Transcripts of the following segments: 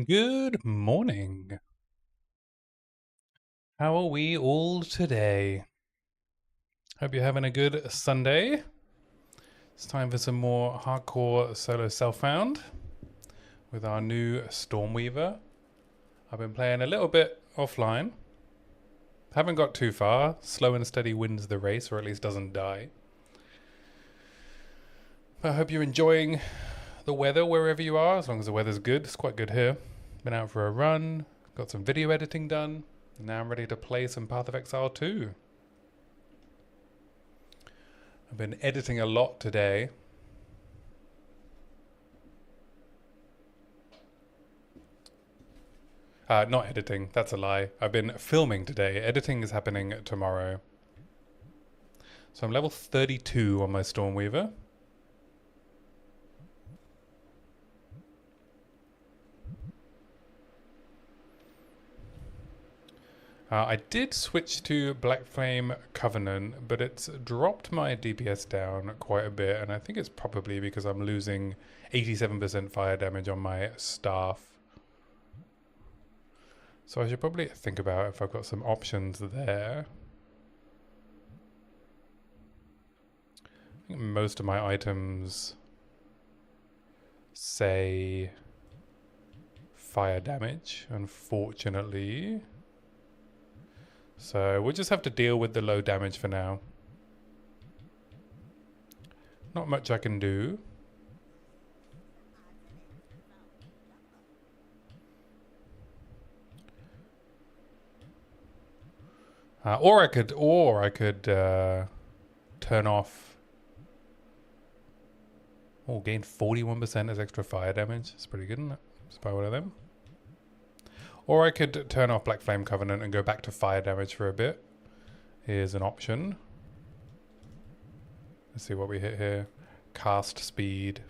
Good morning. How are we all today? Hope you're having a good Sunday. It's time for some more hardcore solo self-found with our new Stormweaver. I've been playing a little bit offline. Haven't got too far. Slow and steady wins the race, or at least doesn't die. But I hope you're enjoying the weather wherever you are, as long as the weather's good. It's quite good here. Been out for a run, got some video editing done. Now I'm ready to play some Path of Exile 2. I've been editing a lot today. Not editing, that's a lie. I've been filming today. Editing is happening tomorrow. So I'm level 32 on my Stormweaver. I did switch to Black Flame Covenant, but it's dropped my DPS down quite a bit, and I think it's probably because I'm losing 87% fire damage on my staff. So I should probably think about if I've got some options there. I think most of my items say fire damage, unfortunately. So we'll just have to deal with the low damage for now. Not much I can do. Or I could turn off. Oh, gain 41% as extra fire damage. It's pretty good, isn't it? Let's buy one of them. Or I could turn off Black Flame Covenant and go back to fire damage for a bit. Here's an option. Let's see what we hit here. Cast speed.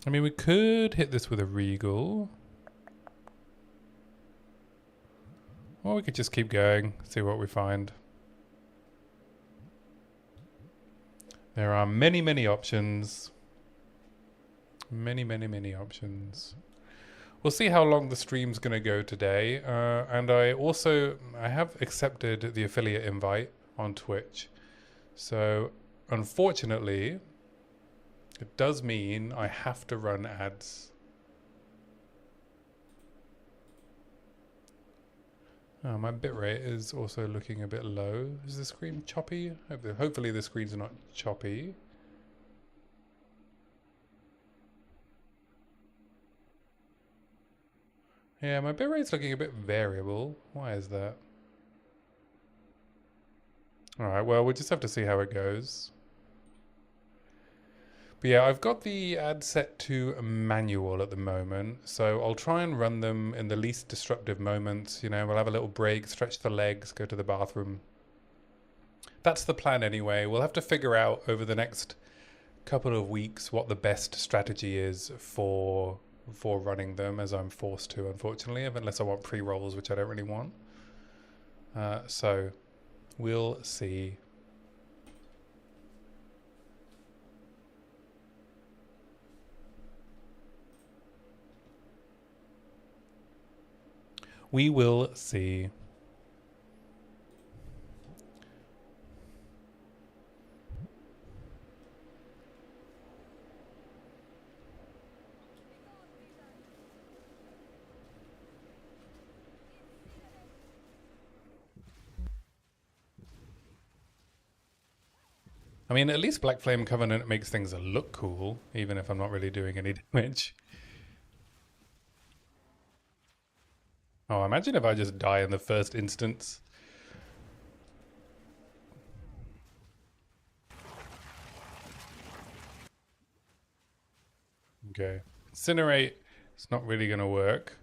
I mean, we could hit this with a Regal. Or we could just keep going, see what we find. There are many, many options. Many, many, many options. We'll see how long the stream's going to go today. And I have accepted the affiliate invite on Twitch. So, unfortunately, it does mean I have to run ads. Oh, my bitrate is also looking a bit low. Is the screen choppy? Hopefully the screen's not choppy. Yeah, my bitrate's looking a bit variable. Why is that? Alright, well, we'll just have to see how it goes. But yeah, I've got the ad set to manual at the moment, so I'll try and run them in the least disruptive moments. You know, we'll have a little break, stretch the legs, go to the bathroom. That's the plan anyway. We'll have to figure out over the next couple of weeks what the best strategy is for running them, as I'm forced to, unfortunately, unless I want pre-rolls, which I don't really want. So we'll see. We will see. I mean, at least Black Flame Covenant makes things look cool, even if I'm not really doing any damage. Oh, imagine if I just die in the first instance. Okay. Incinerate, it's not really going to work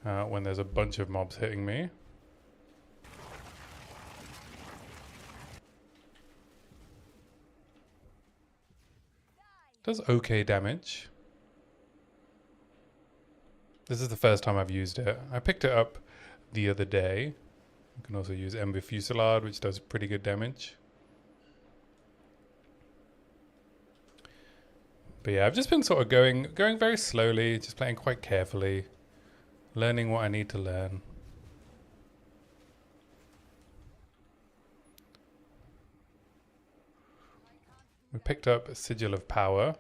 when there's a bunch of mobs hitting me. Does okay damage. This is the first time I've used it. I picked it up the other day. You can also use Ember Fusillade, which does pretty good damage. But yeah, I've just been sort of going very slowly, just playing quite carefully, learning what I need to learn. We picked up a Sigil of Power.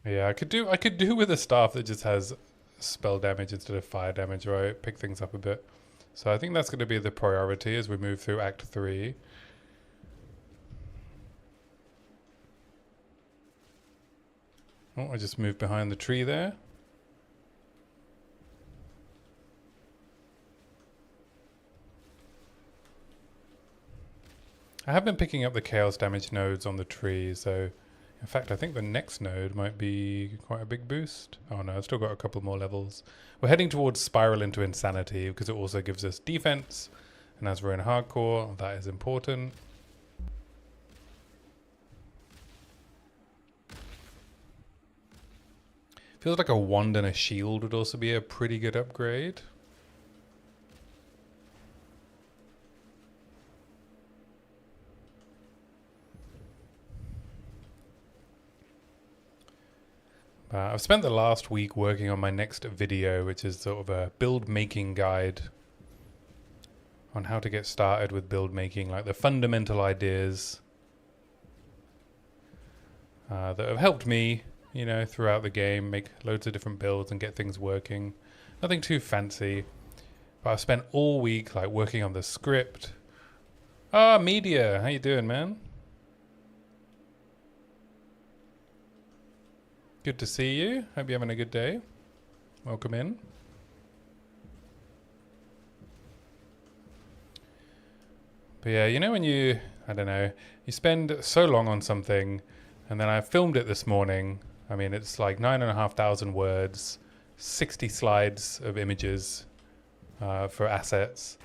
Yeah, I could do with a staff that just has spell damage instead of fire damage, right? Pick things up a bit. So I think that's going to be the priority as we move through Act 3. Oh, I just moved behind the tree there. I have been picking up the chaos damage nodes on the tree, so in fact I think the next node might be quite a big boost. Oh no, I've still got a couple more levels. We're heading towards Spiral into Insanity because it also gives us defense, and as we're in hardcore, that is important. Feels like a wand and a shield would also be a pretty good upgrade. I've spent the last week working on my next video, which is sort of a build making guide on how to get started with build making, like the fundamental ideas that have helped me, you know, throughout the game, make loads of different builds and get things working. Nothing too fancy, but I've spent all week like working on the script. Ah, Media, how you doing, man? Good to see you. Hope you're having a good day. Welcome in. But yeah, you know when you, I don't know, you spend so long on something, and then I filmed it this morning. I mean, it's like 9,500 words, 60 slides of images for assets.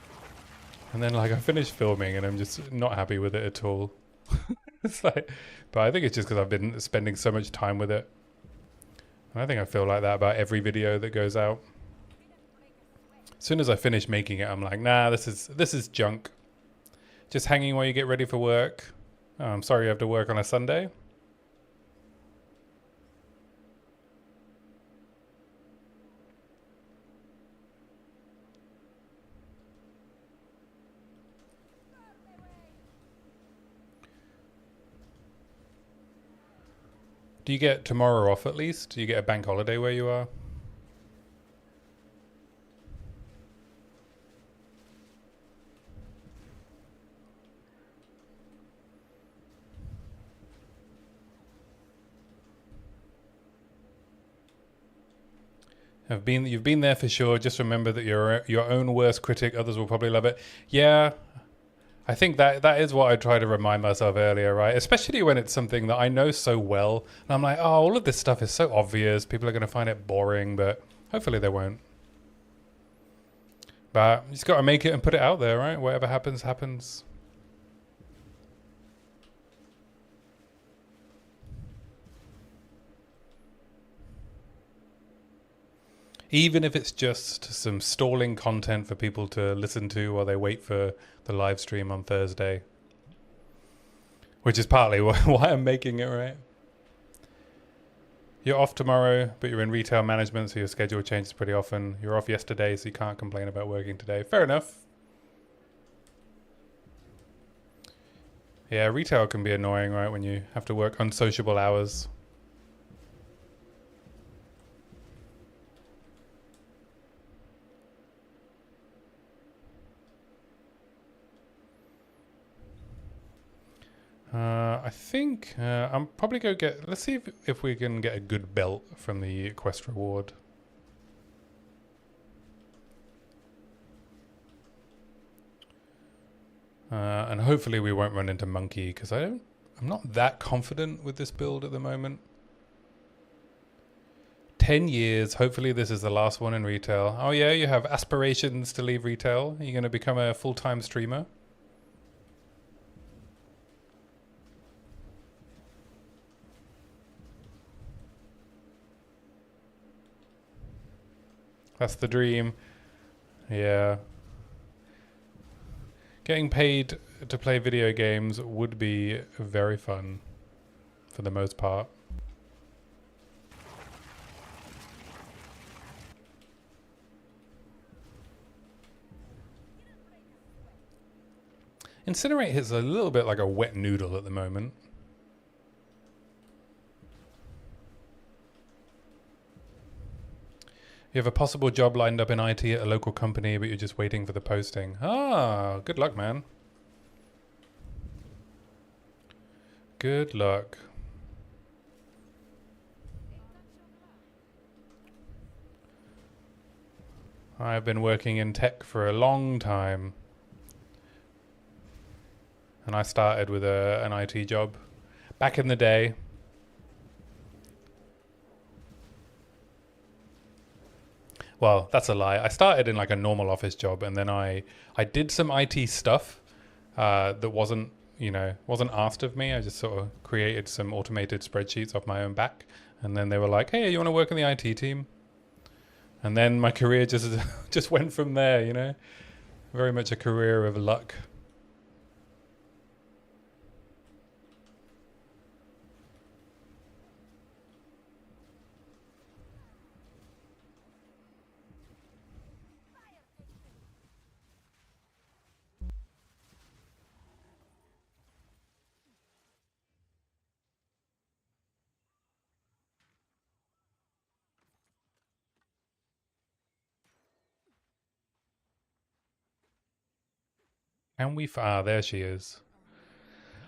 And then like I finished filming and I'm just not happy with it at all. It's like, but I think it's just because I've been spending so much time with it. And I think I feel like that about every video that goes out. As soon as I finish making it, I'm like, nah, this is junk. Just hanging while you get ready for work. Oh, I'm sorry you have to work on a Sunday. Do you get tomorrow off at least? Do you get a bank holiday where you are? You've been there for sure. Just remember that you're your own worst critic. Others will probably love it. Yeah, I think that is what I try to remind myself earlier, right? Especially when it's something that I know so well. And I'm like, oh, all of this stuff is so obvious. People are going to find it boring, but hopefully they won't. But you just got to make it and put it out there, right? Whatever happens, happens. Even if it's just some stalling content for people to listen to while they wait for the live stream on Thursday. Which is partly why I'm making it, right? You're off tomorrow, but you're in retail management, so your schedule changes pretty often. You're off yesterday, so you can't complain about working today. Fair enough. Yeah, retail can be annoying, right, when you have to work unsociable hours. I think I'm probably going to get... Let's see if we can get a good belt from the quest reward. And hopefully we won't run into Monkey, because I'm not that confident with this build at the moment. 10 years. Hopefully this is the last one in retail. Oh yeah, you have aspirations to leave retail. Are you going to become a full-time streamer? That's the dream. Yeah. Getting paid to play video games would be very fun for the most part. Incinerate is a little bit like a wet noodle at the moment. You have a possible job lined up in IT at a local company, but you're just waiting for the posting. Ah, good luck, man. Good luck. I've been working in tech for a long time. And I started with an IT job back in the day. Well, that's a lie. I started in like a normal office job, and then I did some IT stuff that wasn't asked of me. I just sort of created some automated spreadsheets off my own back, and then they were like, "Hey, you want to work in the IT team?" And then my career just just went from there. You know, very much a career of luck. And there she is.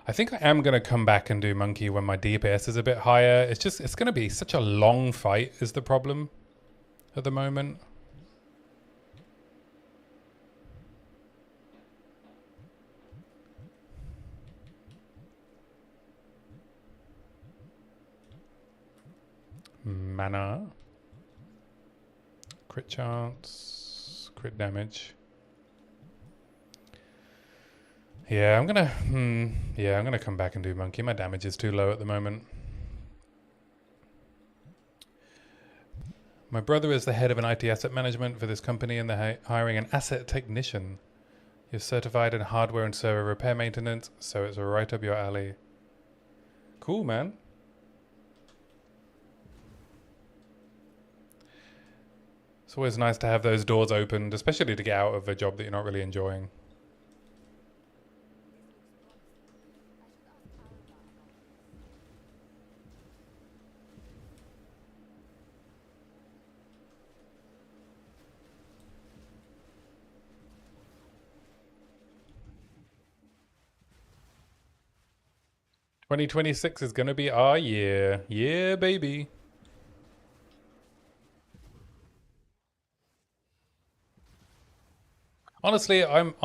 I think I am going to come back and do monkey when my DPS is a bit higher. It's going to be such a long fight is the problem at the moment. Mana. Crit chance. Crit damage. Yeah, I'm gonna come back and do monkey. My damage is too low at the moment. My brother is the head of an IT asset management for this company, and they're hiring an asset technician. You're certified in hardware and server repair maintenance, so it's right up your alley. Cool, man. It's always nice to have those doors opened, especially to get out of a job that you're not really enjoying. "2026 is gonna be our year. Yeah, baby." Honestly, I'm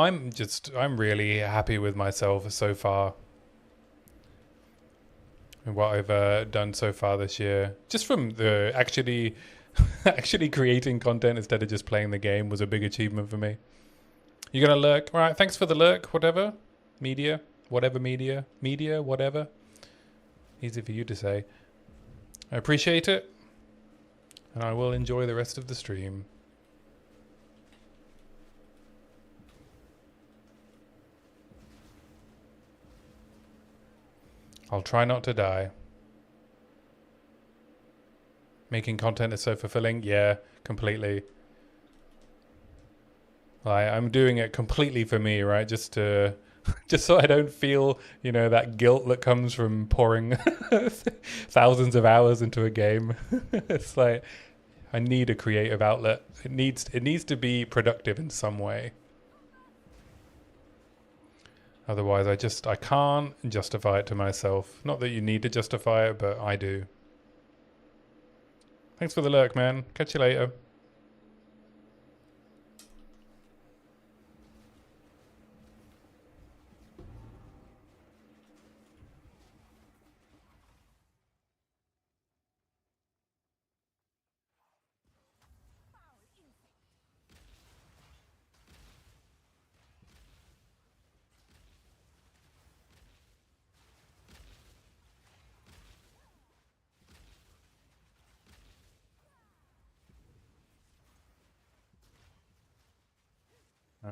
really happy with myself so far. And what I've done so far this year. Just from the actually creating content instead of just playing the game was a big achievement for me. You're gonna lurk? All right, thanks for the lurk, whatever. Media, whatever media. Media, whatever. Easy for you to say. I appreciate it. And I will enjoy the rest of the stream. I'll try not to die. Making content is so fulfilling. Yeah, completely. I'm doing it completely for me, right? Just so I don't feel, that guilt that comes from pouring thousands of hours into a game. It's like I need a creative outlet. It needs to be productive in some way. Otherwise, I can't justify it to myself. Not that you need to justify it, but I do. Thanks for the lurk, man. Catch you later.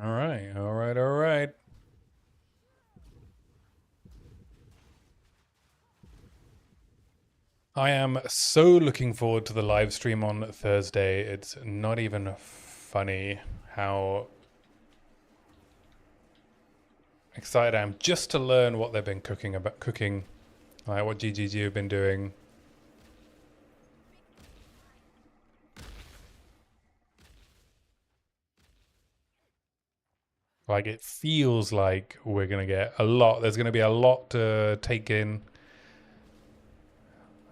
All right, all right, all right. I am so looking forward to the live stream on Thursday. It's not even funny how excited I am just to learn what they've been cooking, like what GGG have been doing. Like it feels like we're gonna get a lot. There's gonna be a lot to take in.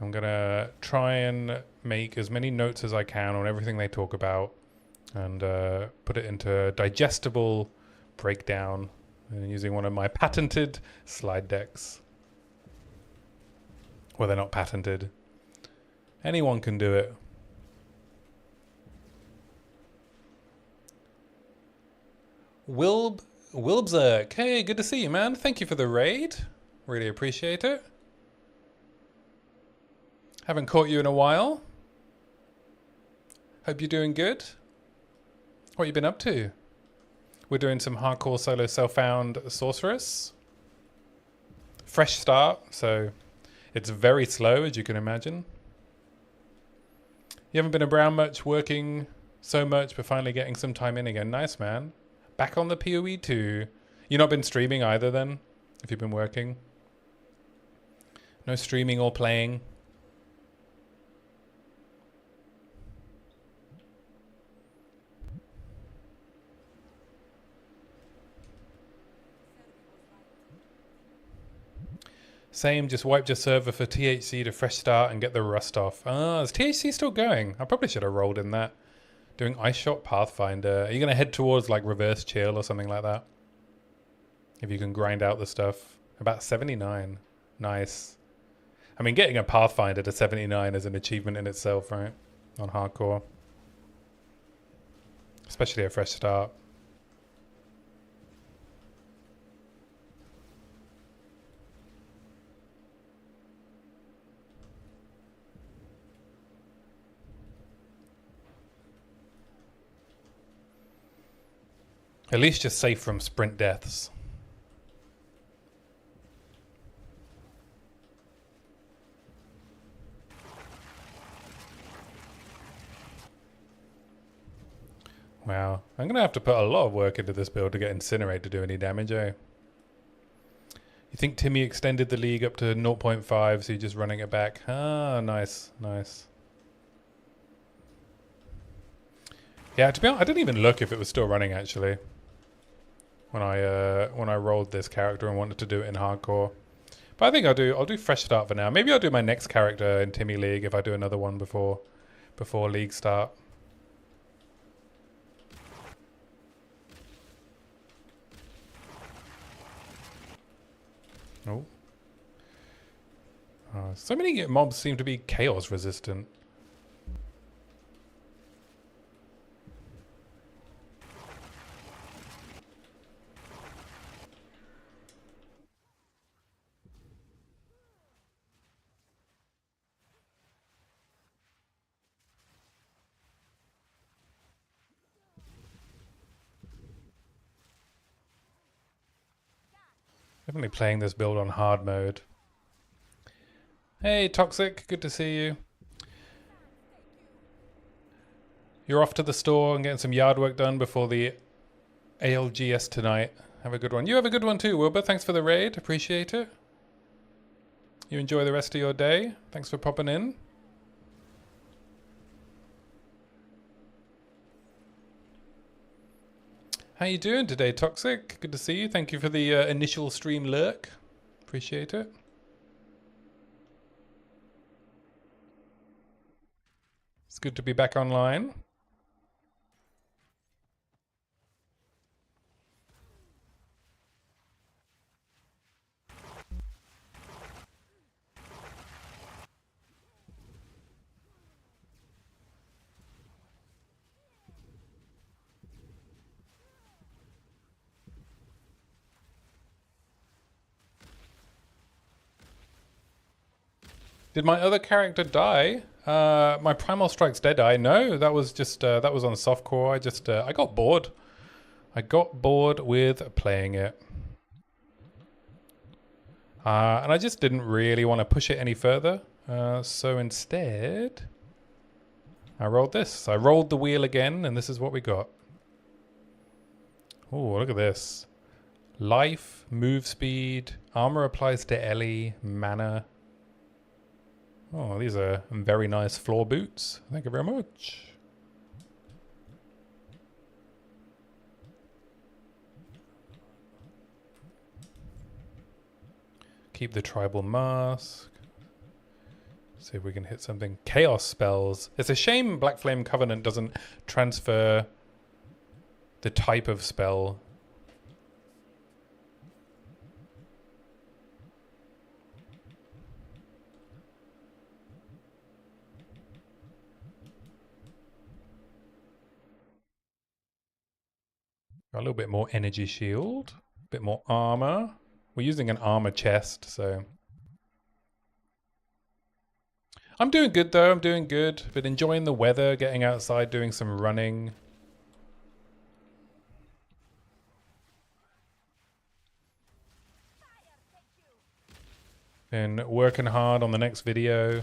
I'm gonna try and make as many notes as I can on everything they talk about, and put it into digestible breakdown using one of my patented slide decks. Well, they're not patented. Anyone can do it. Wilbzerk, hey, good to see you, man. Thank you for the raid. Really appreciate it. Haven't caught you in a while. Hope you're doing good. What you been up to? We're doing some hardcore solo self-found sorceress. Fresh start, so it's very slow, as you can imagine. You haven't been around much, working so much, but finally getting some time in again. Nice, man. Back on the POE too. You've not been streaming either then, if you've been working? No streaming or playing? Same, just wiped your server for THC to fresh start and get the rust off. Ah, is THC still going? I probably should have rolled in that. Doing Ice Shot Pathfinder. Are you going to head towards like Reverse Chill or something like that? If you can grind out the stuff. About 79. Nice. I mean, getting a Pathfinder to 79 is an achievement in itself, right? On hardcore. Especially a fresh start. At least you're safe from sprint deaths. Wow. I'm going to have to put a lot of work into this build to get Incinerate to do any damage, eh? You think Timmy extended the league up to 0.5, so you're just running it back? Ah, nice, nice. Yeah, to be honest, I didn't even look if it was still running, actually. When I rolled this character and wanted to do it in hardcore. But I think I'll do fresh start for now. Maybe I'll do my next character in Timmy League if I do another one before league start. Oh. So many mobs seem to be chaos resistant. Definitely playing this build on hard mode. Hey, Toxic, good to see you. You're off to the store and getting some yard work done before the ALGS tonight. Have a good one. You have a good one too, Wilbur. Thanks for the raid. Appreciate it. You enjoy the rest of your day. Thanks for popping in. How you doing today, Toxic? Good to see you. Thank you for the initial stream lurk. Appreciate it. It's good to be back online. Did my other character die? My Primal Strike's dead eye. No, that was just that was on softcore. I got bored I got bored with playing it. And I just didn't really want to push it any further. So instead, I rolled this. I rolled the wheel again, and this is what we got. Oh, look at this. Life, move speed, armor applies to Ellie, mana. Oh, these are very nice floor boots. Thank you very much. Keep the tribal mask. See if we can hit something. Chaos spells. It's a shame Black Flame Covenant doesn't transfer the type of spell. Got a little bit more energy shield, a bit more armor. We're using an armor chest, so I'm doing good though. I'm doing good. Been enjoying the weather, getting outside, doing some running. Been working hard on the next video.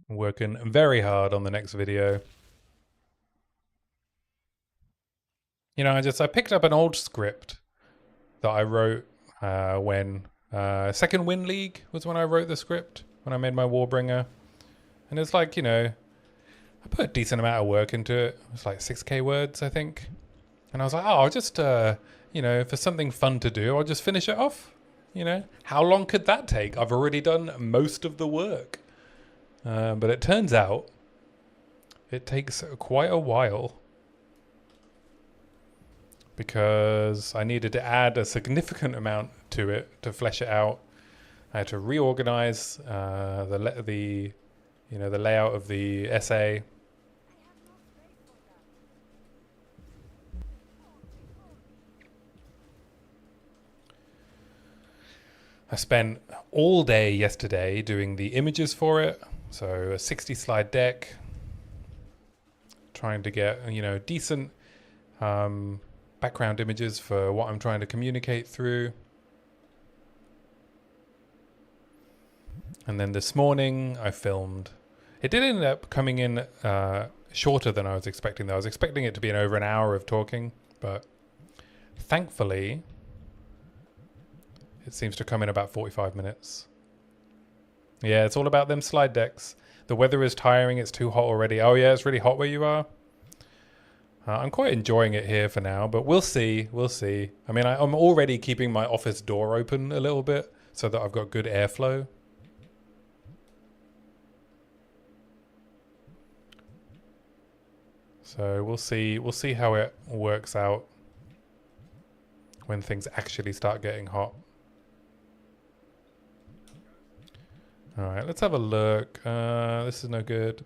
Working very hard on the next video. You know, I picked up an old script that I wrote when Second Win League was when I wrote the script, when I made my Warbringer. And it's like, you know, I put a decent amount of work into it. It's like 6k words, I think. And I was like, oh, I'll just, you know, for something fun to do, I'll just finish it off. You know, how long could that take? I've already done most of the work. But it turns out it takes quite a while because I needed to add a significant amount to it to flesh it out. I had to reorganize the layout of the essay. I spent all day yesterday doing the images for it. So a 60 slide deck, trying to get, you know, decent background images for what I'm trying to communicate through. And then this morning I filmed. It did end up coming in shorter than I was expecting though. I was expecting it to be over an hour of talking, but thankfully it seems to come in about 45 minutes. Yeah, it's all about them slide decks. The weather is tiring. It's too hot already. Oh yeah, it's really hot where you are. I'm quite enjoying it here for now, but we'll see. We'll see. I mean, I'm already keeping my office door open a little bit so that I've got good airflow. So we'll see. We'll see how it works out when things actually start getting hot. All right, let's have a look. This is no good.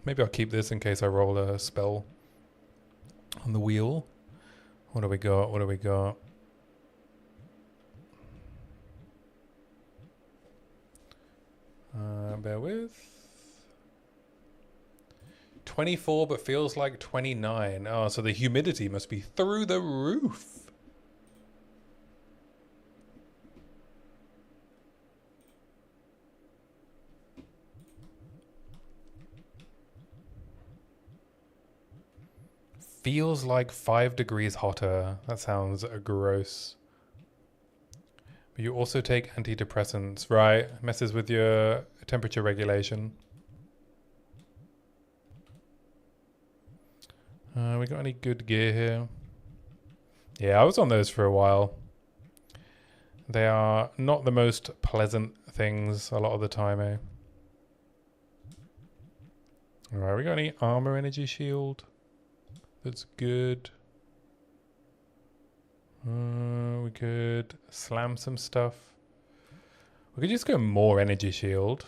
Maybe I'll keep this in case I roll a spell on the wheel. What do we got? What do we got? Bear with. 24, but feels like 29. Oh, so the humidity must be through the roof. Feels like 5 degrees hotter. That sounds gross. But you also take antidepressants, right? Messes with your temperature regulation. We got any good gear here? Yeah, I was on those for a while. They are not the most pleasant things a lot of the time, eh? Alright, we got any armor energy shield? That's good. We could slam some stuff. We could just go more energy shield.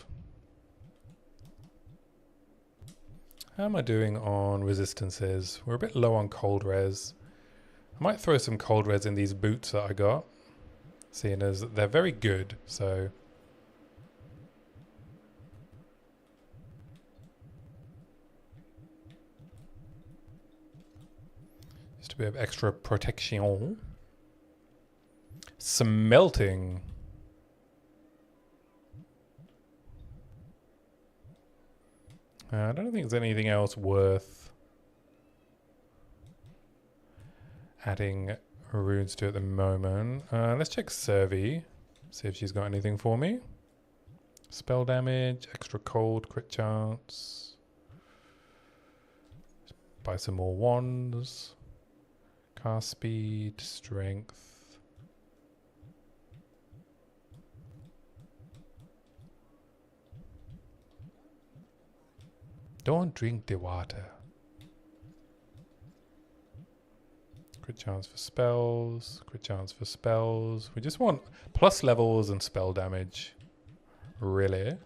How am I doing on resistances? We're a bit low on cold res. I might throw some cold res in these boots that I got, seeing as they're very good, so a bit of extra protection. Smelting. I don't think there's anything else worth adding runes to at the moment. Let's check Servi. See if she's got anything for me. Spell damage, extra cold, crit chance. Buy some more wands. Cast speed, strength. Don't drink the water. Crit chance for spells. Crit chance for spells. We just want plus levels and spell damage. Really?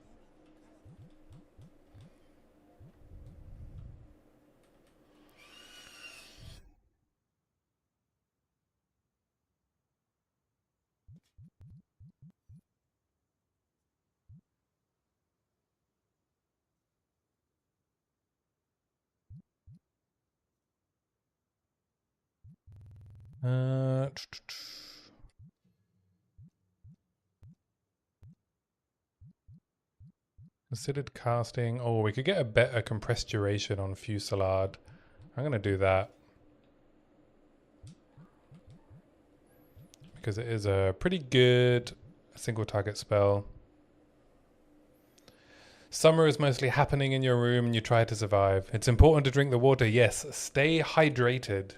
Considered casting. Oh, we could get a better compressed duration on Fusillade. I'm going to do that. Because it is a pretty good single target spell. Summer is mostly happening in your room and you try to survive. It's important to drink the water. Yes, stay hydrated.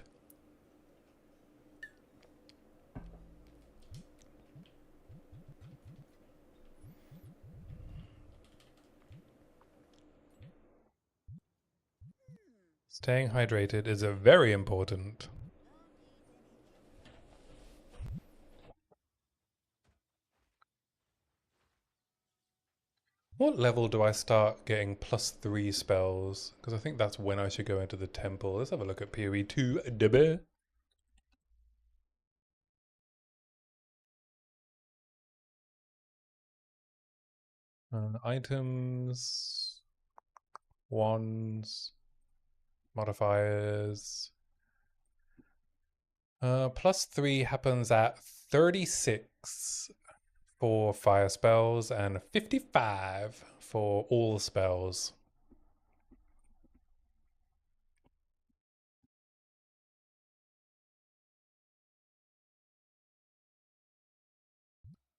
Staying hydrated is very important. What level do I start getting +3 spells? Because I think that's when I should go into the temple. Let's have a look at POE 2. Items, wands, modifiers. +3 happens at 36 for fire spells and 55 for all spells.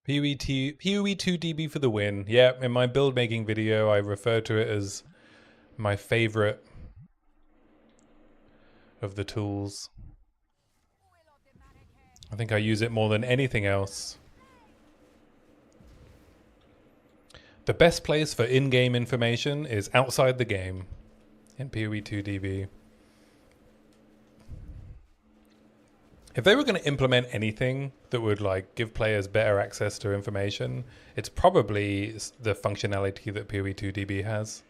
POE 2 DB for the win. Yeah, in my build making video, I refer to it as my favorite of the tools. I think I use it more than anything else. The best place for in-game information is outside the game in POE 2 DB. If they were going to implement anything that would like give players better access to information, it's probably the functionality that POE 2 DB has.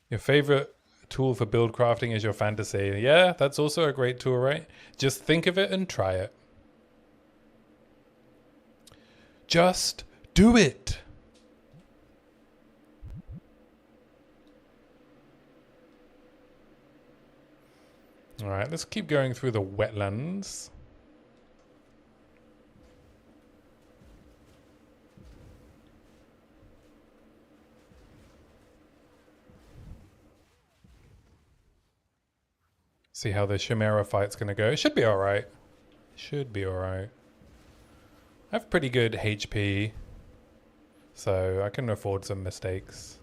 Your favorite tool for build crafting is your fantasy. Yeah, that's also a great tool, right? Just think of it and try it. Just do it. All right, let's keep going through the wetlands. See how the Chimera fight's going to go. It should be all right. Should be all right. I have pretty good HP, so I can afford some mistakes.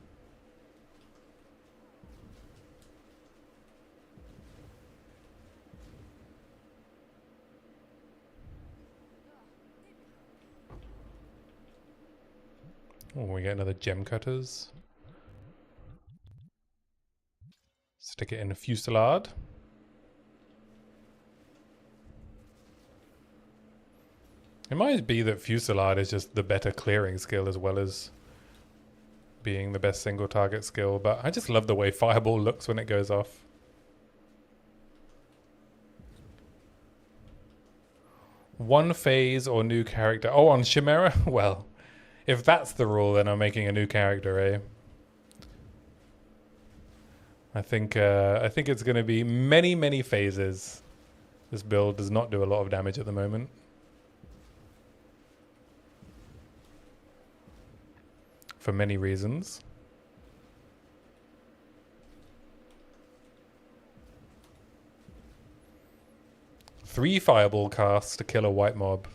Oh, we get another gem cutters. Stick it in a Fusillade. It might be that Fusillade is just the better clearing skill as well as being the best single target skill, but I just love the way Fireball looks when it goes off. One phase or new character. Oh, on Chimera? Well, if that's the rule, then I'm making a new character, eh? I think it's going to be many phases. This build does not do a lot of damage at the moment. For many reasons. Three fireball casts to kill a white mob.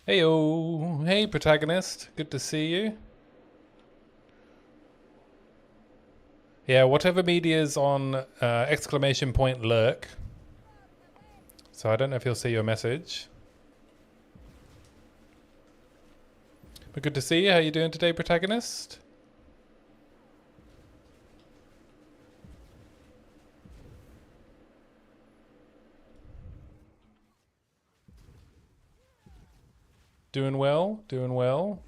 Heyo, hey protagonist, good to see you. Yeah, whatever media's on exclamation point lurk. So I don't know if you'll see your message. But good to see you. How you doing today, protagonist? Doing well, doing well.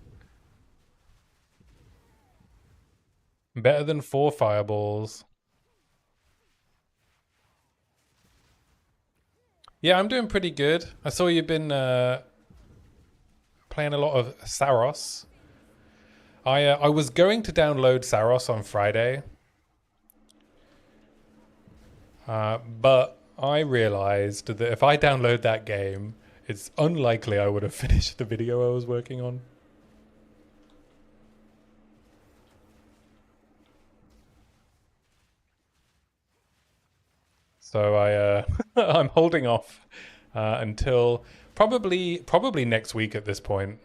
Better than 4 fireballs. Yeah, I'm doing pretty good. I saw you've been playing a lot of Saros. I was going to download Saros on Friday. But I realized that if I download that game, it's unlikely I would have finished the video I was working on. So I'm holding off until probably next week at this point,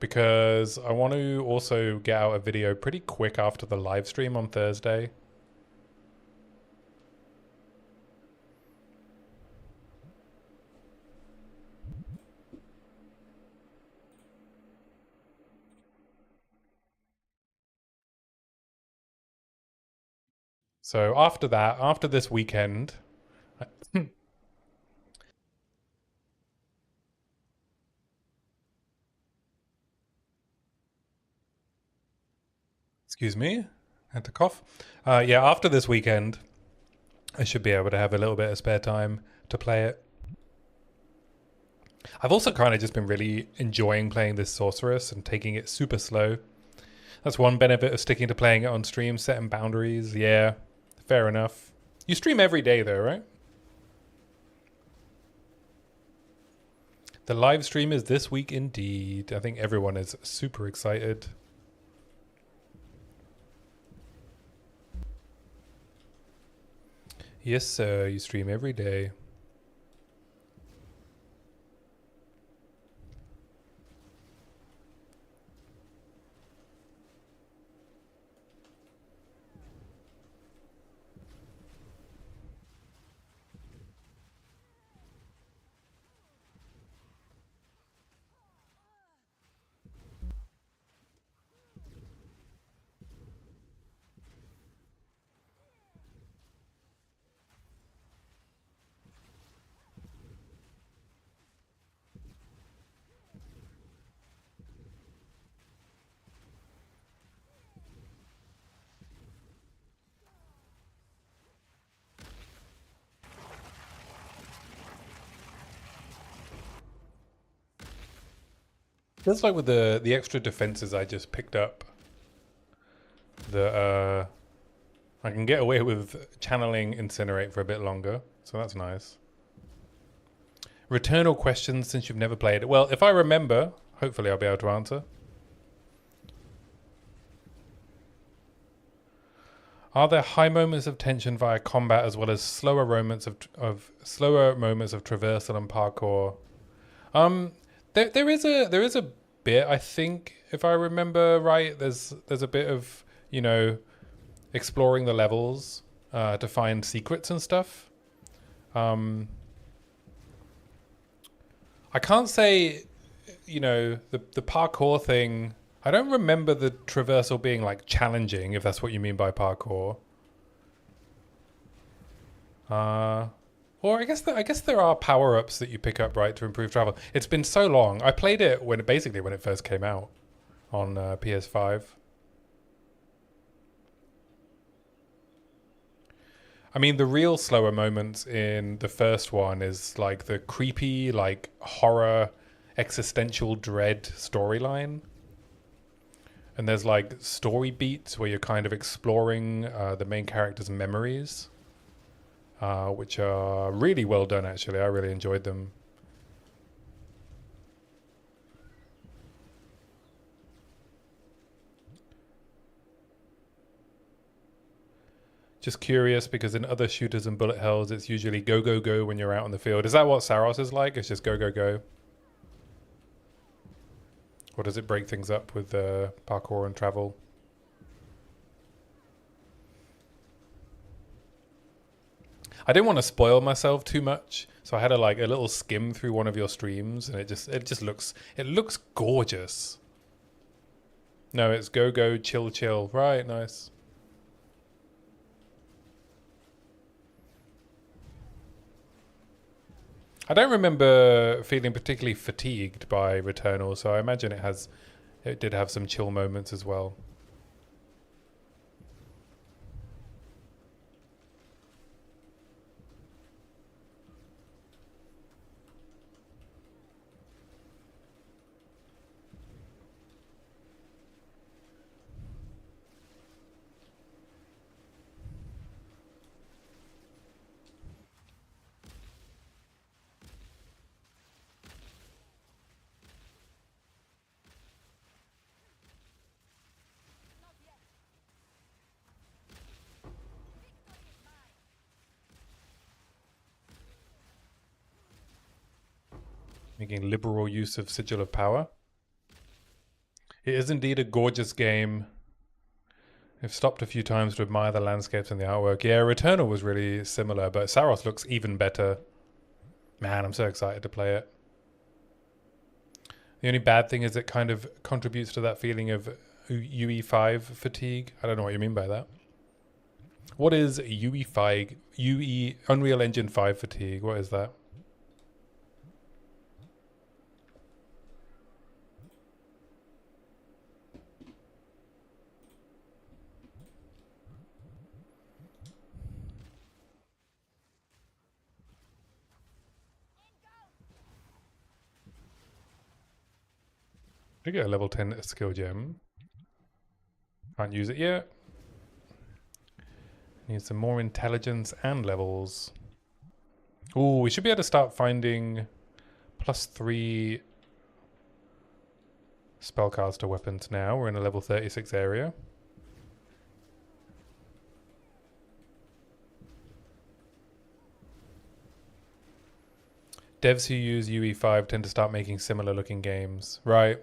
because I want to also get out a video pretty quick after the live stream on Thursday. So after that, after this weekend, excuse me, I had to cough. Yeah, after this weekend, I should be able to have a little bit of spare time to play it. I've also kind of just been really enjoying playing this sorceress and taking it super slow. That's one benefit of sticking to playing it on stream, setting boundaries. Yeah, fair enough. You stream every day though, right? The live stream is this week indeed. I think everyone is super excited. Yes, sir. You stream every day. Just like with the extra defenses I just picked up, the I can get away with channeling Incinerate for a bit longer, so that's nice. Returnal questions since you've never played it. Well, if I remember, hopefully I'll be able to answer. Are there high moments of tension via combat as well as slower moments of traversal and parkour? There is a bit, I think, if I remember right. There's a bit of, you know, exploring the levels to find secrets and stuff. I can't say, you know, the parkour thing. I don't remember the traversal being like challenging, if that's what you mean by parkour. Or I guess there are power ups that you pick up, right, to improve travel. It's been so long. I played it when it first came out on PS5. I mean, the real slower moments in the first one is like the creepy, like horror, existential dread storyline. And there's like story beats where you're kind of exploring the main character's memories, which are really well done, actually. I really enjoyed them. Just curious because in other shooters and bullet hells, it's usually go, go, go when you're out on the field. Is that what Saros is like? It's just go, go, go? Or does it break things up with parkour and travel? I didn't want to spoil myself too much, so I had a little skim through one of your streams, and it just looks gorgeous. No, it's go, go, chill, chill. Right, nice. I don't remember feeling particularly fatigued by Returnal, so I imagine it did have some chill moments as well. Making liberal use of Sigil of Power. It is indeed a gorgeous game. I've stopped a few times to admire the landscapes and the artwork. Yeah, Returnal was really similar, but Saros looks even better. Man, I'm so excited to play it. The only bad thing is it kind of contributes to that feeling of UE5 fatigue. I don't know what you mean by that. What is UE5, Unreal Engine 5 fatigue? What is that? I get a level 10 skill gem. Can't use it yet. Need some more intelligence and levels. Ooh, we should be able to start finding +3 spellcaster weapons now. We're in a level 36 area. Devs who use UE5 tend to start making similar looking games. Right.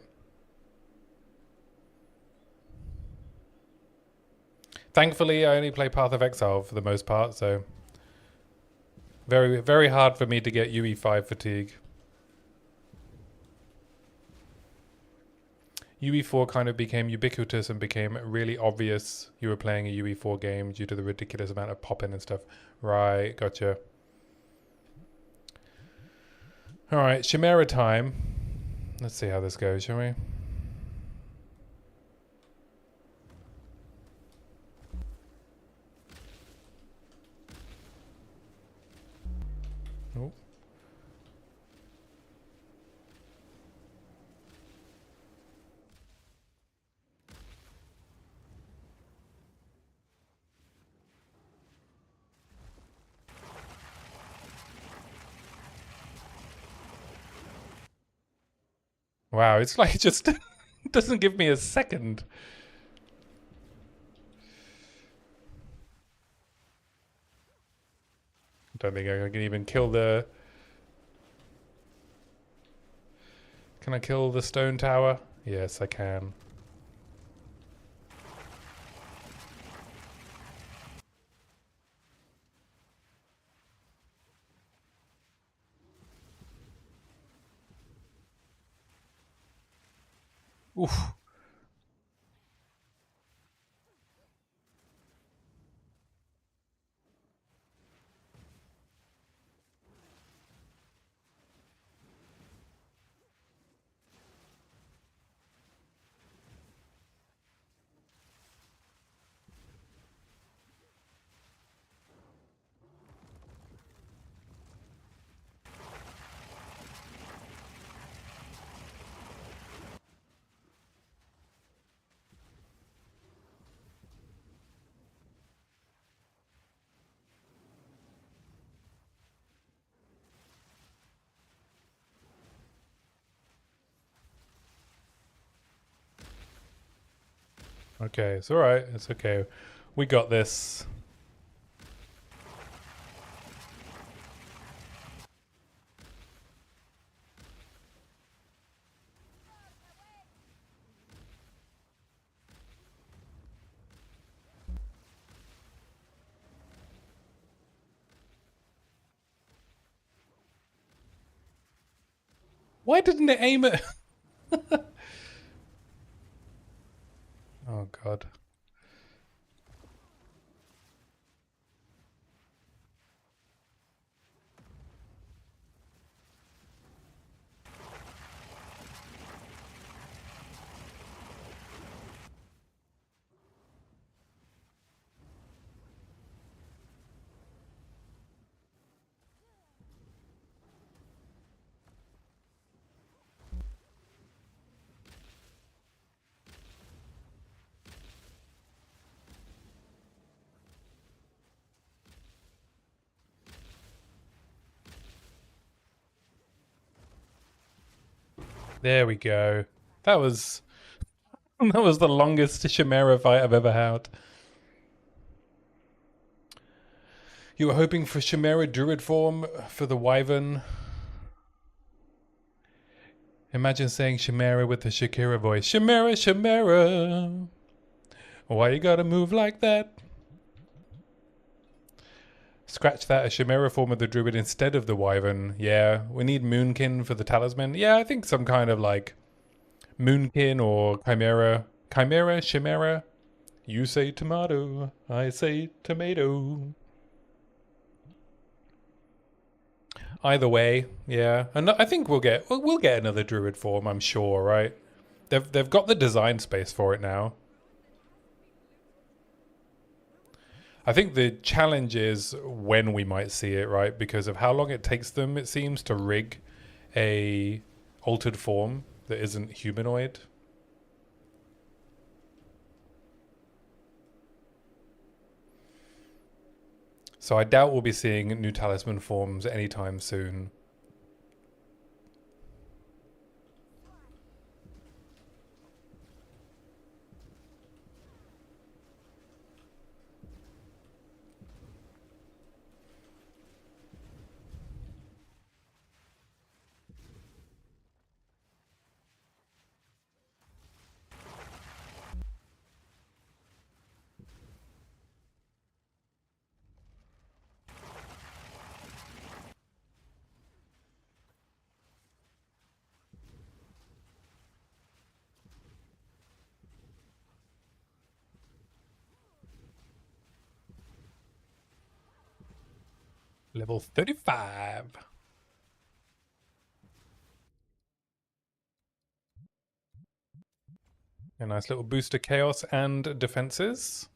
Thankfully, I only play Path of Exile for the most part, so very, very hard for me to get UE5 fatigue. UE4 kind of became ubiquitous and became really obvious you were playing a UE4 game due to the ridiculous amount of pop-in and stuff. Right, gotcha. Alright, Chimera time. Let's see how this goes, shall we? Oh. Wow, it's like it just doesn't give me a second. I don't think I can even kill the... Can I kill the stone tower? Yes, I can. Oof. Okay, it's alright. It's okay. We got this. Why didn't it aim at... Oh, God. There we go. That was... That was the longest Chimera fight I've ever had. You were hoping for Chimera Druid form for the Wyvern. Imagine saying Chimera with the Shakira voice. Chimera, Chimera. Why you gotta move like that? Scratch that, a Chimera form of the Druid instead of the Wyvern. Yeah, we need Moonkin for the Talisman. Yeah, I think some kind of like Moonkin or Chimera. Chimera, Chimera. You say tomato, I say tomato. Either way, yeah. And I think we'll get another Druid form, I'm sure, right? They've got the design space for it now. I think the challenge is when we might see it, right? Because of how long it takes them, it seems, to rig a altered form that isn't humanoid. So I doubt we'll be seeing new talisman forms anytime soon. Level 35. A nice little boost to chaos and defenses.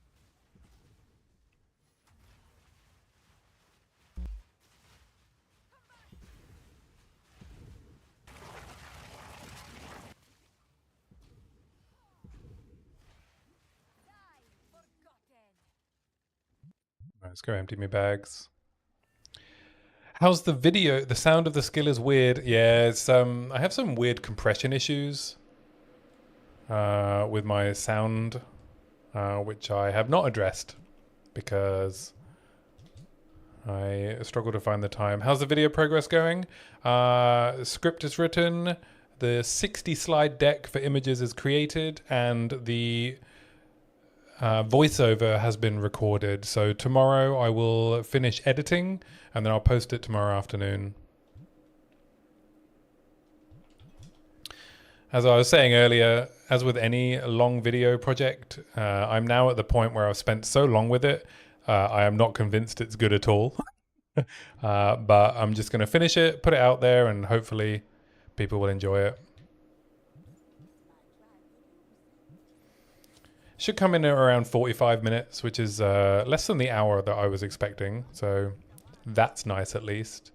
Let's go empty my bags. How's the video? The sound of the skill is weird. Yeah, it's I have some weird compression issues with my sound, which I have not addressed because I struggle to find the time. How's the video progress going? Script is written, the 60 slide deck for images is created, and the voiceover has been recorded. So tomorrow I will finish editing and then I'll post it tomorrow afternoon. As I was saying earlier, as with any long video project, I'm now at the point where I've spent so long with it, I am not convinced it's good at all. But I'm just going to finish it, put it out there, and hopefully people will enjoy it. Should come in at around 45 minutes, which is less than the hour that I was expecting. So that's nice at least.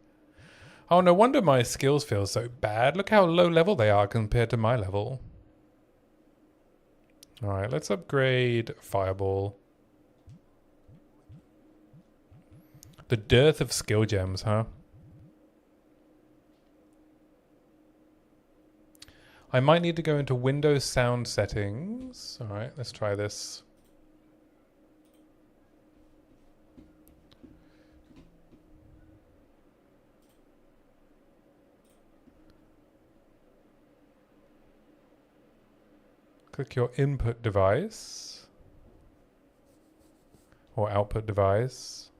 Oh, no wonder my skills feel so bad. Look how low level they are compared to my level. All right, let's upgrade Fireball. The dearth of skill gems, huh? I might need to go into Windows sound settings. All right, let's try this. Click your input device or output device.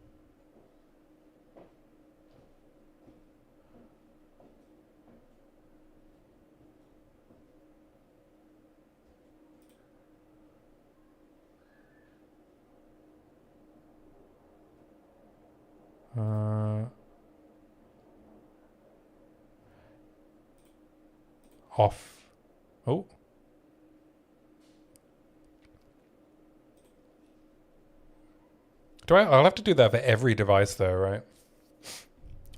Off. Oh. I'll have to do that for every device though, right?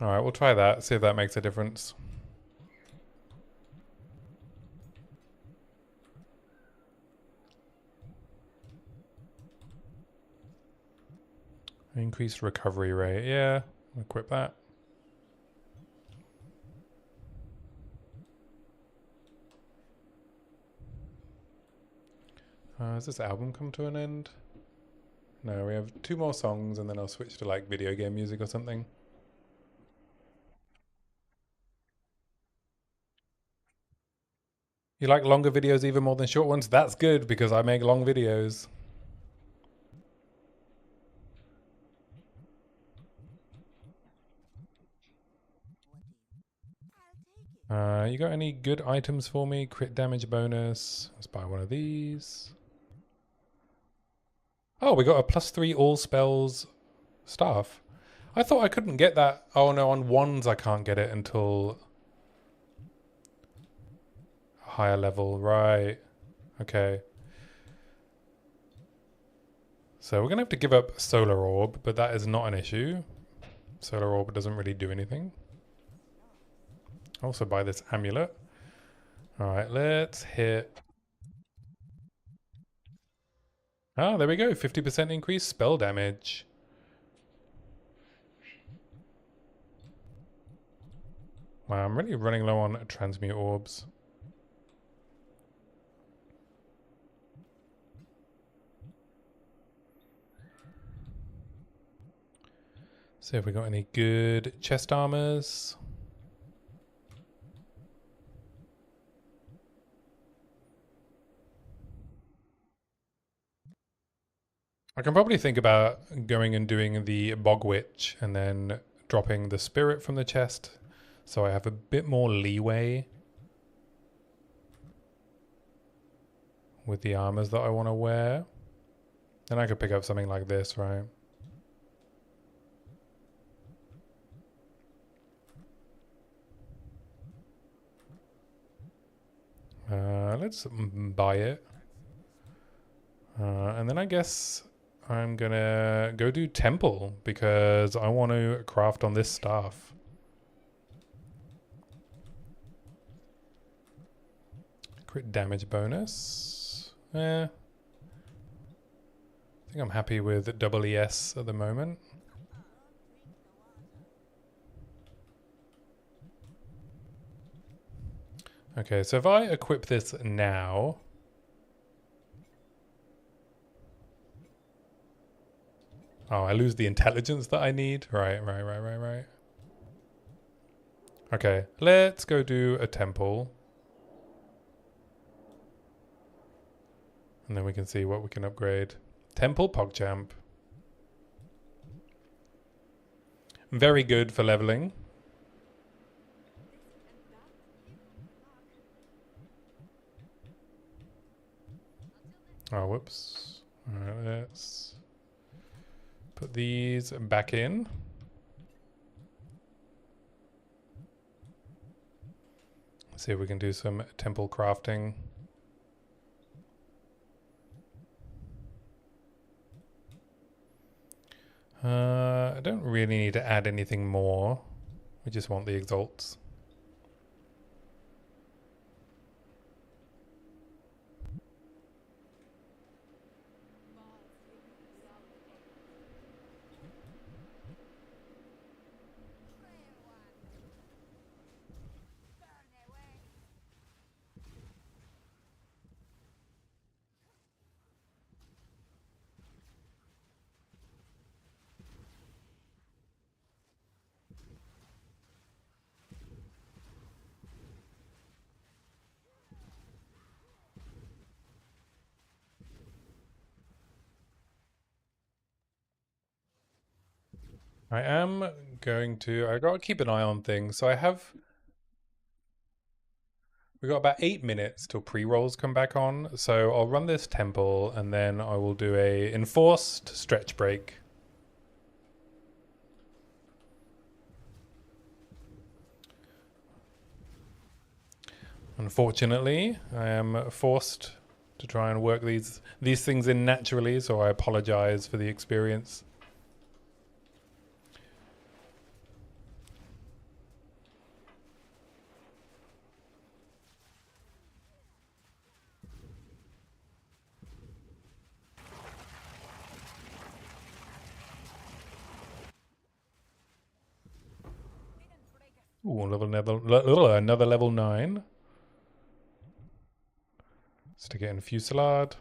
All right, we'll try that. See if that makes a difference. Increased recovery rate. Yeah, equip that. Has this album come to an end? No, we have 2 more songs and then I'll switch to like video game music or something. You like longer videos even more than short ones? That's good because I make long videos. You got any good items for me? Crit damage bonus. Let's buy one of these. Oh, we got a +3 all spells staff. I thought I couldn't get that. Oh no, on wands I can't get it until a higher level. Right. Okay. So we're going to have to give up Solar Orb, but that is not an issue. Solar Orb doesn't really do anything. Also buy this amulet. Alright, let's hit... Ah, there we go. 50% increase spell damage. Wow, I'm really running low on transmute orbs. See if we got any good chest armors. I can probably think about going and doing the Bog Witch and then dropping the spirit from the chest so I have a bit more leeway with the armors that I want to wear. Then I could pick up something like this, right? Let's buy it. And then I guess I'm gonna go do temple because I want to craft on this staff. Crit damage bonus. I think I'm happy with double ES at the moment. Okay, so if I equip this now... Oh, I lose the intelligence that I need? Right. Okay, let's go do a temple. And then we can see what we can upgrade. Temple PogChamp. Very good for leveling. Oh, whoops. Alright, let's put these back in. Let's see if we can do some temple crafting. I don't really need to add anything more. We just want the exalts. I am going to... I got to keep an eye on things. So I have... We got about 8 minutes till pre-rolls come back on. So I'll run this temple and then I will do a enforced stretch break. Unfortunately, I am forced to try and work these things in naturally, so I apologize for the experience. Ooh, another level 9. Stick it in Fusillade.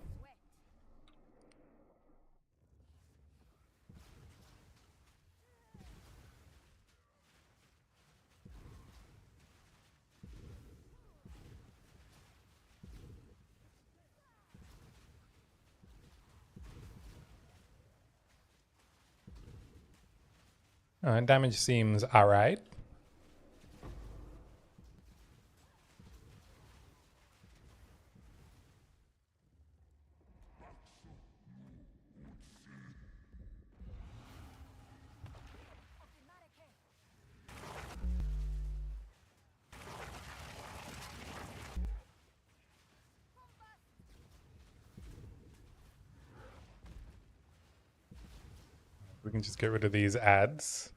Damage seems alright. We can just get rid of these ads.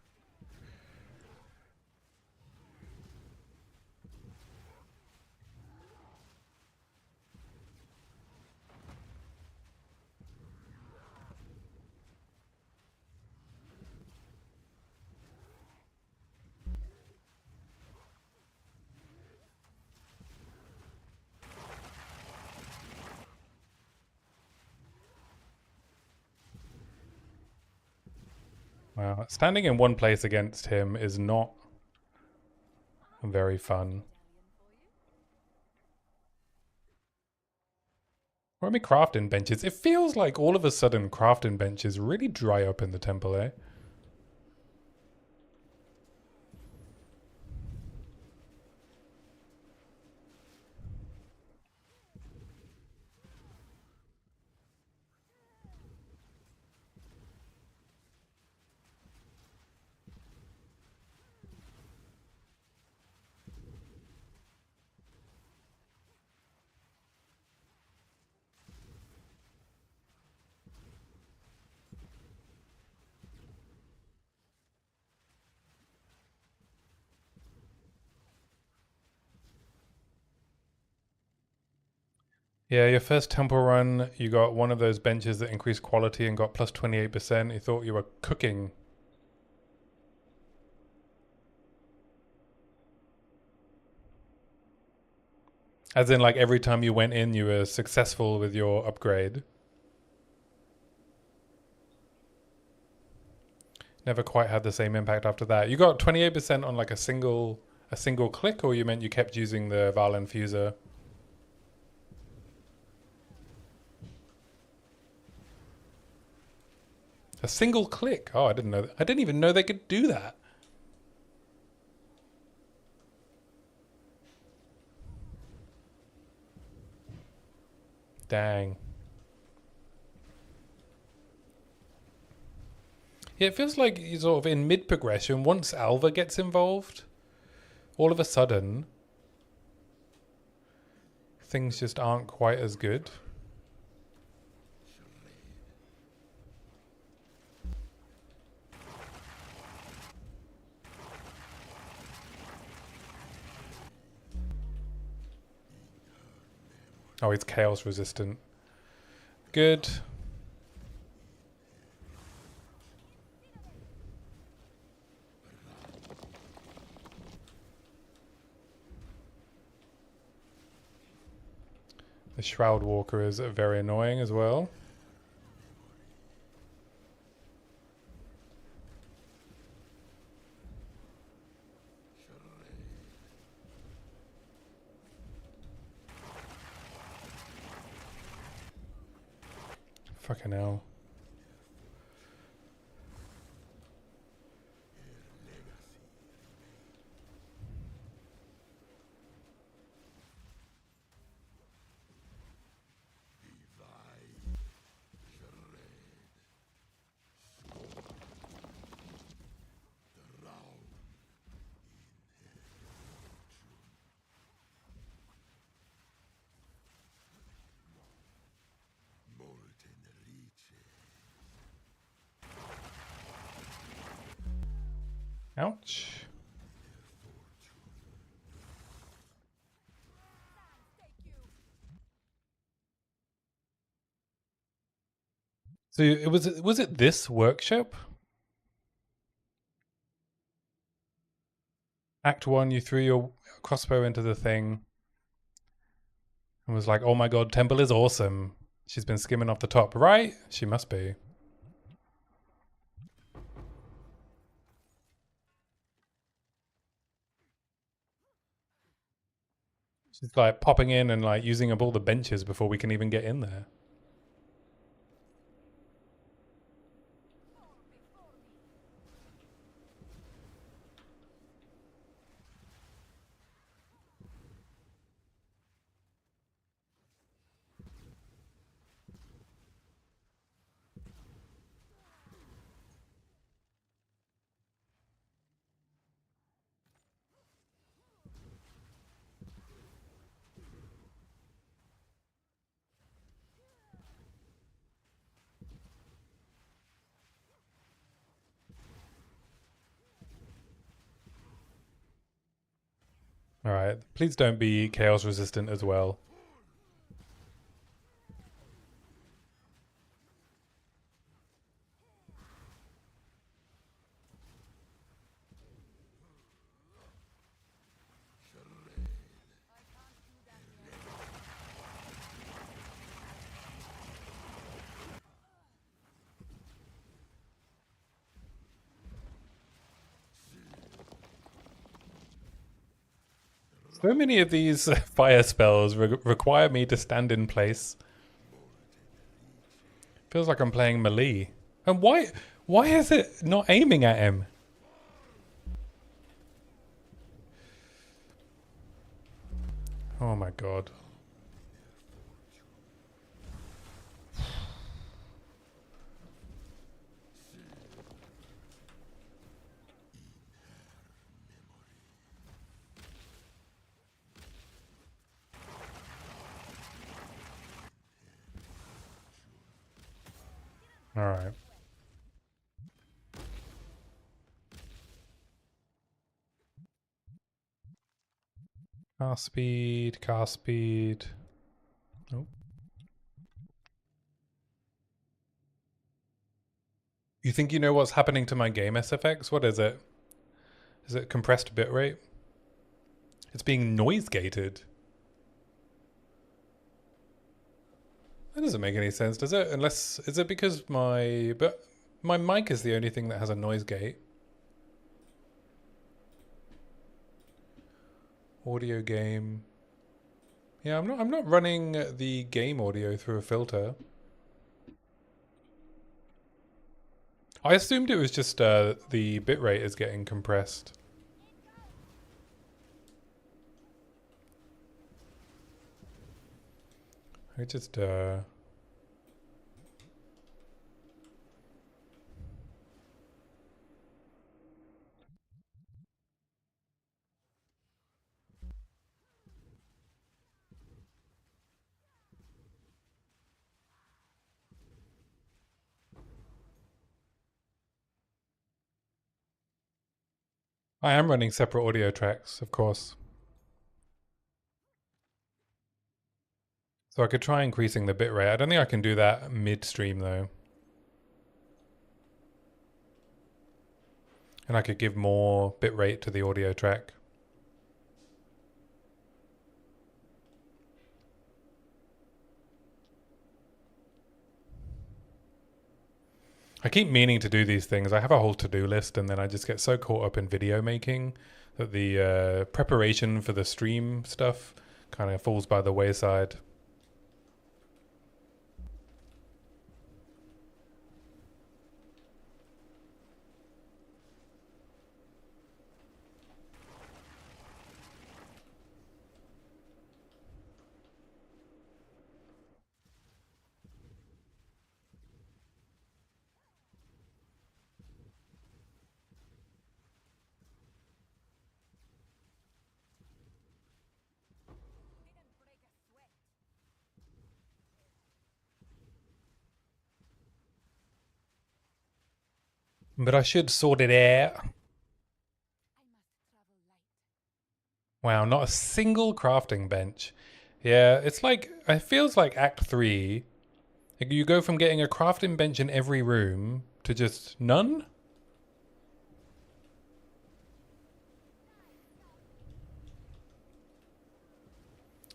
Wow, standing in one place against him is not very fun. Where are my crafting benches? It feels like all of a sudden crafting benches really dry up in the temple, eh? Yeah, your first temple run, you got one of those benches that increased quality and got plus 28%. You thought you were cooking. As in, like, every time you went in, you were successful with your upgrade. Never quite had the same impact after that. You got 28% on like a single click, or you meant you kept using the Val Infuser? A single click? Oh, I didn't know. I didn't even know they could do that. Dang. Yeah, it feels like you sort of in mid progression, once Alva gets involved, all of a sudden, things just aren't quite as good. Oh, it's chaos resistant. Good. The Shroud Walker is very annoying as well. Fucking hell. Ouch. So was it this workshop? Act 1, you threw your crossbow into the thing and was like, oh my god, Temple is awesome. She's been skimming off the top, right? She must be. She's like popping in and like using up all the benches before we can even get in there. Alright, please don't be chaos resistant as well. So many of these fire spells require me to stand in place. Feels like I'm playing melee. And why is it not aiming at him? Oh my god. Alright. Cast speed, cast speed. Nope. You think you know what's happening to my game SFX? What is it? Is it compressed bitrate? It's being noise gated. That doesn't make any sense, does it? Unless, is it because my mic is the only thing that has a noise gate. Audio game. Yeah, I'm not running the game audio through a filter. I assumed it was just the bitrate is getting compressed. I just I am running separate audio tracks, of course. So I could try increasing the bitrate. I don't think I can do that midstream though. And I could give more bitrate to the audio track. I keep meaning to do these things. I have a whole to-do list and then I just get so caught up in video making that the preparation for the stream stuff kind of falls by the wayside. But I should sort it out. Wow, not a single crafting bench. Yeah, it's like, it feels like Act 3. Like you go from getting a crafting bench in every room to just none?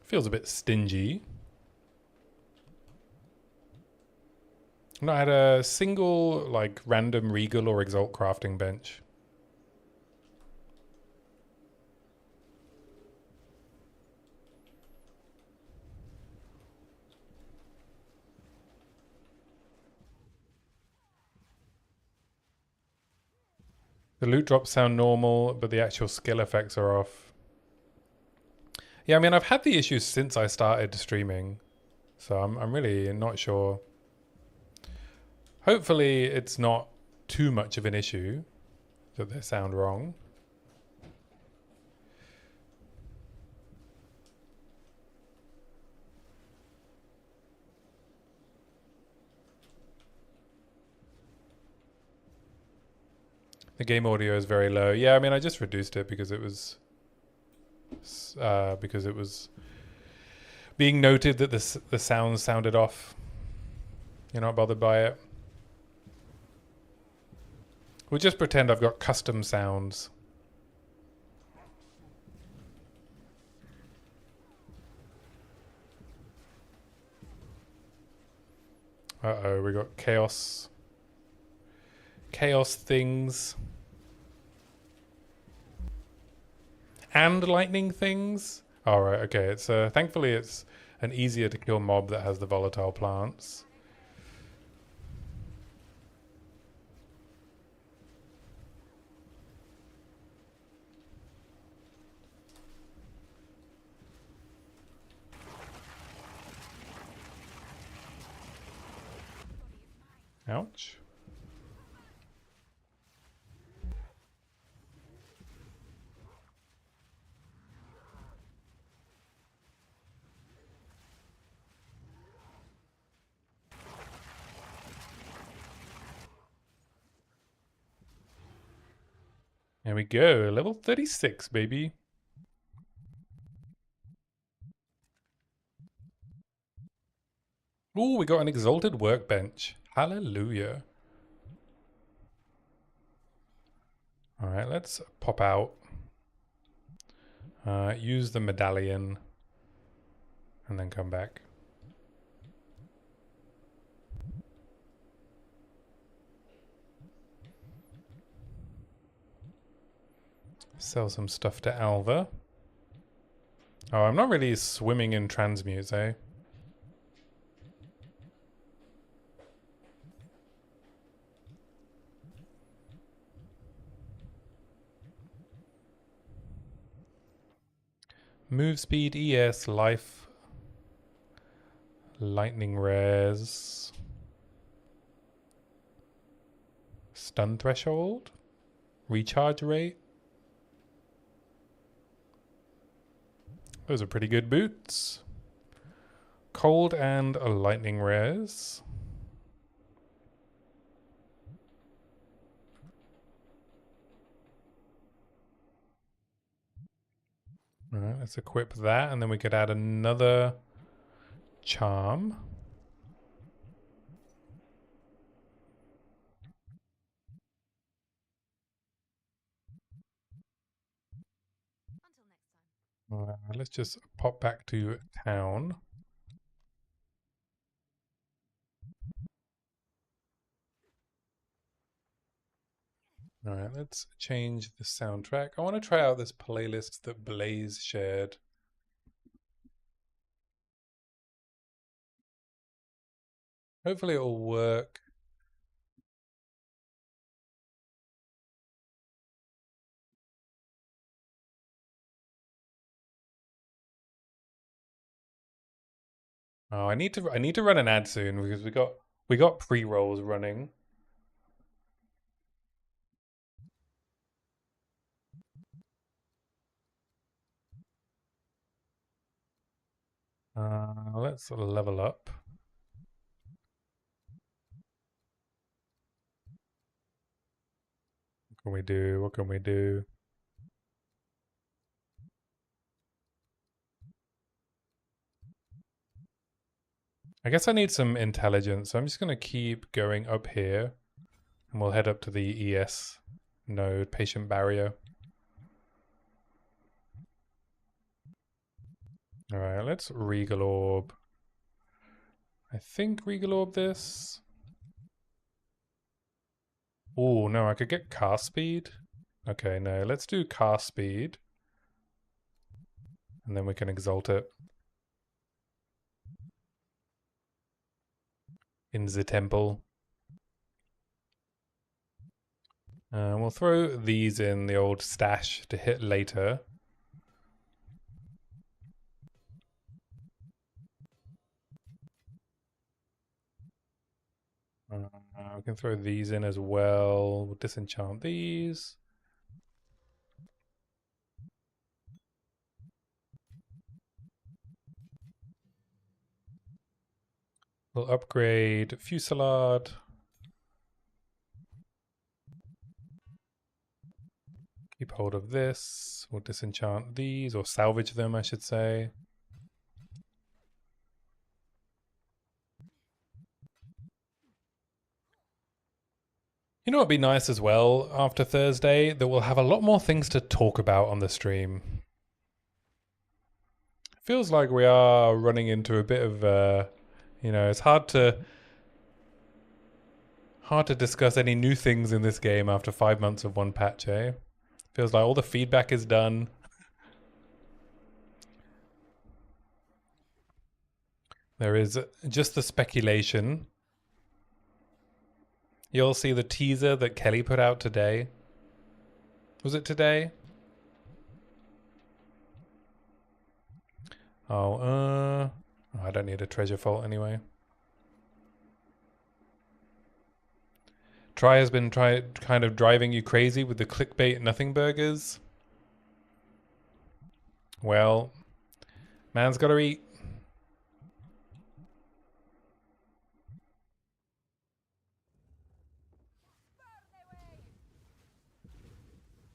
Feels a bit stingy. I've not had a single, like, random Regal or Exalt crafting bench. The loot drops sound normal, but the actual skill effects are off. Yeah, I mean, I've had the issues since I started streaming, so I'm really not sure. Hopefully, it's not too much of an issue that they sound wrong. The game audio is very low. Yeah, I mean, I just reduced it because it was being noted that the sounds sounded off. You're not bothered by it. We'll just pretend I've got custom sounds. Uh-oh, we got chaos. Chaos things. And lightning things? Alright, okay. It's thankfully it's an easier to kill mob that has the volatile plants. Ouch. There we go. Level 36, baby. Ooh, we got an exalted workbench. Hallelujah. Alright, let's pop out. Use the medallion. And then come back. Sell some stuff to Alva. Oh, I'm not really swimming in transmutes, eh? Move speed, ES, life, lightning res, stun threshold, recharge rate. Those are pretty good boots. Cold and a lightning res. Alright, let's equip that, and then we could add another charm. Let's just pop back to town. Alright, let's change the soundtrack. I want to try out this playlist that Blaze shared. Hopefully it'll work. Oh, I need to run an ad soon because we got pre-rolls running. Let's level up. What can we do? What can we do? I guess I need some intelligence, so I'm just going to keep going up here. And we'll head up to the ES node, patient barrier. Alright, let's Regal Orb. I think Regal Orb this. Oh, no, I could get cast speed. Okay, no, let's do cast speed. And then we can exalt it. In the temple. We'll throw these in the old stash to hit later. We can throw these in as well. We'll disenchant these. We'll upgrade Fusillade. Keep hold of this. We'll disenchant these, or salvage them, I should say. You know what'd be nice as well after Thursday? That we'll have a lot more things to talk about on the stream. Feels like we are running into a bit of, it's hard to discuss any new things in this game after 5 months of one patch, eh? Feels like all the feedback is done. There is just the speculation. You'll see the teaser that Kelly put out today. Was it today? Oh, I don't need a treasure vault anyway. Try has been kind of driving you crazy with the clickbait nothing burgers. Well, man's gotta eat.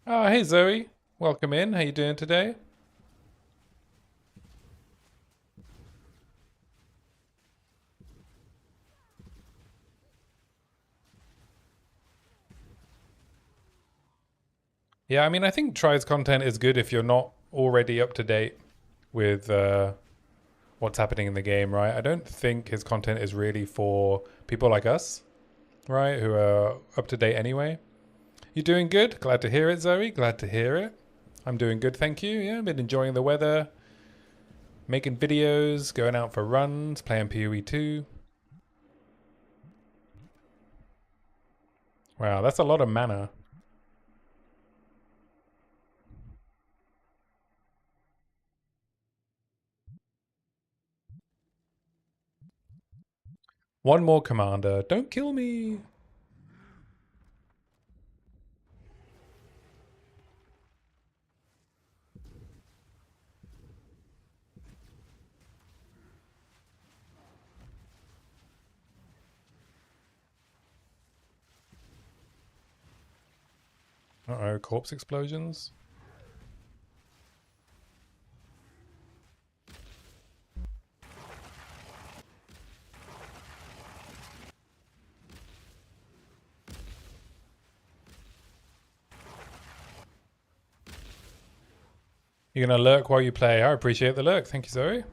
Oh, hey Zoe. Welcome in. How you doing today? Yeah, I mean, I think Try's content is good if you're not already up to date with what's happening in the game, right? I don't think his content is really for people like us, right, who are up to date anyway. You doing good? Glad to hear it, Zoe. Glad to hear it. I'm doing good, thank you. Yeah, I've been enjoying the weather, making videos, going out for runs, playing POE 2. Wow, that's a lot of mana. One more commander. Don't kill me. Uh-oh, corpse explosions. You're gonna lurk while you play. I appreciate the lurk. Thank you, Zoe.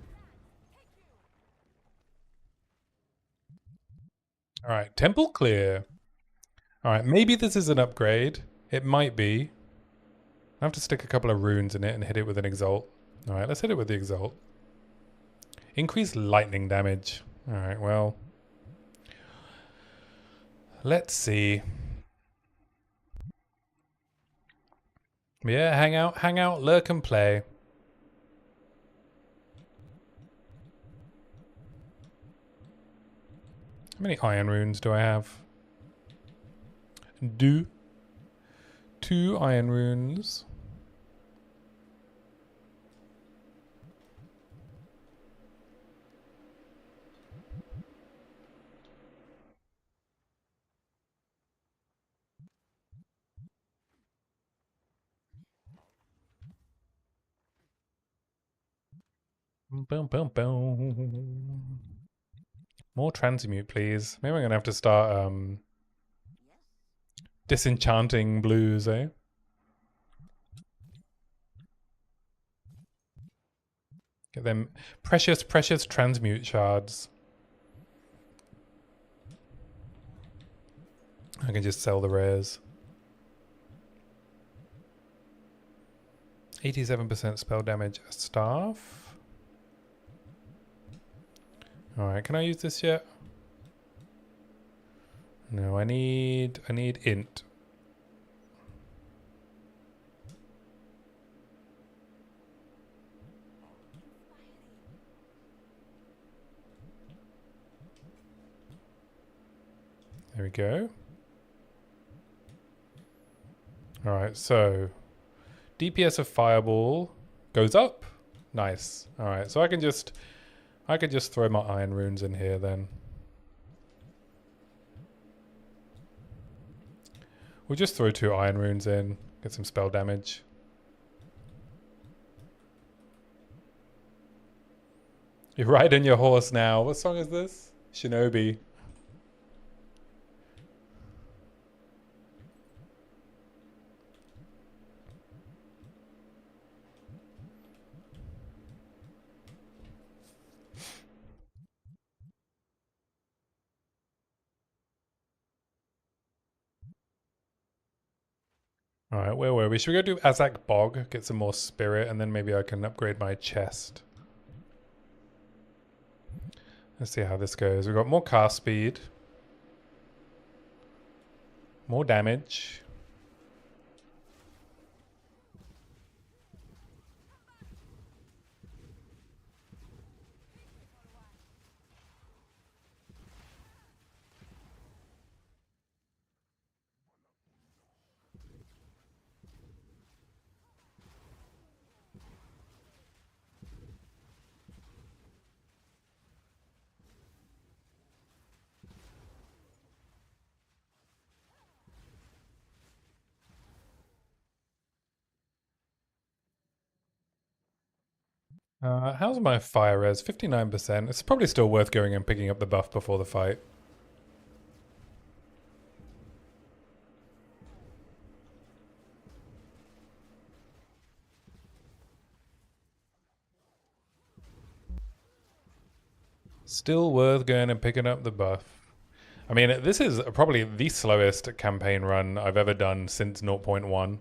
All right, temple clear. All right, maybe this is an upgrade. It might be. I have to stick a couple of runes in it and hit it with an exalt. All right, let's hit it with the exalt. Increase lightning damage. All right, well, let's see. Yeah, hang out, lurk and play. How many iron runes do I have? 2 iron runes. Boom, boom, boom. More transmute, please. Maybe I'm going to have to start disenchanting blues, eh? Get them precious, precious transmute shards. I can just sell the rares. 87% spell damage staff. Alright, can I use this yet? No, I need int. There we go. Alright, so DPS of Fireball goes up. Nice. Alright, so I can just throw my Iron Runes in here then. We'll just throw 2 Iron Runes in, get some spell damage. You're riding your horse now. What song is this? Shinobi. Alright, where were we? Should we go do Azak Bog, get some more spirit, and then maybe I can upgrade my chest. Let's see how this goes. We've got more cast speed. More damage. How's my fire res? 59%. It's probably still worth going and picking up the buff before the fight. Still worth going and picking up the buff. I mean, this is probably the slowest campaign run I've ever done since 0.1.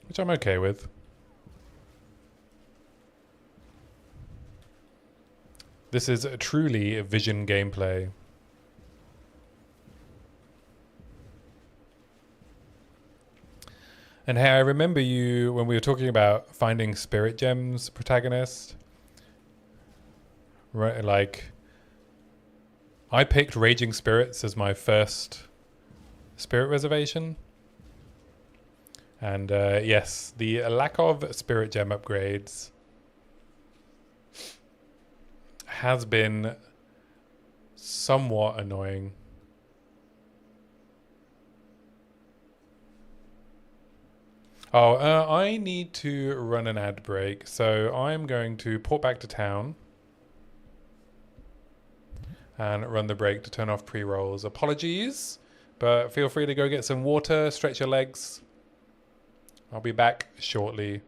Which I'm okay with. This is truly vision gameplay. And hey, I remember you when we were talking about finding spirit gems protagonist. Right, like I picked Raging Spirits as my first spirit reservation. And yes, the lack of spirit gem upgrades has been somewhat annoying. Oh, I need to run an ad break, so I'm going to port back to town and run the break to turn off pre-rolls. Apologies, but feel free to go get some water, stretch your legs. I'll be back shortly.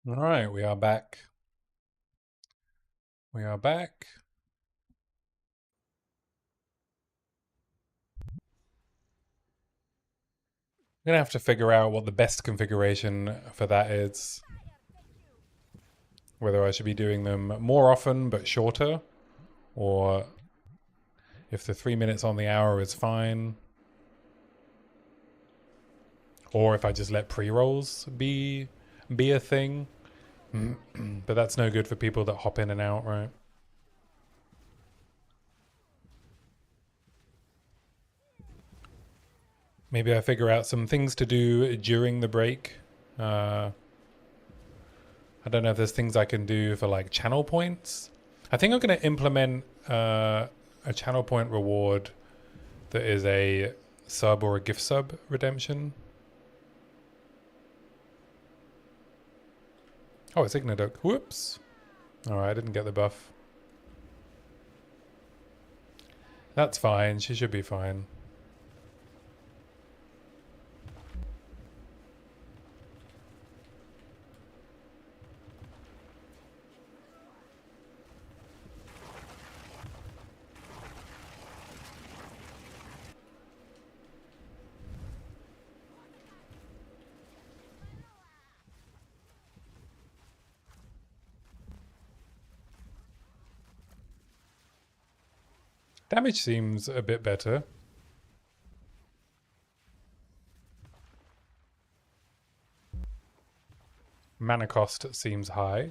All right, we are back. We are back. I'm gonna have to figure out what the best configuration for that is. Whether I should be doing them more often but shorter, or if the 3 minutes on the hour is fine, or if I just let pre-rolls be a thing. But that's no good for people that hop in and out, right? Maybe I figure out some things to do during the break. I don't know if there's things I can do for like channel points. I think I'm going to implement a channel point reward that is a sub or a gift sub redemption. Oh, it's Igniduck. Whoops. Alright, I didn't get the buff. That's fine. She should be fine. Damage seems a bit better. Mana cost seems high.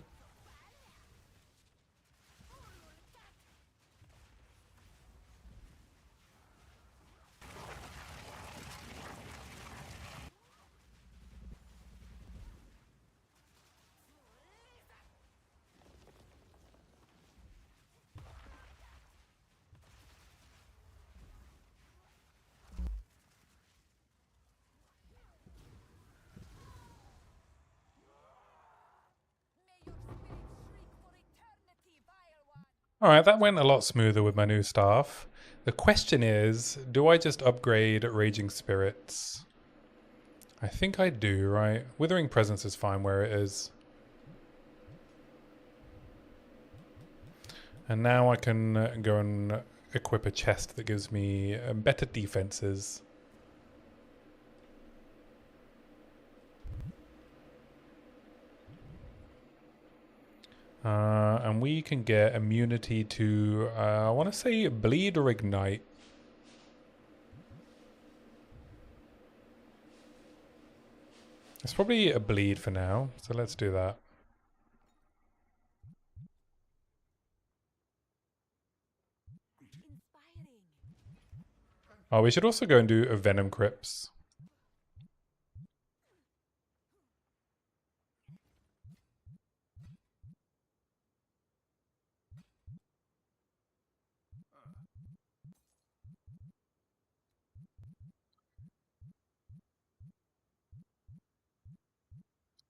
Alright, that went a lot smoother with my new staff. The question is, do I just upgrade Raging Spirits? I think I do, right? Withering Presence is fine where it is. And now I can go and equip a chest that gives me better defenses. And we can get immunity to, I want to say bleed or ignite. It's probably a bleed for now, so let's do that. Oh, we should also go and do a Venom Crypts.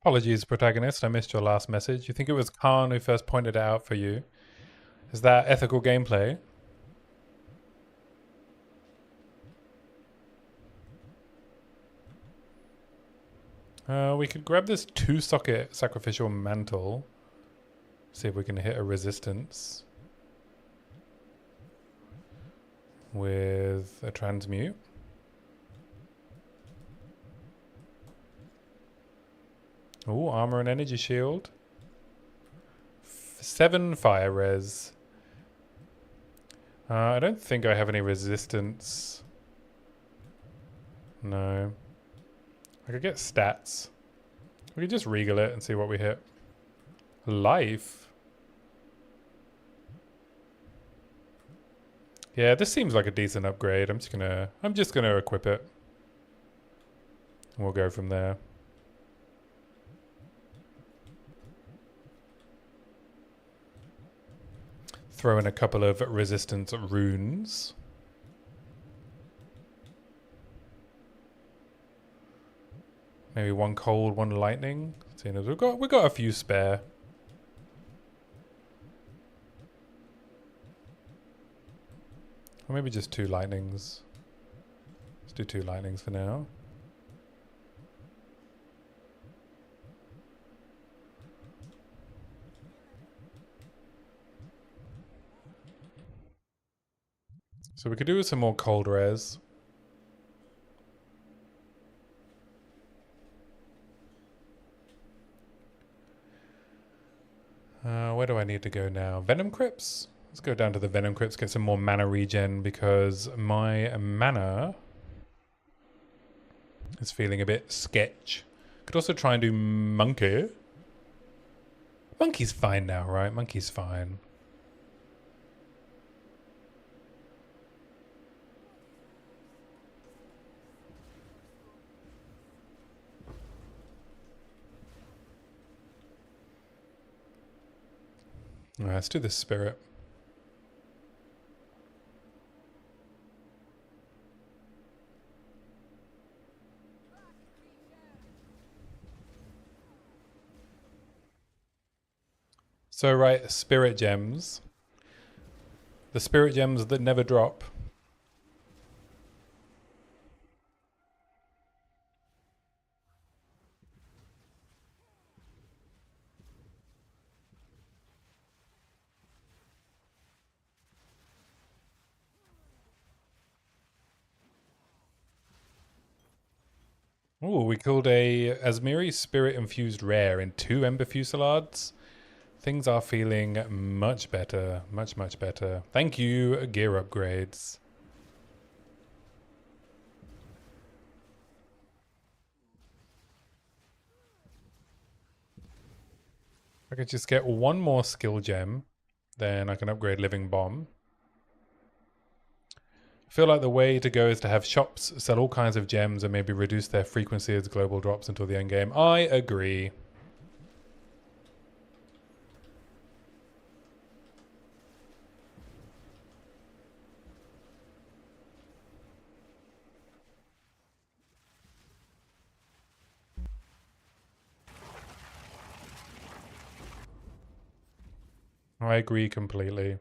Apologies, protagonist. I missed your last message. You think it was Khan who first pointed it out for you? Is that ethical gameplay? We could grab this 2-socket sacrificial mantle. See if we can hit a resistance with a transmute. Oh, armor and energy shield. 7 fire res. I don't think I have any resistance. No. I could get stats. We could just regal it and see what we hit. Life. Yeah, this seems like a decent upgrade. I'm just gonna equip it. We'll go from there. Throw in a couple of resistance runes. Maybe one cold, one lightning. Seeing as we've got a few spare. Or maybe just 2 lightnings. Let's do 2 lightnings for now. So we could do with some more cold res. Where do I need to go now? Venom Crypts? Let's go down to the Venom Crypts, get some more mana regen because my mana is feeling a bit sketch. Could also try and do Monkey. Monkey's fine now, right? Monkey's fine. All right, let's do this spirit. So right, spirit gems. The spirit gems that never drop. Ooh, we killed a Asmiri Spirit Infused Rare in 2 Ember Fusillades. Things are feeling much better. Much, much better. Thank you, gear upgrades. I could just get one more skill gem. Then I can upgrade Living Bomb. I feel like the way to go is to have shops sell all kinds of gems and maybe reduce their frequency as global drops until the end game. I agree. I agree completely.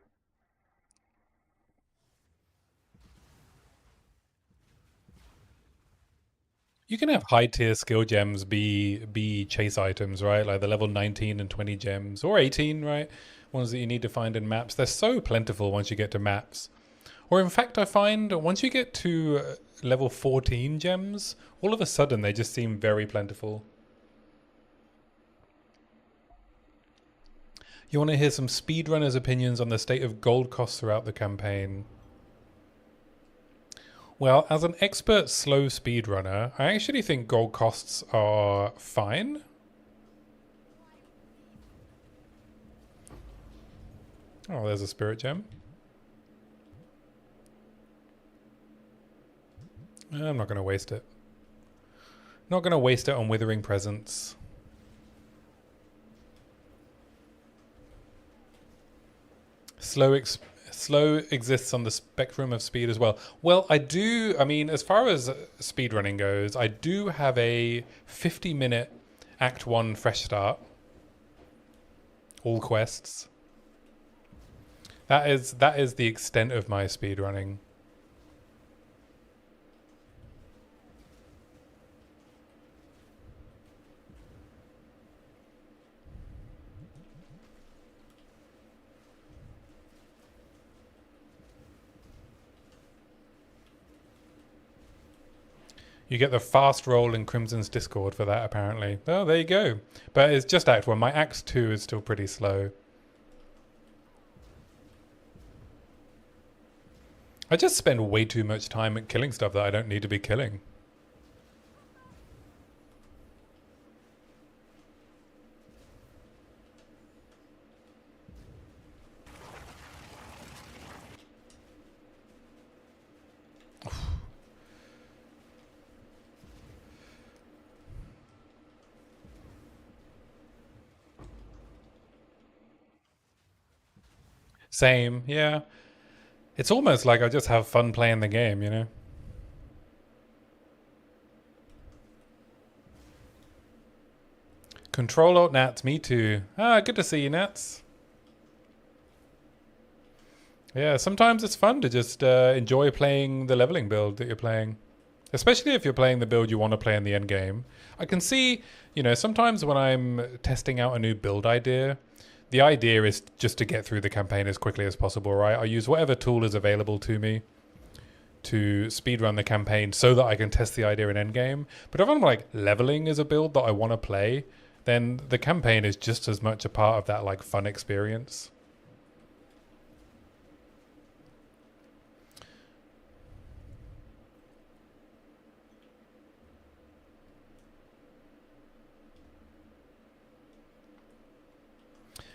You can have high tier skill gems be chase items, right? Like the level 19 and 20 gems, or 18, right? Ones that you need to find in maps. They're so plentiful once you get to maps. Or in fact, I find once you get to level 14 gems, all of a sudden they just seem very plentiful. You want to hear some speedrunners' opinions on the state of gold costs throughout the campaign? Well, as an expert slow speedrunner, I actually think gold costs are fine. Oh, there's a spirit gem. I'm not going to waste it. Not going to waste it on Withering Presence. Slow exists on the spectrum of speed as well. Well, I mean, as far as speedrunning goes, I do have a 50-minute Act 1 fresh start. All quests. That is the extent of my speedrunning. You get the fast roll in Crimson's Discord for that, apparently. Oh, there you go. But it's just Act 1. My Act 2 is still pretty slow. I just spend way too much time at killing stuff that I don't need to be killing. Same, yeah. It's almost like I just have fun playing the game, you know? Control Alt Nats, me too. Ah, good to see you, Nats. Yeah, sometimes it's fun to just enjoy playing the leveling build that you're playing. Especially if you're playing the build you want to play in the end game. I can see, you know, sometimes when I'm testing out a new build idea, the idea is just to get through the campaign as quickly as possible, right? I use whatever tool is available to me. to speedrun the campaign so that I can test the idea in endgame. But if I'm like leveling as a build that I want to play, then the campaign is just as much a part of that like fun experience.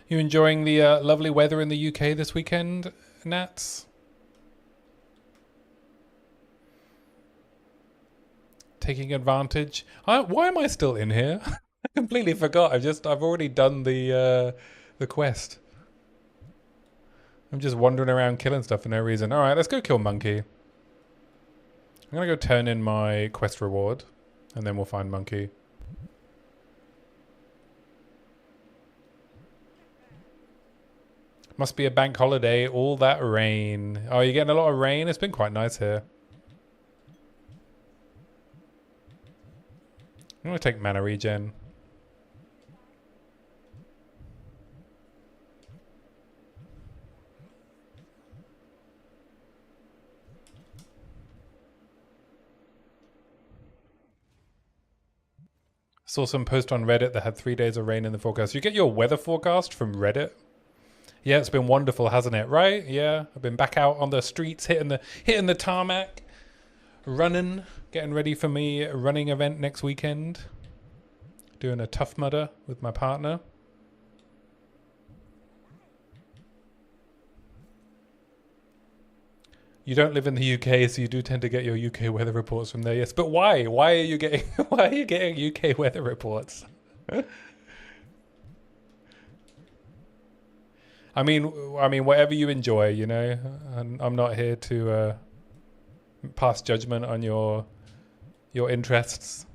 You enjoying the lovely weather in the UK this weekend, Nats? Taking advantage. Why am I still in here? I completely forgot. I've already done the quest. I'm just wandering around killing stuff for no reason. All right, let's go kill Monkey. I'm gonna go turn in my quest reward, and then we'll find Monkey. Must be a bank holiday. All that rain. Oh, you're getting a lot of rain? It's been quite nice here. I'm going to take mana regen. Saw some post on Reddit that had 3 days of rain in the forecast. You get your weather forecast from Reddit? Yeah, it's been wonderful, hasn't it? Right? Yeah, I've been back out on the streets, hitting the tarmac, running, getting ready for me running event next weekend. Doing a Tough Mudder with my partner. You don't live in the UK, so you do tend to get your UK weather reports from there. Yes, but why? Why are you getting UK weather reports? I mean, whatever you enjoy, you know. I'm not here to pass judgment on your interests.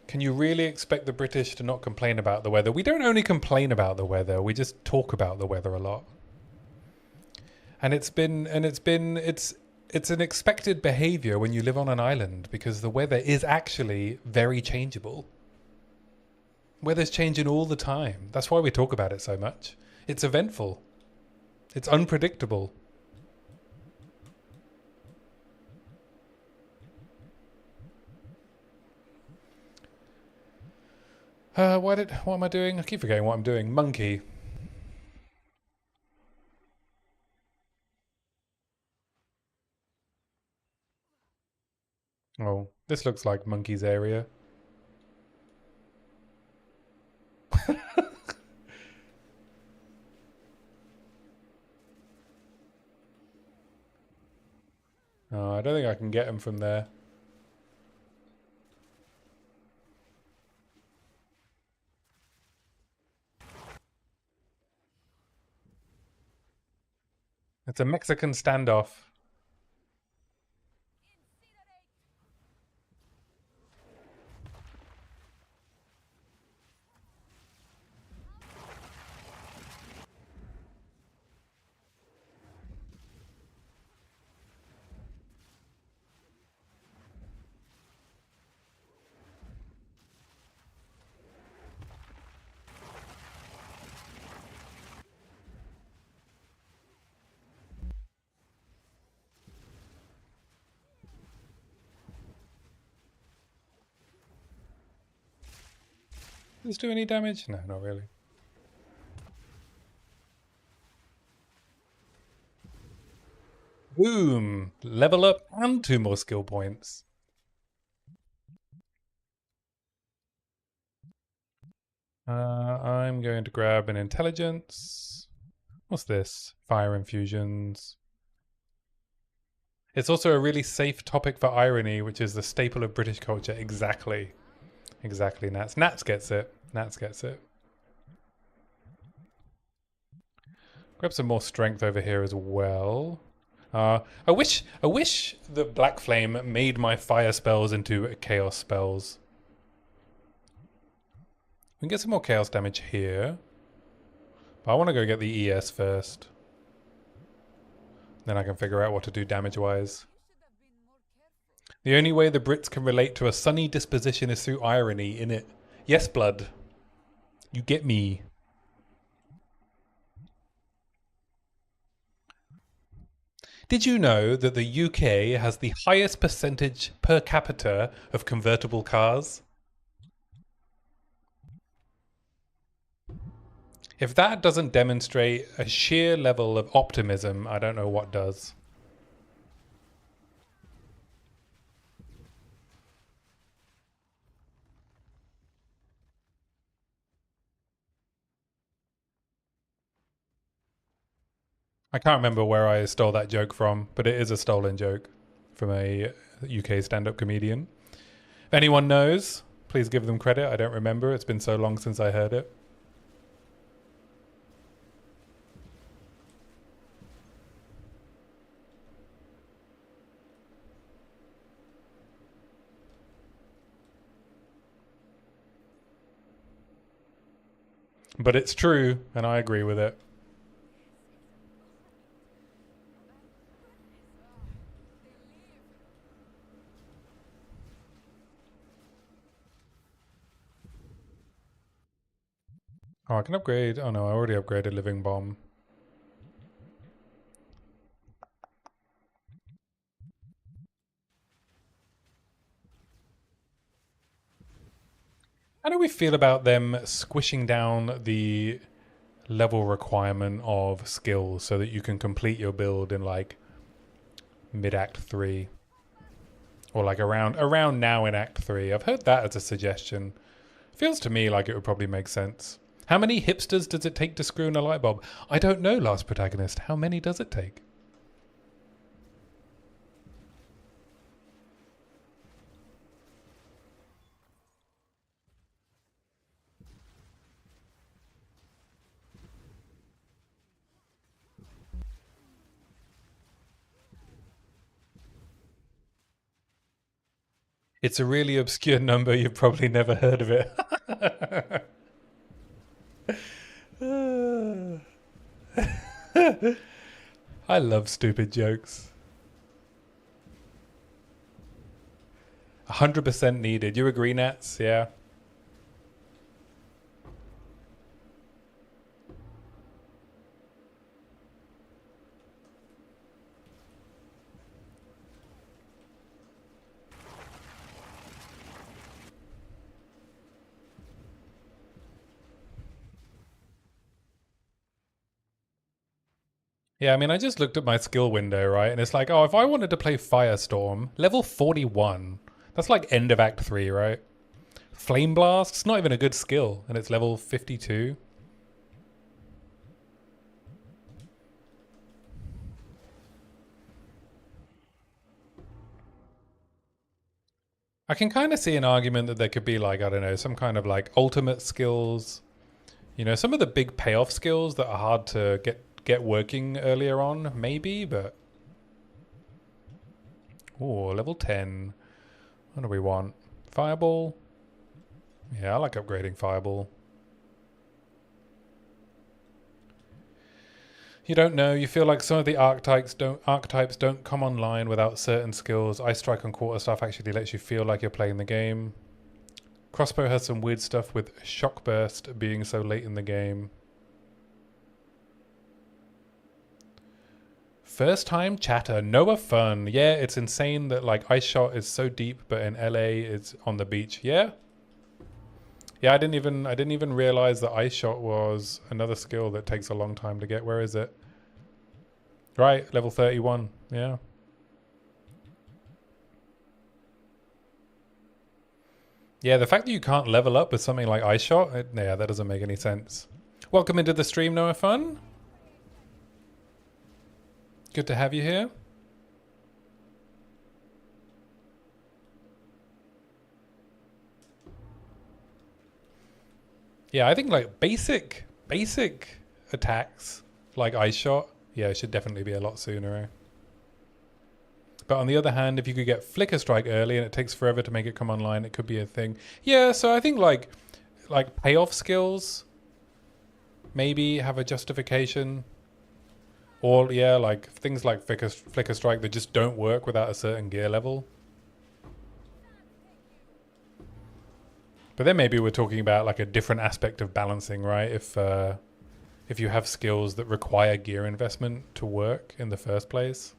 Can you really expect the British to not complain about the weather? We don't only complain about the weather; we just talk about the weather a lot. And it's an expected behavior when you live on an island because the weather is actually very changeable. Weather's changing all the time. That's why we talk about it so much. It's eventful. It's unpredictable. What am I doing? I keep forgetting what I'm doing. Monkey. Oh, this looks like Monkey's area. Oh, I don't think I can get him from there. It's a Mexican standoff. Does this do any damage? No, not really. Boom! Level up and 2 more skill points. I'm going to grab an intelligence. What's this? Fire infusions. It's also a really safe topic for irony, which is the staple of British culture. Exactly. Exactly, Nats. Nats gets it. Nats gets it. Grab some more strength over here as well. I wish that Black Flame made my fire spells into chaos spells. We can get some more chaos damage here. But I want to go get the ES first. Then I can figure out what to do damage-wise. The only way the Brits can relate to a sunny disposition is through irony, innit? Yes, blood. You get me. Did you know that the UK has the highest percentage per capita of convertible cars? If that doesn't demonstrate a sheer level of optimism, I don't know what does. I can't remember where I stole that joke from, but it is a stolen joke from a UK stand-up comedian. If anyone knows, please give them credit. I don't remember. It's been so long since I heard it. But it's true, and I agree with it. Oh, I can upgrade. Oh no, I already upgraded Living Bomb. How do we feel about them squishing down the level requirement of skills so that you can complete your build in like mid-act 3? Or like around now in Act 3. I've heard that as a suggestion. Feels to me like it would probably make sense. How many hipsters does it take to screw in a light bulb? I don't know, Last Protagonist. How many does it take? It's a really obscure number. You've probably never heard of it. I love stupid jokes. 100% needed. You agree, Nats? Yeah. Yeah, I mean, I just looked at my skill window, right? And it's like, oh, if I wanted to play Firestorm, level 41, that's like end of Act 3, right? Flame Blast, it's not even a good skill, and it's level 52. I can kind of see an argument that there could be like, I don't know, some kind of like ultimate skills. You know, some of the big payoff skills that are hard to get working earlier on, maybe, but... Oh, level 10. What do we want? Fireball? Yeah, I like upgrading Fireball. You don't know. You feel like some of the archetypes don't come online without certain skills. Ice Strike and Quarterstaff actually lets you feel like you're playing the game. Crossbow has some weird stuff with Shock Burst being so late in the game. First time chatter, Noah fun. Yeah, it's insane that like Ice Shot is so deep, but in LA it's on the beach. Yeah. Yeah, I didn't even realize that Ice Shot was another skill that takes a long time to get. Where is it? Right, level 31. Yeah. Yeah, the fact that you can't level up with something like Ice Shot, yeah, that doesn't make any sense. Welcome into the stream, Noah Fun. Good to have you here. Yeah, I think like basic attacks like Ice Shot, yeah, it should definitely be a lot sooner. Eh? But on the other hand, if you could get Flicker Strike early and it takes forever to make it come online, it could be a thing. Yeah, so I think like payoff skills maybe have a justification. Or yeah, like things like Flicker Strike that just don't work without a certain gear level. But then maybe we're talking about like a different aspect of balancing, right? If you have skills that require gear investment to work in the first place.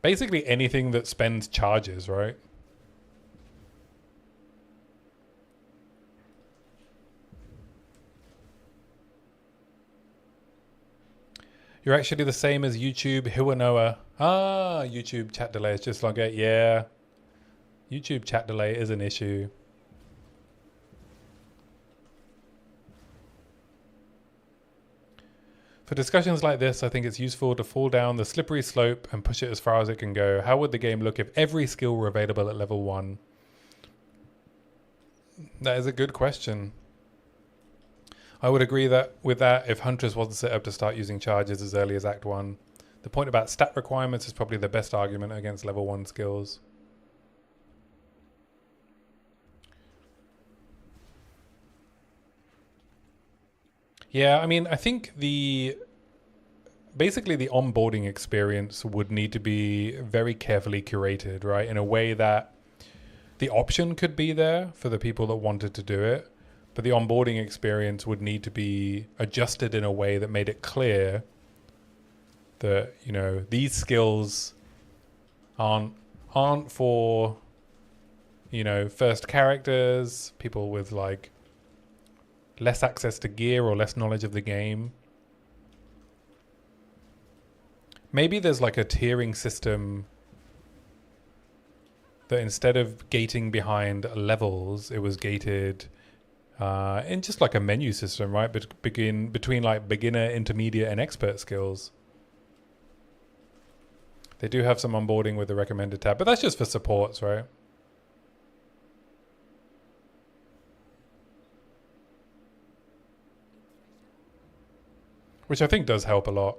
Basically anything that spends charges, right? You're actually the same as YouTube Hiwanoa. Ah, YouTube chat delay is just like it. Yeah. YouTube chat delay is an issue. For discussions like this, I think it's useful to fall down the slippery slope and push it as far as it can go. How would the game look if every skill were available at level 1? That is a good question. I would agree that with that, if Huntress wasn't set up to start using charges as early as Act 1, the point about stat requirements is probably the best argument against level 1 skills. Yeah, I mean, I think basically the onboarding experience would need to be very carefully curated, right? In a way that the option could be there for the people that wanted to do it, but the onboarding experience would need to be adjusted in a way that made it clear that, you know, these skills aren't for, you know, first characters, people with like less access to gear or less knowledge of the game. Maybe there's like a tiering system that instead of gating behind levels, it was gated in just like a menu system, right? Between like beginner, intermediate, and expert skills. They do have some onboarding with the recommended tab, but that's just for supports, right? Which I think does help a lot.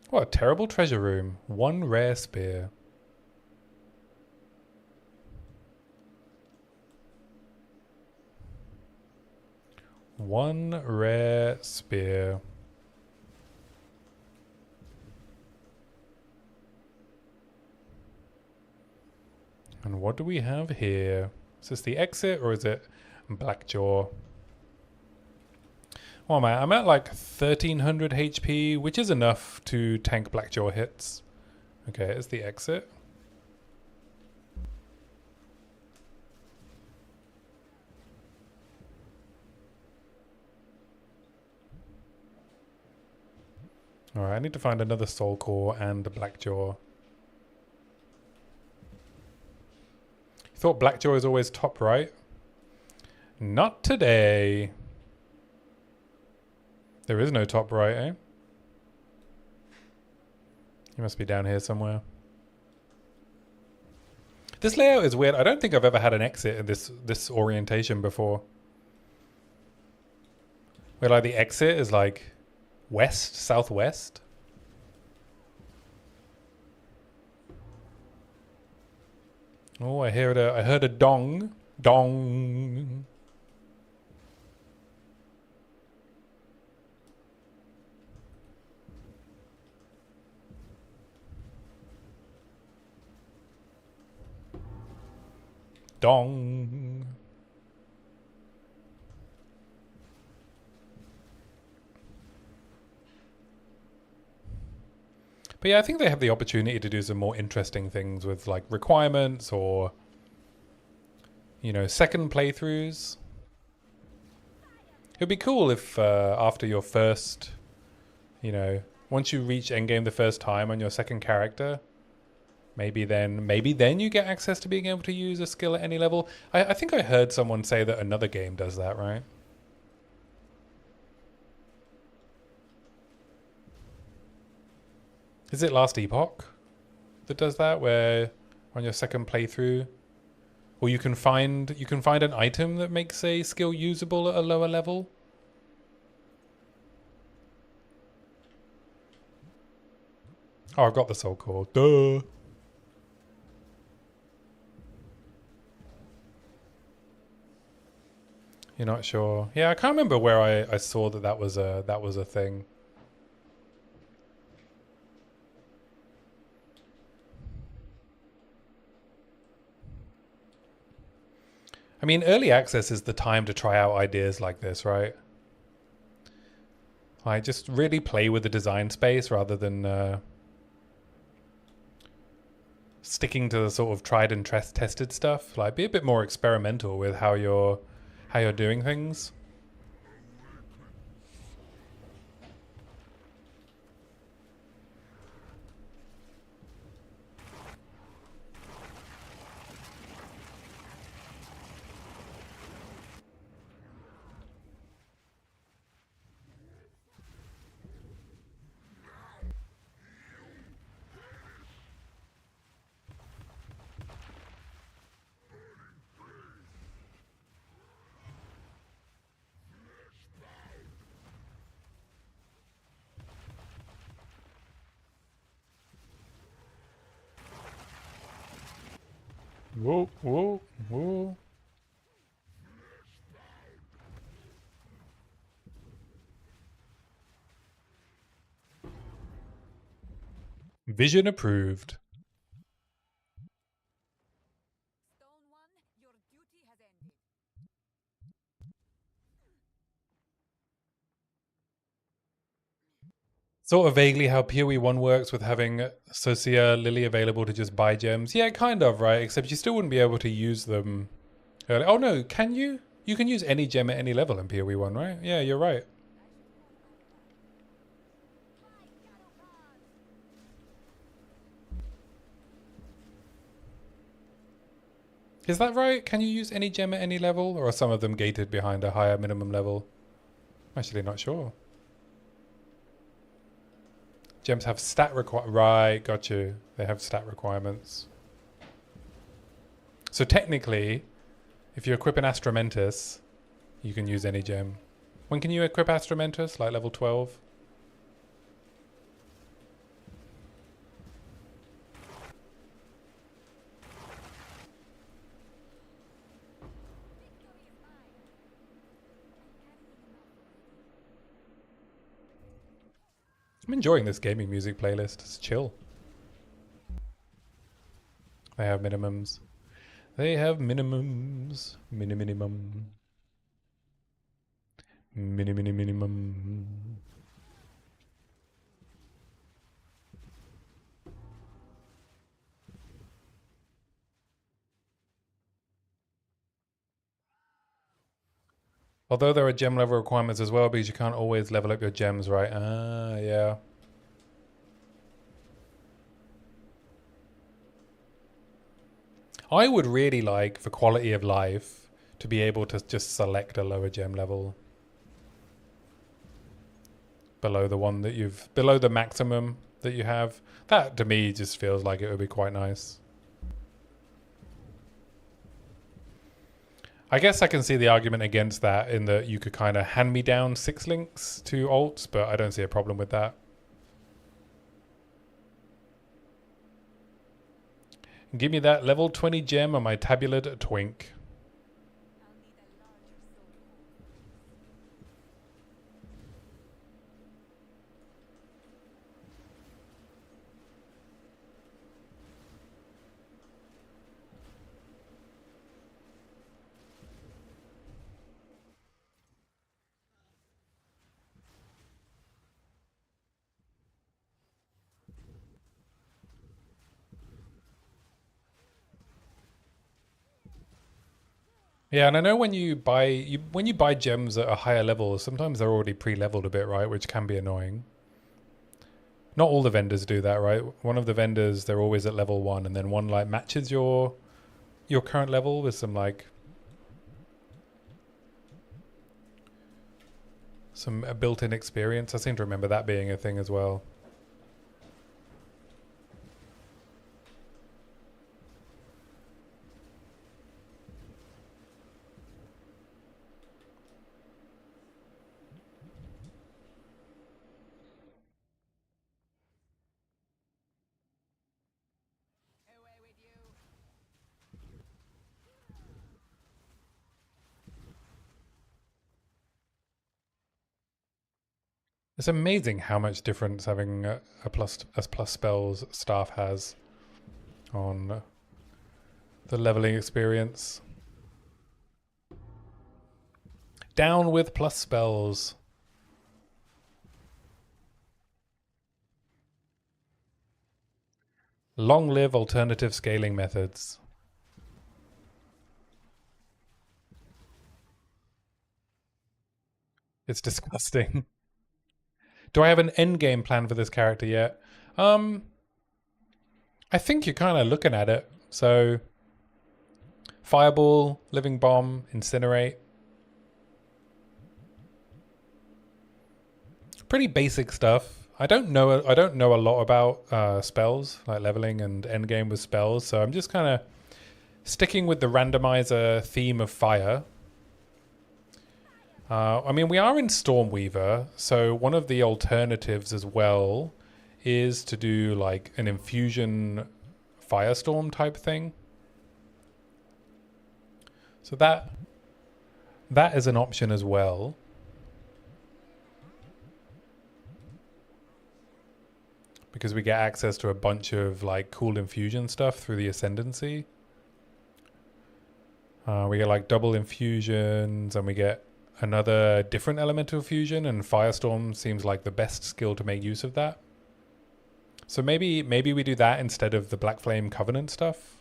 What a terrible treasure room. One rare spear. One rare spear. And what do we have here? Is this the exit or is it Blackjaw? Oh man, I'm at like 1300 HP, which is enough to tank Blackjaw hits. Okay, it's the exit. Alright, I need to find another Soul Core and a Blackjaw. You thought Blackjaw is always top right? Not today. There is no top right, eh? You must be down here somewhere. This layout is weird. I don't think I've ever had an exit in this orientation before. Where like the exit is like west, southwest. Oh, I heard a dong. Dong. Dong. But yeah, I think they have the opportunity to do some more interesting things with like requirements or, you know, second playthroughs. It'd be cool if after your first, you know, once you reach endgame the first time on your second character, maybe then you get access to being able to use a skill at any level. I think I heard someone say that another game does that, right? Is it Last Epoch that does that, where on your second playthrough, or you can find an item that makes a skill usable at a lower level? Oh, I've got the Soul Core. Duh. You're not sure? Yeah, I can't remember where I saw that was a thing. I mean, early access is the time to try out ideas like this, right? Like, just really play with the design space rather than sticking to the sort of tried and tested stuff. Like, be a bit more experimental with how you're doing things. Whoa, whoa, whoa. Vision approved. Sort of vaguely how POE 1 works with having Socia Lily available to just buy gems. Yeah, kind of, right? Except you still wouldn't be able to use them early. Oh no, can you? You can use any gem at any level in POE 1, right? Yeah, you're right. Is that right? Can you use any gem at any level? Or are some of them gated behind a higher minimum level? I'm actually not sure. Gems have stat right, got you. They have stat requirements. So technically, if you equip an Astramentus, you can use any gem. When can you equip Astramentus? Like level 12? I'm enjoying this gaming music playlist. It's chill. They have minimums. They have minimums. Minimum. Minimum. Although there are gem level requirements as well, because you can't always level up your gems, right? Ah, yeah. I would really like, for quality of life, to be able to just select a lower gem level. Below the one that below the maximum that you have. That, to me, just feels like it would be quite nice. I guess I can see the argument against that in that you could kind of hand me down 6 links to alts, but I don't see a problem with that. Give me that level 20 gem on my tabulate twink. Yeah, and I know when you buy gems at a higher level, sometimes they're already pre-leveled a bit, right? Which can be annoying. Not all the vendors do that, right? One of the vendors, they're always at level 1, and then one like matches your current level with some like some built-in experience. I seem to remember that being a thing as well. It's amazing how much difference having a plus spells staff has on the leveling experience. Down with plus spells. Long live alternative scaling methods. It's disgusting. Do I have an endgame plan for this character yet? I think you're kind of looking at it. So, Fireball, Living Bomb, Incinerate. Pretty basic stuff. I don't know a lot about spells, like leveling and endgame with spells, so I'm just kind of sticking with the randomizer theme of fire. I mean, we are in Stormweaver, so one of the alternatives as well is to do like an infusion firestorm type thing. So that is an option as well. Because we get access to a bunch of like cool infusion stuff through the Ascendancy. We get like double infusions and we get another different elemental fusion, and Firestorm seems like the best skill to make use of that. So maybe we do that instead of the Black Flame Covenant stuff.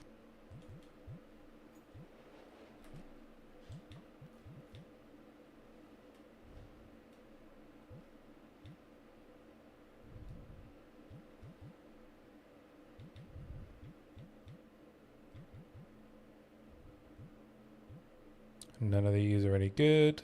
None of these are any good.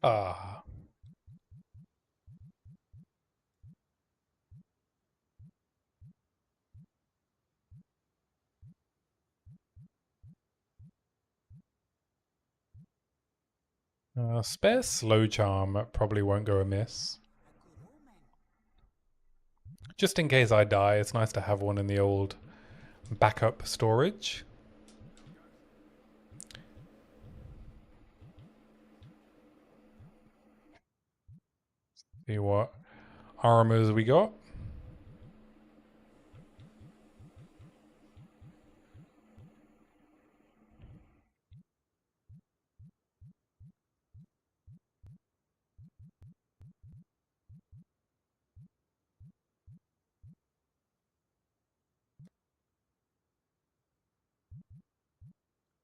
Ah. Spare Slow Charm probably won't go amiss. Just in case I die, it's nice to have one in the old backup storage. See what armors we got.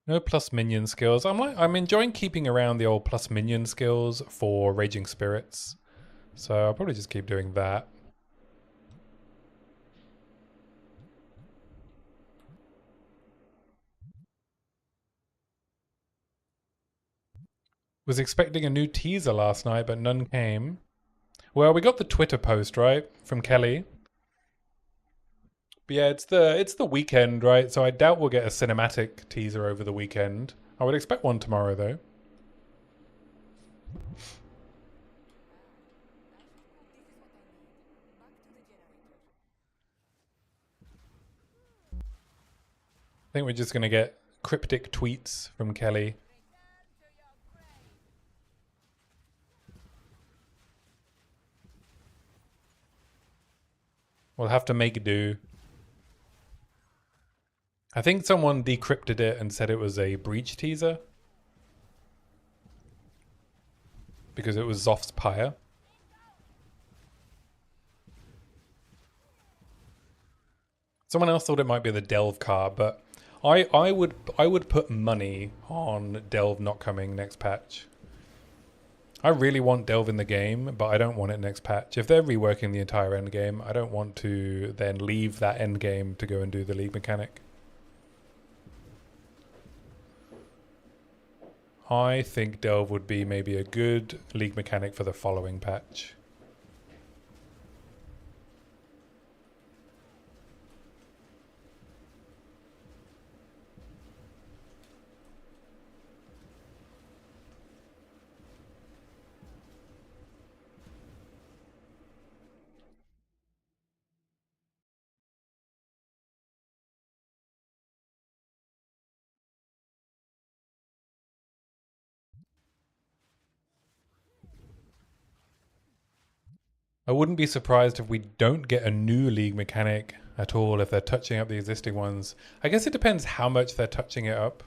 No plus minion skills. I'm enjoying keeping around the old plus minion skills for Raging Spirits. So I'll probably just keep doing that. Was expecting a new teaser last night, but none came. Well, we got the Twitter post, right? From Kelly. But yeah, it's the weekend, right? So I doubt we'll get a cinematic teaser over the weekend. I would expect one tomorrow though. I think we're just gonna get cryptic tweets from Kelly. We'll have to make do. I think someone decrypted it and said it was a breach teaser. Because it was Zoff's pyre. Someone else thought it might be the Delve card, but I would put money on Delve not coming next patch. I really want Delve in the game, but I don't want it next patch. If they're reworking the entire end game, I don't want to then leave that end game to go and do the league mechanic. I think Delve would be maybe a good league mechanic for the following patch. I wouldn't be surprised if we don't get a new league mechanic at all if they're touching up the existing ones. I guess it depends how much they're touching it up.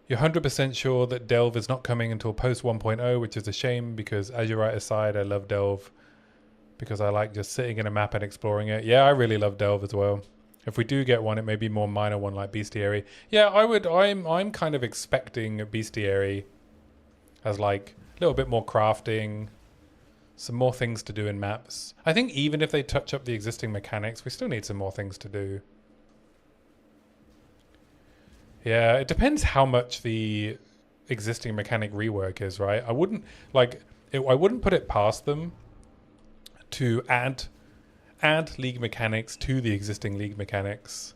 You're 100% sure that Delve is not coming until post 1.0, which is a shame because, as you right aside, I love Delve because I like just sitting in a map and exploring it. Yeah, I really love Delve as well. If we do get one, it may be more minor one like Bestiary. Yeah, I'm kind of expecting Bestiary as like a little bit more crafting, some more things to do in maps. I think even if they touch up the existing mechanics, we still need some more things to do. Yeah, it depends how much the existing mechanic rework is, right? I wouldn't I wouldn't put it past them to add league mechanics to the existing league mechanics.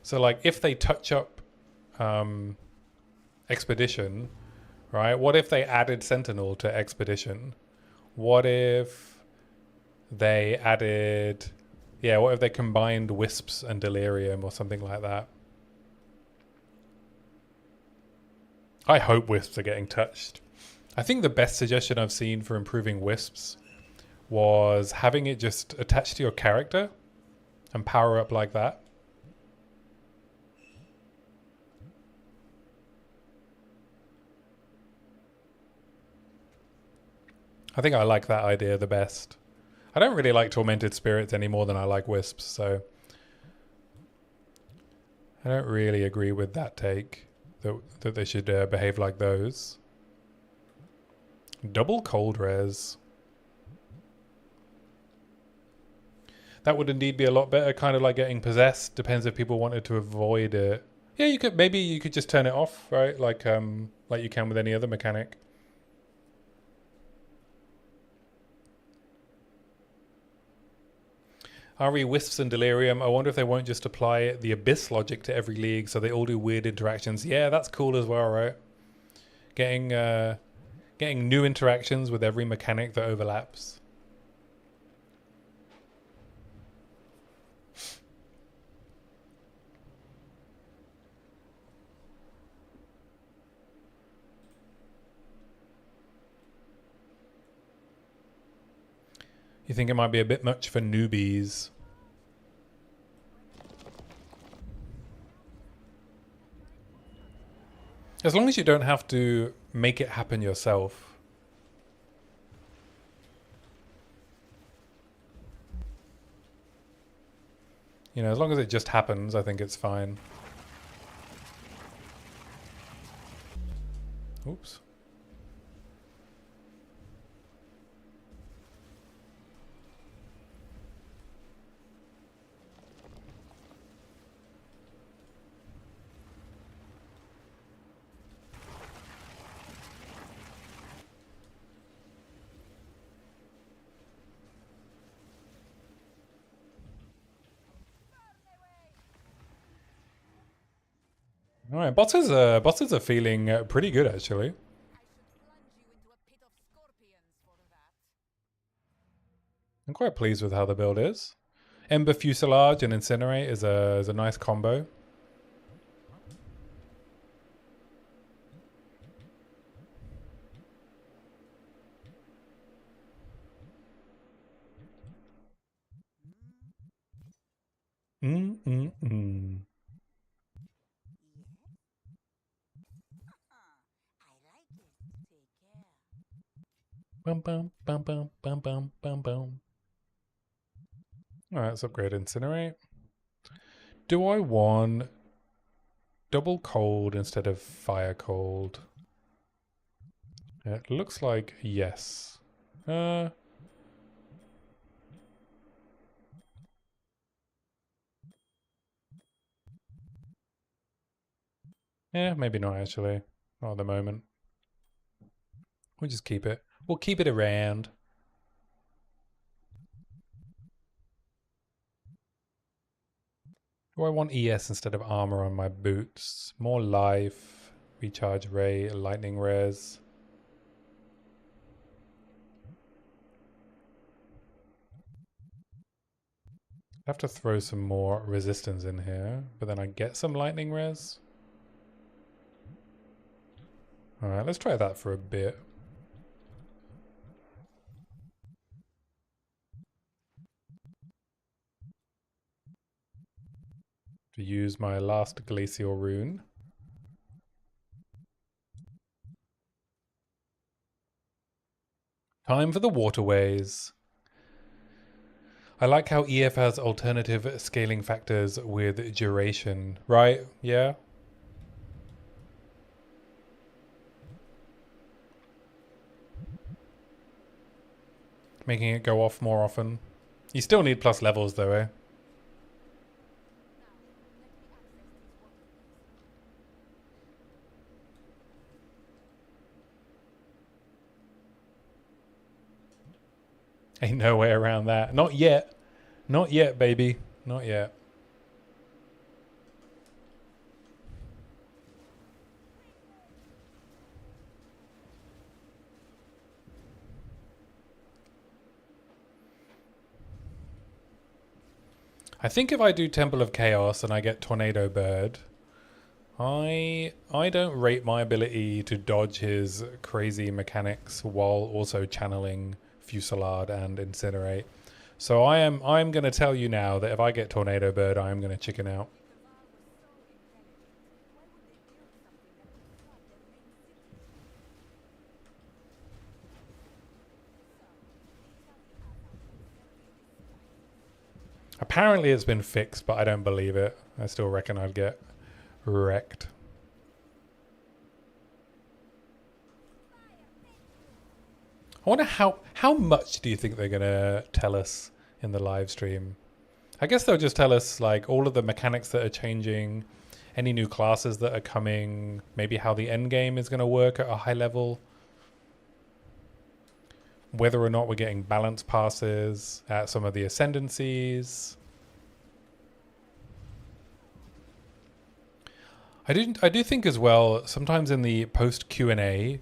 So like if they touch up Expedition, right? What if they added Sentinel to Expedition? What if they added, yeah, what if they combined Wisps and Delirium or something like that? I hope Wisps are getting touched. I think the best suggestion I've seen for improving Wisps was having it just attached to your character and power up like that. I think I like that idea the best. I don't really like Tormented Spirits any more than I like Wisps, so I don't really agree with that take, that they should behave like those. Double cold res. That would indeed be a lot better, kind of like getting possessed. Depends if people wanted to avoid it. Yeah, you could, maybe you could just turn it off, right? Like you can with any other mechanic. RE Wisps and Delirium. I wonder if they won't just apply the Abyss logic to every league so they all do weird interactions. Yeah, that's cool as well, right? Getting new interactions with every mechanic that overlaps. You think it might be a bit much for newbies? As long as you don't have to make it happen yourself. You know, as long as it just happens, I think it's fine. Oops. All right, bosses are feeling pretty good actually. I'm quite pleased with how the build is. Ember Fuselage and Incinerate is a nice combo. Bum bum bum bum bum bum bum bum. Alright, let's upgrade Incinerate. Do I want double cold instead of fire cold? It looks like yes. Yeah, maybe not actually. Not at the moment. We'll just keep it. We'll keep it around. Do I want ES instead of armor on my boots? More life, recharge ray, lightning res. I have to throw some more resistance in here, but then I get some lightning res. Alright, let's try that for a bit. To use my last glacial rune. Time for the waterways. I like how EF has alternative scaling factors with duration, right? Yeah. Making it go off more often. You still need plus levels though, eh? Ain't no way around that. Not yet. Not yet, baby. Not yet. I think if I do Temple of Chaos and I get Tornado Bird, I don't rate my ability to dodge his crazy mechanics while also channeling Fusillade and Incinerate. So I'm going to tell you now that if I get Tornado Bird, I am going to chicken out. Apparently it's been fixed, but I don't believe it. I still reckon I'd get wrecked. I wonder how much do you think they're gonna tell us in the live stream? I guess they'll just tell us like all of the mechanics that are changing, any new classes that are coming, maybe how the end game is gonna work at a high level, whether or not we're getting balance passes at some of the ascendancies. I do think as well, sometimes in the post Q&A,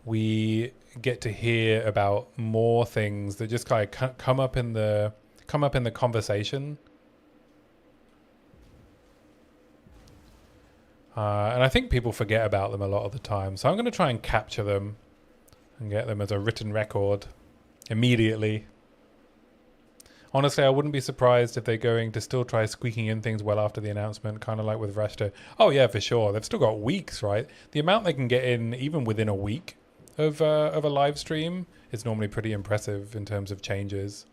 we get to hear about more things that just kind of come up in the conversation. And I think people forget about them a lot of the time. So I'm going to try and capture them and get them as a written record immediately. Honestly, I wouldn't be surprised if they're going to still try squeaking in things well after the announcement, kind of like with Rashta. Oh yeah, for sure. They've still got weeks, right? The amount they can get in even within a week of a live stream is normally pretty impressive in terms of changes.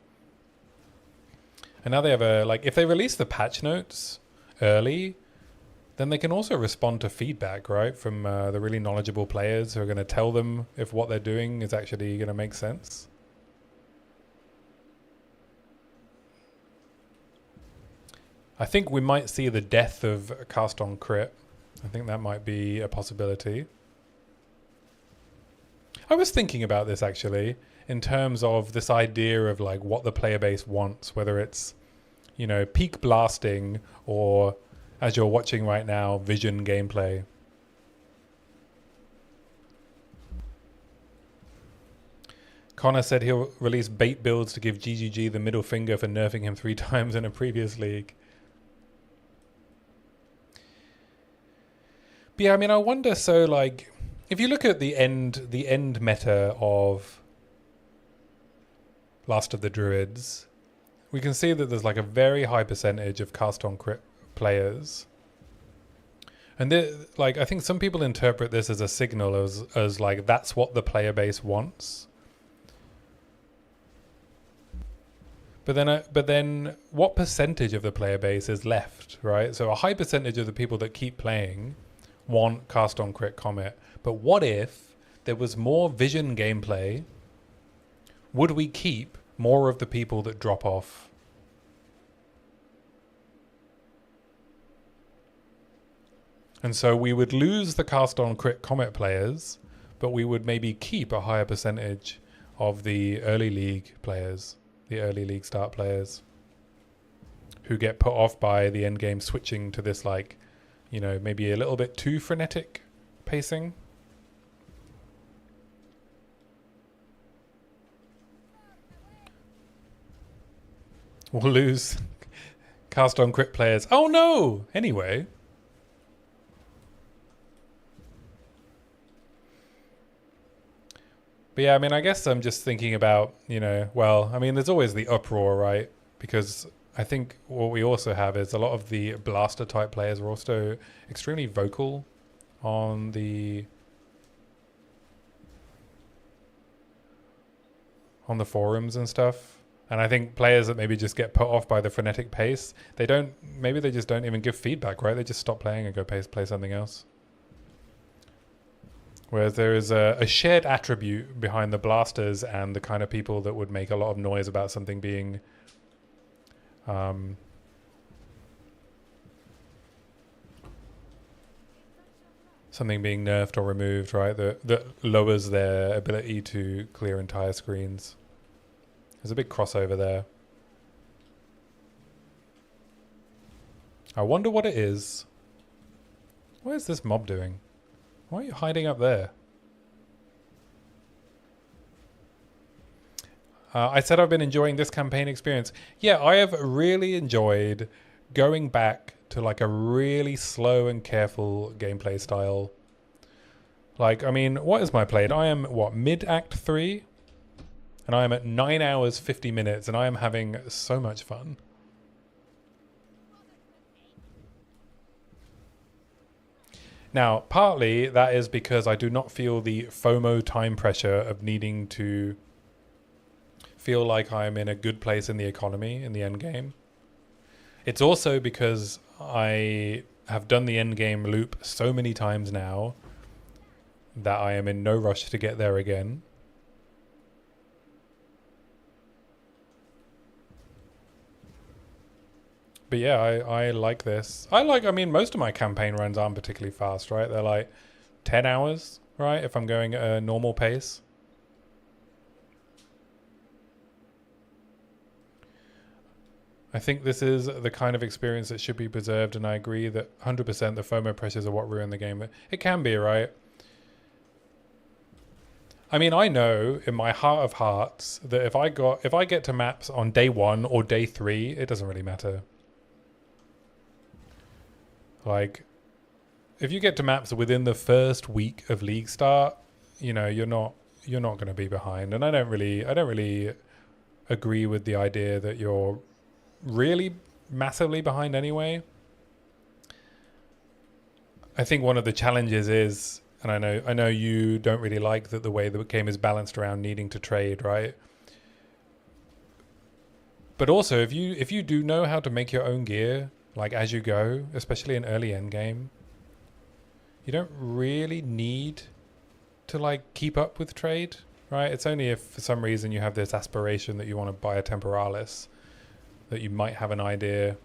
And now they have if they release the patch notes early, then they can also respond to feedback, right? From the really knowledgeable players who are going to tell them if what they're doing is actually going to make sense. I think we might see the death of Cast on Crit. I think that might be a possibility. I was thinking about this actually in terms of this idea of like what the player base wants, whether it's, you know, peak blasting or, as you're watching right now, vision gameplay. Connor said he'll release bait builds to give GGG the middle finger for nerfing him 3 times in a previous league. But yeah, I mean, I wonder, so like, if you look at the end meta of Last of the Druids, we can see that there's like a very high percentage of cast on crit players. And like, I think some people interpret this as a signal as like, that's what the player base wants. But then what percentage of the player base is left, right? So a high percentage of the people that keep playing want cast on crit comet. But what if there was more vision gameplay? Would we keep more of the people that drop off? And so we would lose the cast on crit comet players, but we would maybe keep a higher percentage of the early league players, the early league start players, who get put off by the end game switching to this, like, you know, maybe a little bit too frenetic pacing. We'll lose cast on crit players. Oh no! Anyway. But yeah, I mean, I guess I'm just thinking about, you know, well, I mean, there's always the uproar, right? Because I think what we also have is a lot of the blaster type players are also extremely vocal on the forums and stuff. And I think players that maybe just get put off by the frenetic pace, maybe they just don't even give feedback, right? They just stop playing and go play something else. Whereas there is a shared attribute behind the blasters and the kind of people that would make a lot of noise about something being nerfed or removed, right? That lowers their ability to clear entire screens. There's a big crossover there. I wonder what it is. What is this mob doing? Why are you hiding up there? I said I've been enjoying this campaign experience. Yeah, I have really enjoyed going back to like a really slow and careful gameplay style. Like, I mean, what is my play? I am, mid-act 3? And I am at 9 hours, 50 minutes, and I am having so much fun. Now, partly that is because I do not feel the FOMO time pressure of needing to feel like I'm in a good place in the economy in the end game. It's also because I have done the end game loop so many times now that I am in no rush to get there again. But yeah, I like this. I mean, most of my campaign runs aren't particularly fast, right? They're like 10 hours, right? If I'm going at a normal pace. I think this is the kind of experience that should be preserved, and I agree that 100% the FOMO pressures are what ruin the game. It can be, right? I mean, I know in my heart of hearts that if I get to maps on day 1 or day 3, it doesn't really matter. Like, if you get to maps within the first week of league start, you know, you're not going to be behind. And I don't really agree with the idea that you're really massively behind anyway. I think one of the challenges is, and I know you don't really like that the way the game is balanced around needing to trade, right? But also, if you do know how to make your own gear, like as you go, especially in early end game, you don't really need to like keep up with trade, right? It's only if for some reason you have this aspiration that you want to buy a Temporalis that you might have an idea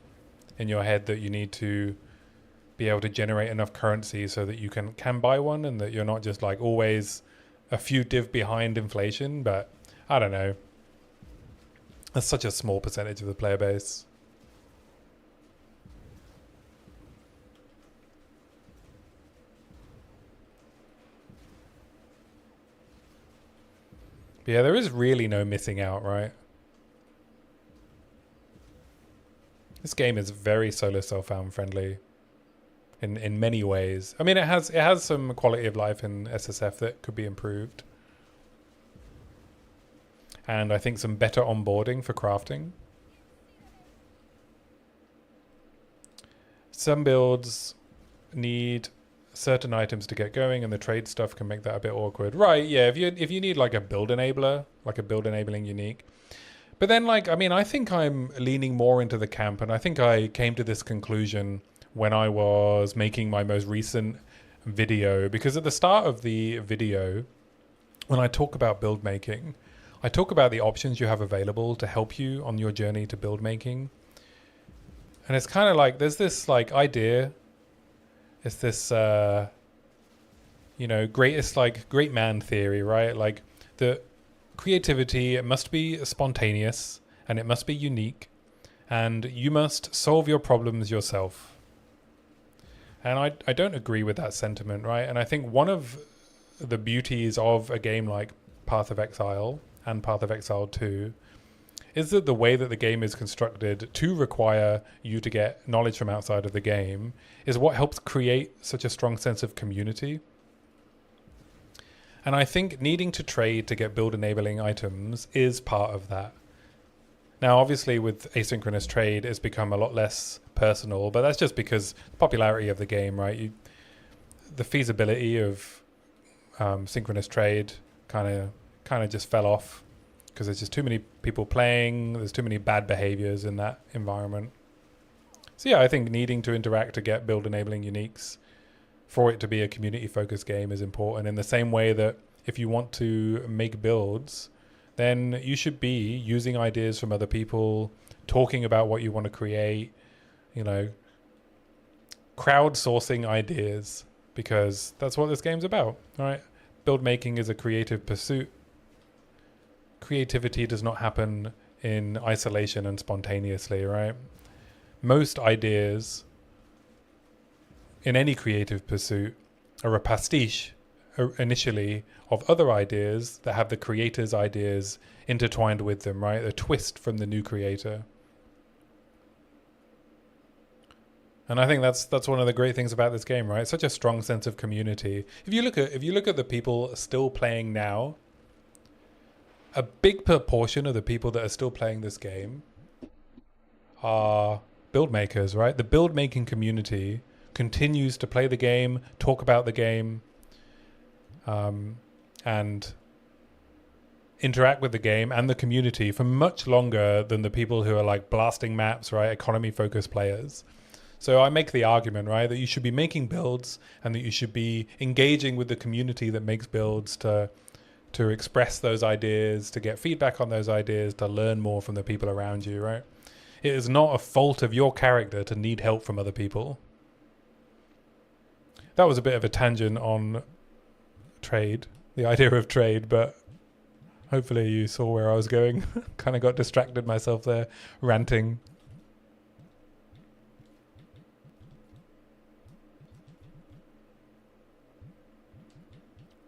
in your head that you need to be able to generate enough currency so that you can buy one, and that you're not just like always a few div behind inflation. But I don't know. That's such a small percentage of the player base. But yeah, there is really no missing out, right? This game is very solo self-found friendly in many ways. I mean, it has some quality of life in SSF that could be improved. And I think some better onboarding for crafting. Some builds need certain items to get going, and the trade stuff can make that a bit awkward. Right, yeah, if you need like a build enabler, like a build enabling unique. But then, like, I mean, I think I'm leaning more into the camp, and I think I came to this conclusion when I was making my most recent video, because at the start of the video, when I talk about build making, I talk about the options you have available to help you on your journey to build making. And it's kind of like, there's this like idea, it's this, you know, great man theory, right? Like the creativity, it must be spontaneous and it must be unique, and you must solve your problems yourself. And I don't agree with that sentiment, right? And I think one of the beauties of a game like Path of Exile and Path of Exile 2 is that the way that the game is constructed to require you to get knowledge from outside of the game is what helps create such a strong sense of community. And I think needing to trade to get build enabling items is part of that. Now, obviously, with asynchronous trade, it's become a lot less personal, but that's just because the popularity of the game, right? The feasibility of synchronous trade kind of just fell off because there's just too many people playing. There's too many bad behaviors in that environment. So yeah, I think needing to interact to get build enabling uniques for it to be a community focused game is important, in the same way that if you want to make builds, then you should be using ideas from other people, talking about what you want to create, you know, crowdsourcing ideas, because that's what this game's about, right? Build making is a creative pursuit. Creativity does not happen in isolation and spontaneously, right? Most ideas in any creative pursuit are a pastiche initially of other ideas that have the creator's ideas intertwined with them, right? A twist from the new creator. And I think that's one of the great things about this game, right? Such a strong sense of community. If you look at the people still playing now, a big proportion of the people that are still playing this game are build makers, right? The build making community continues to play the game, talk about the game, and interact with the game and the community for much longer than the people who are like blasting maps, right? Economy focused players. So I make the argument, right, that you should be making builds and that you should be engaging with the community that makes builds to express those ideas, to get feedback on those ideas, to learn more from the people around you, right? It is not a fault of your character to need help from other people. That was a bit of a tangent on trade, the idea of trade, but hopefully you saw where I was going. Kind of got distracted myself there, ranting.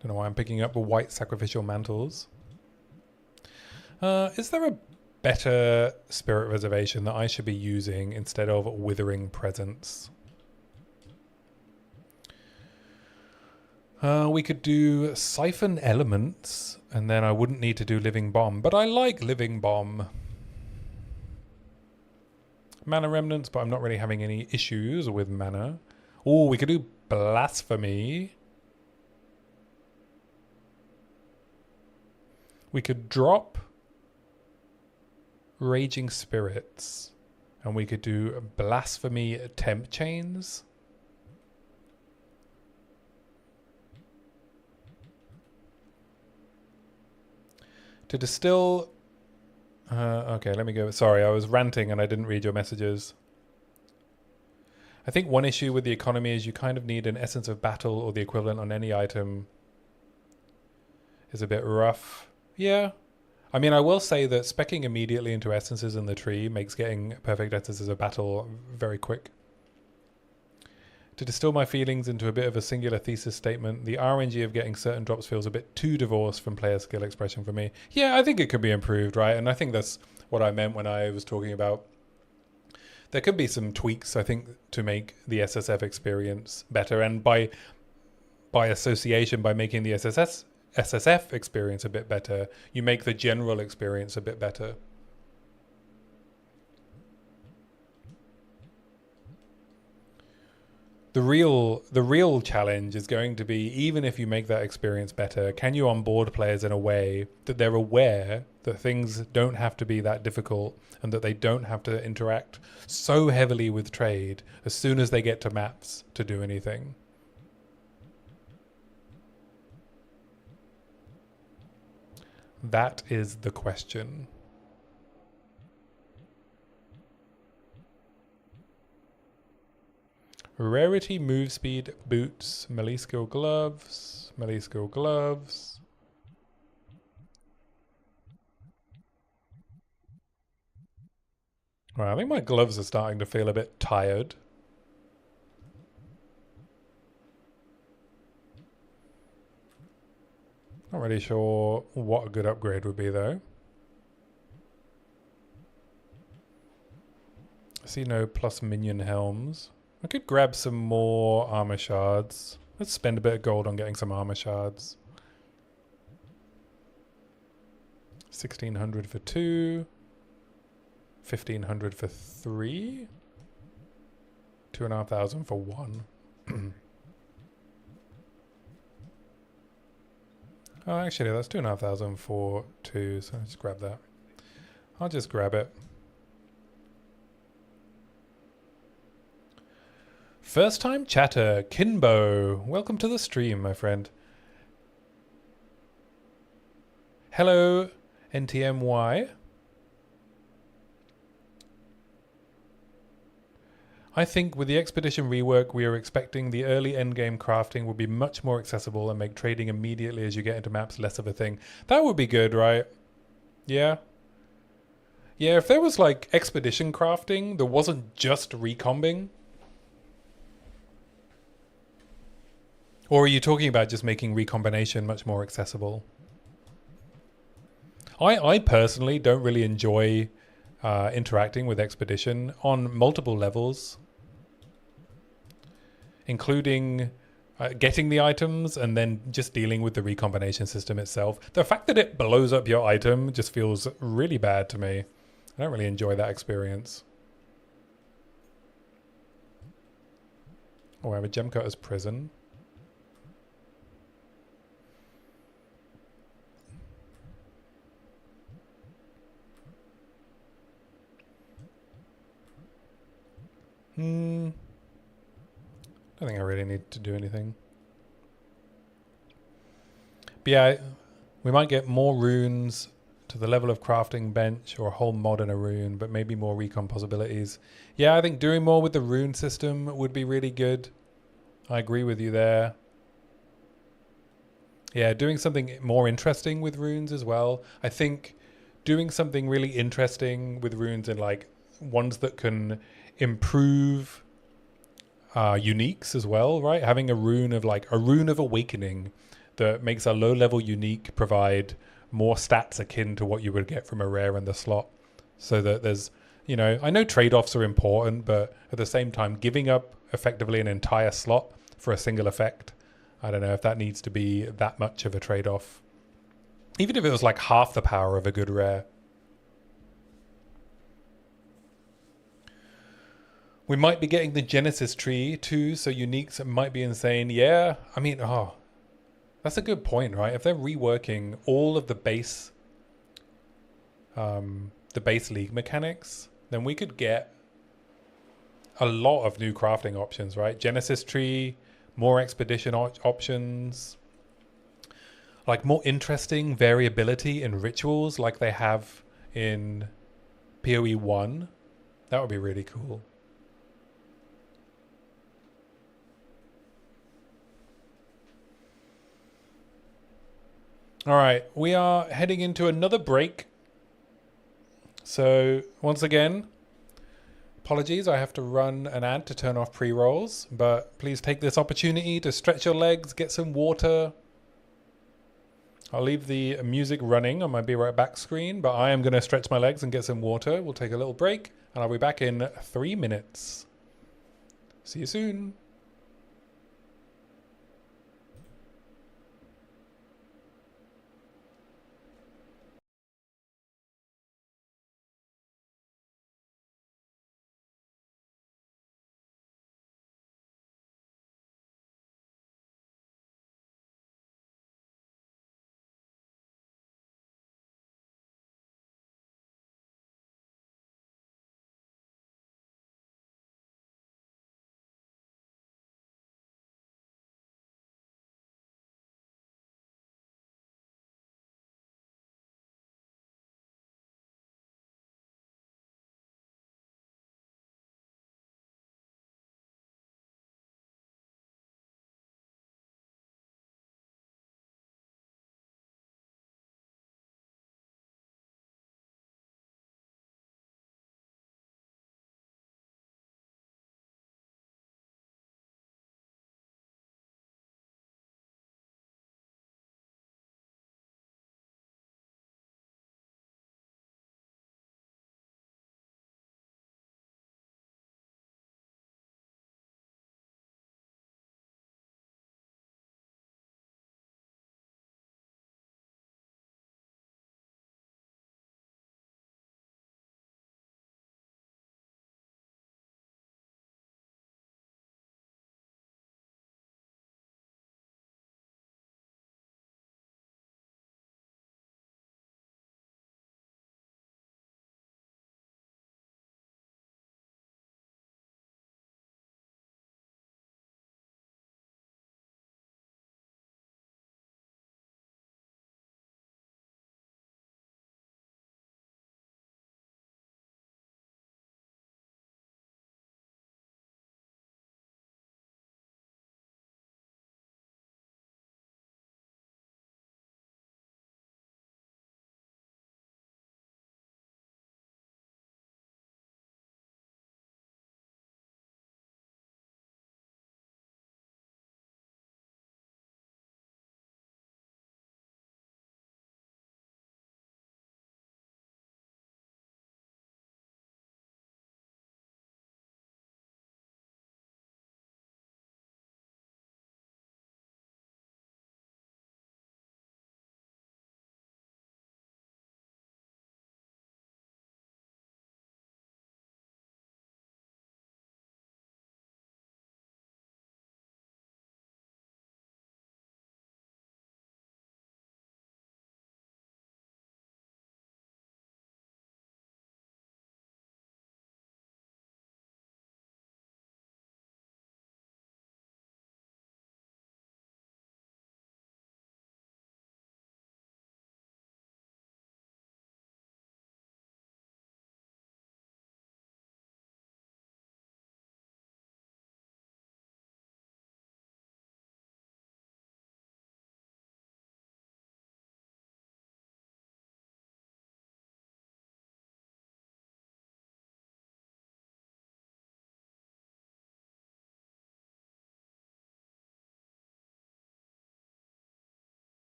Don't know why I'm picking up the white sacrificial mantles. Is there a better spirit reservation that I should be using instead of withering presence? We could do siphon elements, and then I wouldn't need to do living bomb, but I like living bomb. Mana remnants, but I'm not really having any issues with mana. Oh, we could do blasphemy. We could drop raging spirits, and we could do blasphemy temp chains. To distill... okay, let me go. Sorry, I was ranting and I didn't read your messages. I think one issue with the economy is you kind of need an essence of battle or the equivalent on any item. Is a bit rough. Yeah. I mean, I will say that speccing immediately into essences in the tree makes getting perfect essences of battle very quick. To distill my feelings into a bit of a singular thesis statement, the RNG of getting certain drops feels a bit too divorced from player skill expression for me. Yeah, I think it could be improved, right? And I think that's what I meant when I was talking about... There could be some tweaks, I think, to make the SSF experience better. And by association, by making the SSF experience a bit better, you make the general experience a bit better. The real challenge is going to be, even if you make that experience better, can you onboard players in a way that they're aware that things don't have to be that difficult and that they don't have to interact so heavily with trade as soon as they get to maps to do anything? That is the question. Rarity, move speed, boots, melee skill gloves, melee skill gloves. Well, I think my gloves are starting to feel a bit tired. Not really sure what a good upgrade would be though. I see no plus minion helms. I could grab some more armor shards. Let's spend a bit of gold on getting some armor shards. 1600 for 2. 1,500 for 3. 2,500 for 1. Oh, actually, that's 2,500 for 2, so let's grab that. I'll just grab it. First time chatter, Kinbo. Welcome to the stream, my friend. Hello, NTMY. I think with the expedition rework, we are expecting the early endgame crafting will be much more accessible and make trading immediately as you get into maps less of a thing. That would be good, right? Yeah. Yeah, if there was like expedition crafting that wasn't just recombing. Or are you talking about just making recombination much more accessible? I personally don't really enjoy interacting with expedition on multiple levels, including getting the items and then just dealing with the recombination system itself. The fact that it blows up your item just feels really bad to me. I don't really enjoy that experience. Oh, I have a gem cutter's prison. I don't think I really need to do anything. But yeah, we might get more runes to the level of crafting bench or a whole mod in a rune, but maybe more recon possibilities. Yeah, I think doing more with the rune system would be really good. I agree with you there. Yeah, doing something more interesting with runes as well. I think doing something really interesting with runes and like ones that can improve uniques as well, right? Having a rune of like a rune of awakening that makes a low level unique provide more stats akin to what you would get from a rare in the slot. So that there's, you know, I know trade-offs are important, but at the same time, giving up effectively an entire slot for a single effect, I don't know if that needs to be that much of a trade-off. Even if it was like half the power of a good rare. We might be getting the Genesis tree too, so uniques might be insane. Yeah, I mean, that's a good point, right? If they're reworking all of the base league mechanics, then we could get a lot of new crafting options, right? Genesis tree, more expedition options, like more interesting variability in rituals like they have in POE 1. That would be really cool. All right, we are heading into another break. So once again, apologies, I have to run an ad to turn off pre-rolls, but please take this opportunity to stretch your legs, get some water. I'll leave the music running on my Be Right Back screen, but I am going to stretch my legs and get some water. We'll take a little break, and I'll be back in 3 minutes. See you soon.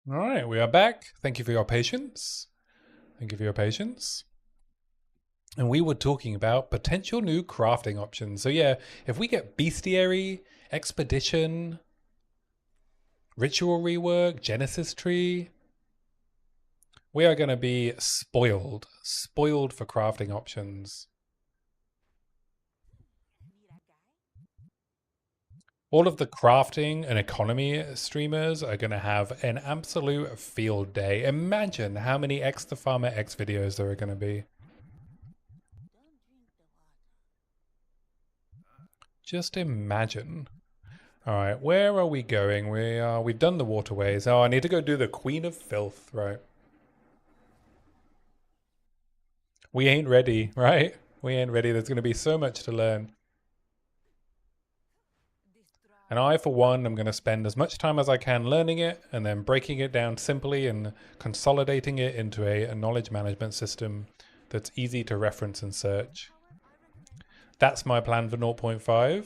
All right, we are back. Thank you for your patience. Thank you for your patience. And we were talking about potential new crafting options. So yeah, if we get bestiary, expedition, ritual rework, Genesis tree, we are going to be spoiled for crafting options. All of the crafting and economy streamers are going to have an absolute field day. Imagine how many X the Farmer X videos there are going to be. Just imagine. All right, where are we going? We've done the waterways. Oh, I need to go do the Queen of Filth, right? We ain't ready, right? We ain't ready. There's going to be so much to learn. And I, for one, am going to spend as much time as I can learning it and then breaking it down simply and consolidating it into a knowledge management system that's easy to reference and search. That's my plan for 0.5.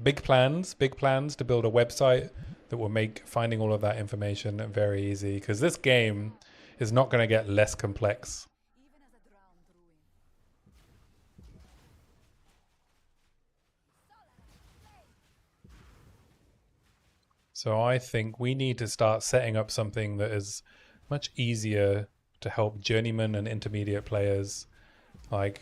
Big plans to build a website that will make finding all of that information very easy, because this game is not going to get less complex. So I think we need to start setting up something that is much easier to help journeyman and intermediate players, like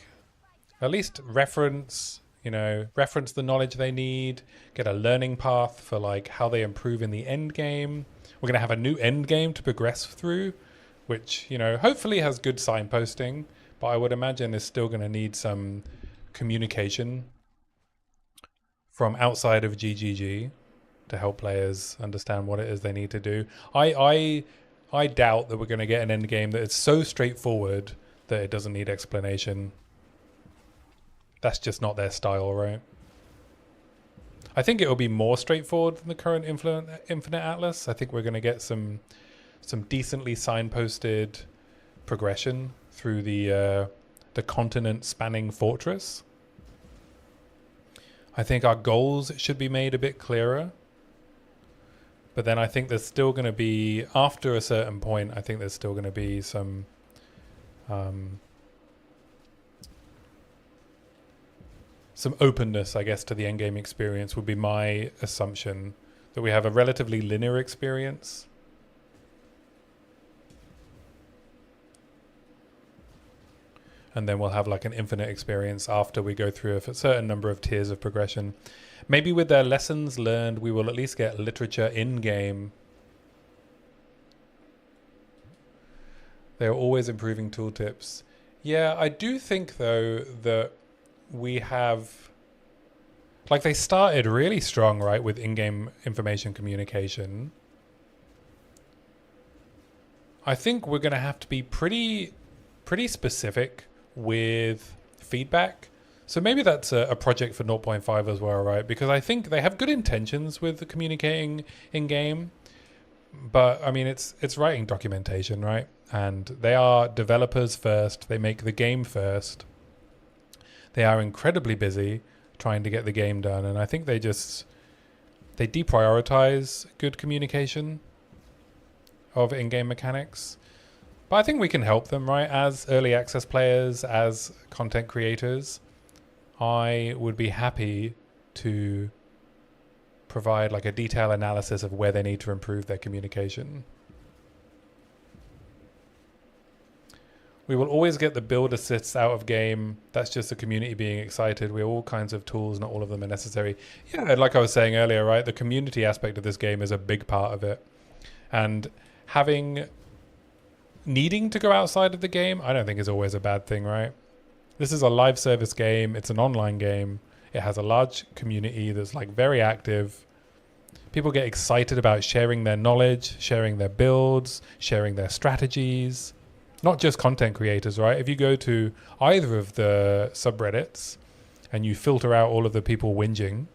at least reference the knowledge they need, get a learning path for like how they improve in the end game. We're going to have a new end game to progress through, which, hopefully has good signposting, but I would imagine is still going to need some communication from outside of GGG to help players understand what it is they need to do. I doubt that we're going to get an end game that is so straightforward that it doesn't need explanation. That's just not their style, right? I think it will be more straightforward than the current Infinite Atlas. I think we're going to get some decently signposted progression through the continent spanning fortress. I think our goals should be made a bit clearer. But then I think there's still going to be, after a certain point, I think there's still going to be some openness, I guess, to the endgame experience would be my assumption, that we have a relatively linear experience. And then we'll have like an infinite experience after we go through a certain number of tiers of progression. Maybe with their lessons learned, we will at least get literature in-game. They're always improving tooltips. Yeah, I do think, though, that we have... Like, they started really strong, right, with in-game information communication. I think we're going to have to be pretty specific with feedback. So maybe that's a project for 0.5 as well, right? Because I think they have good intentions with communicating in-game, but I mean, it's writing documentation, right? And they are developers first. They make the game first. They are incredibly busy trying to get the game done, and I think they deprioritize good communication of in-game mechanics. But I think we can help them, right? As early access players, as content creators, I would be happy to provide like a detailed analysis of where they need to improve their communication. We will always get the build assists out of game. That's just the community being excited. We have all kinds of tools, not all of them are necessary. Yeah, like I was saying earlier, right? The community aspect of this game is a big part of it. And needing to go outside of the game, I don't think is always a bad thing, right? This is a live service game. It's an online game. It has a large community that's like very active. People get excited about sharing their knowledge, sharing their builds, sharing their strategies. Not just content creators, right? If you go to either of the subreddits and you filter out all of the people whinging,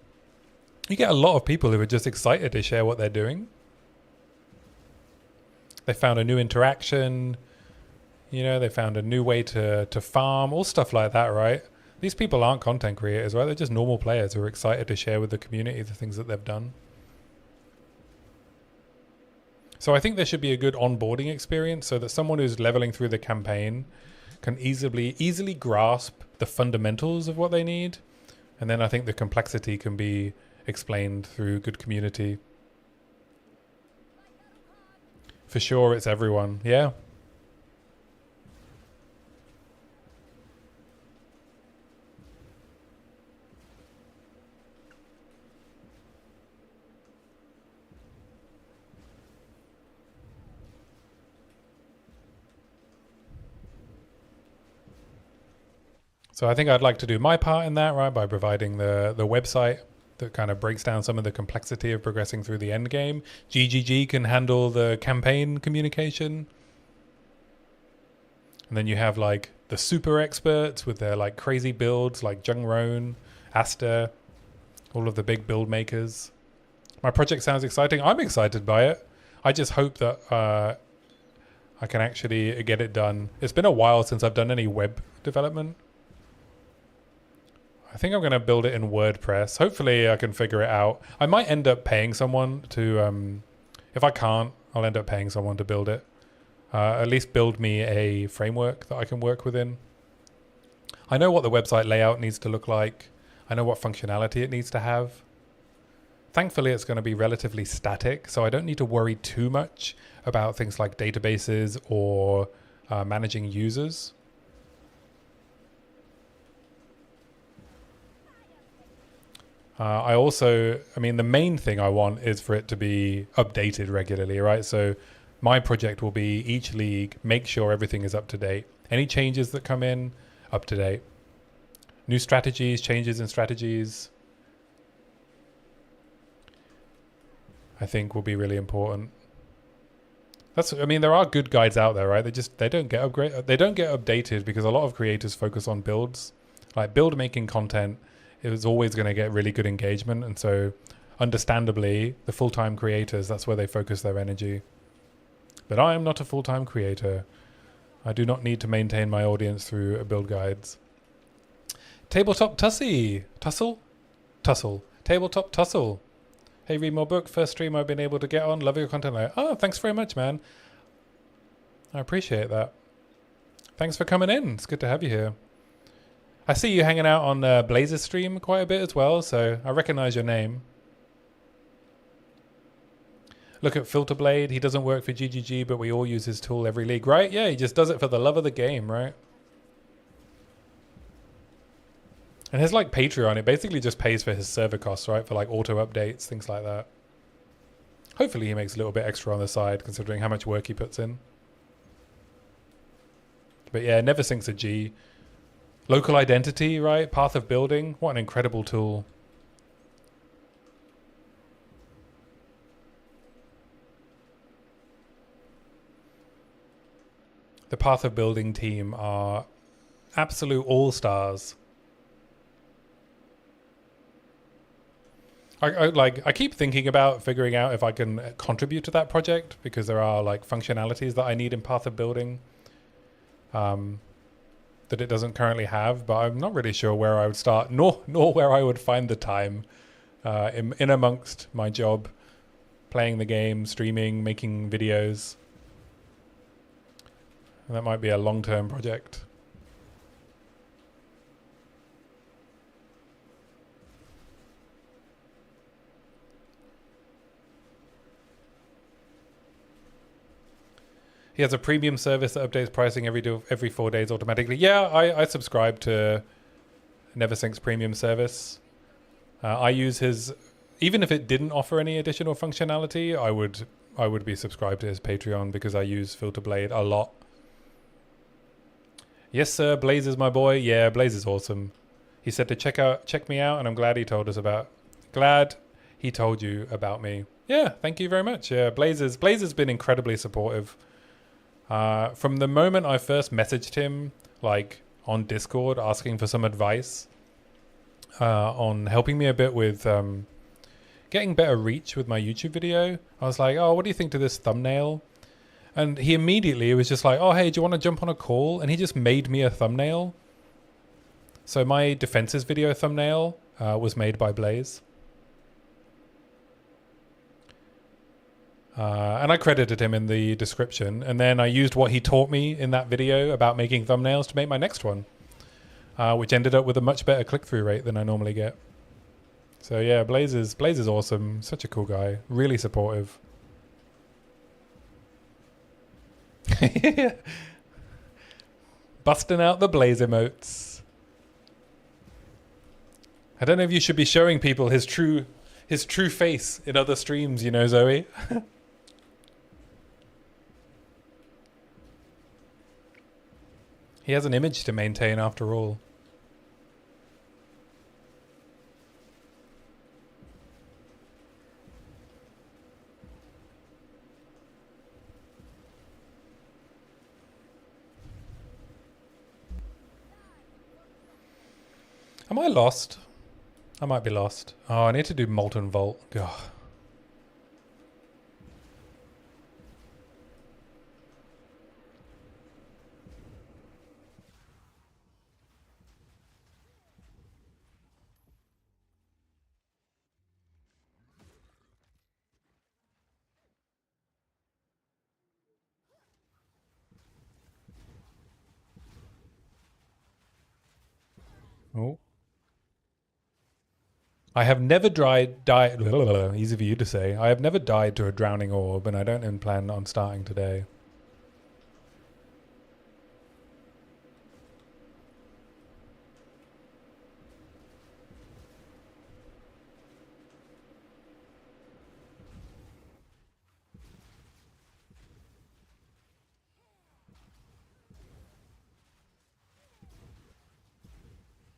you get a lot of people who are just excited to share what they're doing. They found a new interaction, they found a new way to farm, all stuff like that, right? These people aren't content creators, right? They're just normal players who are excited to share with the community the things that they've done. So I think there should be a good onboarding experience so that someone who's leveling through the campaign can easily grasp the fundamentals of what they need. And then I think the complexity can be explained through good community. For sure, it's everyone. Yeah. So I think I'd like to do my part in that, right, by providing the website that kind of breaks down some of the complexity of progressing through the end game. GGG can handle the campaign communication. And then you have like the super experts with their like crazy builds like Jung Roan, Asta, all of the big build makers. My project sounds exciting. I'm excited by it. I just hope that I can actually get it done. It's been a while since I've done any web development. I think I'm going to build it in WordPress. Hopefully I can figure it out. I might end up paying someone to, if I can't, I'll end up paying someone to build it. At least build me a framework that I can work within. I know what the website layout needs to look like. I know what functionality it needs to have. Thankfully, it's going to be relatively static, so I don't need to worry too much about things like databases or managing users. I mean, the main thing I want is for it to be updated regularly, right? So my project will be each league, make sure everything is up to date. Any changes that come in, up to date. New strategies, changes in strategies, I think will be really important. I mean, there are good guides out there, right? They don't get updated because a lot of creators focus on builds. Like build making content is always going to get really good engagement, and so understandably the full-time creators, that's where they focus their energy. But I am not a full-time creator. I do not need to maintain my audience through build guides. Tabletop Tussle. Tabletop Tussle. Hey, read more book. First stream I've been able to get on. Love your content. Oh, thanks very much, man. I appreciate that. Thanks for coming in. It's good to have you here. I see you hanging out on Blazer's stream quite a bit as well, so I recognize your name. Look at Filterblade. He doesn't work for GGG, but we all use his tool every league, right? Yeah, he just does it for the love of the game, right? And his like Patreon, it basically just pays for his server costs, right? For like auto updates, things like that. Hopefully he makes a little bit extra on the side considering how much work he puts in. But yeah, never sinks a G. Local identity, right? Path of building. What an incredible tool. The Path of Building team are absolute all-stars. I keep thinking about figuring out if I can contribute to that project because there are like functionalities that I need in Path of Building that it doesn't currently have, but I'm not really sure where I would start, nor where I would find the time in amongst my job, playing the game, streaming, making videos. And that might be a long-term project. He has a premium service that updates pricing every 4 days automatically. Yeah, I subscribe to Neversink's premium service. I use his, even if it didn't offer any additional functionality, I would be subscribed to his Patreon because I use Filterblade a lot. Yes, sir. Blaze is my boy. Yeah, Blaze is awesome. He said to check me out, and I'm glad he told you about me. Yeah, thank you very much. Yeah, Blaze has been incredibly supportive. From the moment I first messaged him, like on Discord, asking for some advice on helping me a bit with getting better reach with my YouTube video, I was like, oh, what do you think to this thumbnail? And he immediately was just like, oh, hey, do you want to jump on a call? And he just made me a thumbnail. So my defenses video thumbnail was made by Blaze. And I credited him in the description. And then I used what he taught me in that video about making thumbnails to make my next one, which ended up with a much better click-through rate than I normally get. So yeah, Blaze is awesome. Such a cool guy. Really supportive. Busting out the Blaze emotes. I don't know if you should be showing people his true face in other streams, you know, Zoe. He has an image to maintain after all. Am I lost? I might be lost. Oh, I need to do Molten Vault. God. Oh. I have never died, easy for you to say. I have never died to a drowning orb, and I don't plan on starting today.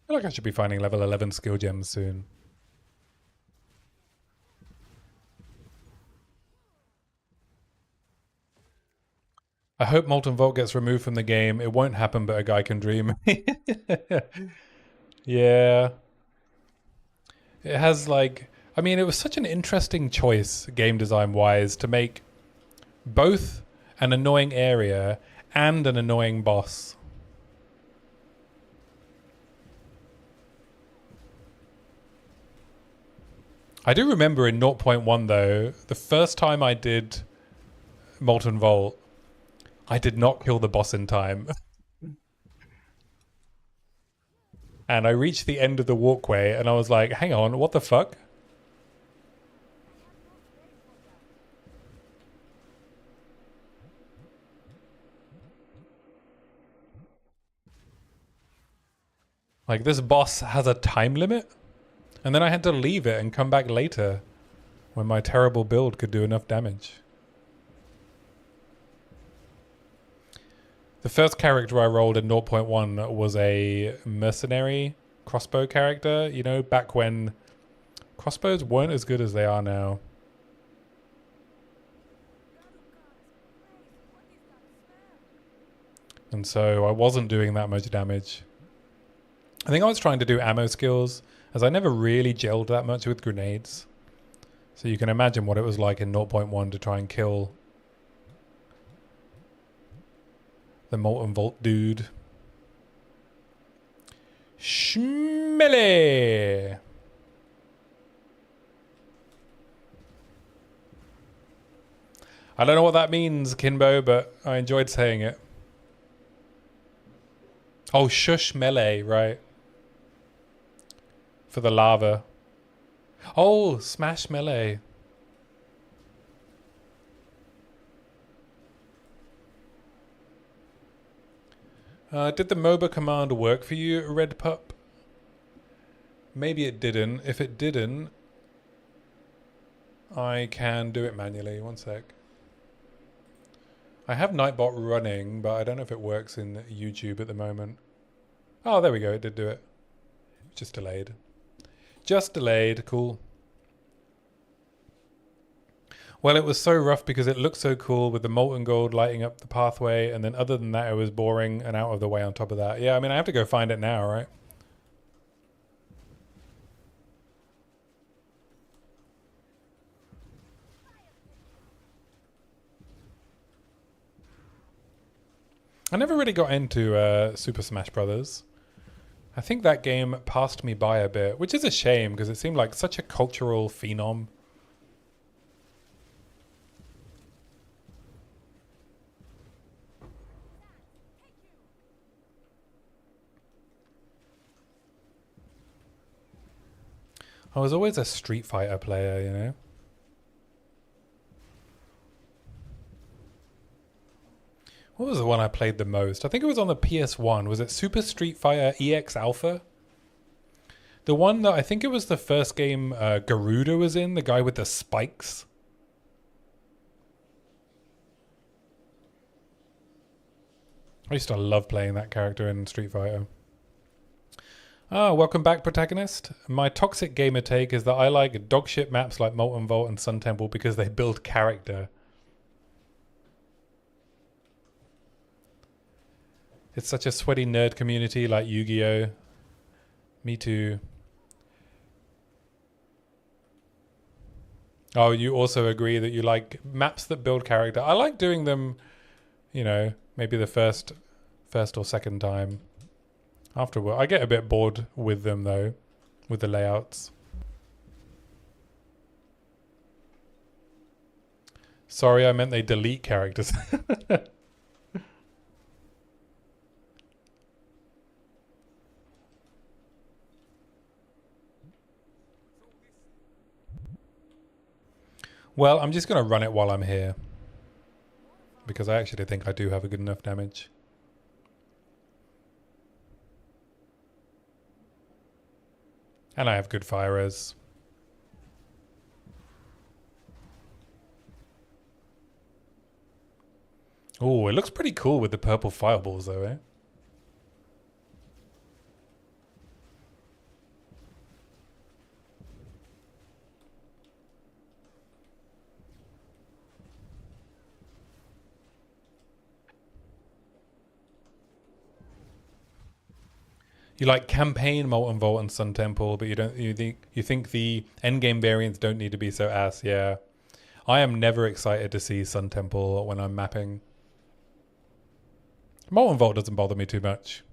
I feel like I should be finding level 11 skill gems soon. I hope Molten Vault gets removed from the game. It won't happen, but a guy can dream. Yeah. It has like... I mean, it was such an interesting choice, game design-wise, to make both an annoying area and an annoying boss. I do remember in 0.1 though, the first time I did Molten Vault, I did not kill the boss in time. And I reached the end of the walkway and I was like, hang on, what the fuck? Like, this boss has a time limit? And then I had to leave it and come back later when my terrible build could do enough damage. The first character I rolled in 0.1 was a mercenary crossbow character, you know, back when crossbows weren't as good as they are now. And so I wasn't doing that much damage. I think I was trying to do ammo skills, as I never really gelled that much with grenades. So you can imagine what it was like in 0.1 to try and kill the Molten Vault dude. Schmilly! I don't know what that means, Kinbo, but I enjoyed saying it. Oh, shush melee, right. For the lava. Oh, smash melee. Did the moba command work for you, Red Pup? Maybe it didn't. If it didn't, I can do it manually. One sec. I have Nightbot running, but I don't know if it works in YouTube at the moment. Oh, there we go. It did do it. Just delayed. Just delayed. Cool. Well, it was so rough because it looked so cool with the molten gold lighting up the pathway, and then other than that, it was boring and out of the way on top of that. Yeah, I mean, I have to go find it now, right? I never really got into Super Smash Brothers. I think that game passed me by a bit, which is a shame because it seemed like such a cultural phenom. I was always a Street Fighter player, you know. What was the one I played the most? I think it was on the PS1. Was it Super Street Fighter EX Alpha? The one that I think it was the first game Garuda was in, the guy with the spikes. I used to love playing that character in Street Fighter. Ah, welcome back, protagonist. My toxic gamer take is that I like dogshit maps like Molten Vault and Sun Temple because they build character. It's such a sweaty nerd community like Yu-Gi-Oh! Me too. Oh, you also agree that you like maps that build character. I like doing them, you know, maybe the first or second time. Afterward, I get a bit bored with them though, with the layouts. Sorry, I meant they delete characters. Well, I'm just going to run it while I'm here. Because I actually think I do have a good enough damage. And I have good fire res. Oh, it looks pretty cool with the purple fireballs though, eh? You like campaign Molten Vault and Sun Temple, but you think the endgame variants don't need to be so ass, yeah. I am never excited to see Sun Temple when I'm mapping. Molten Vault doesn't bother me too much.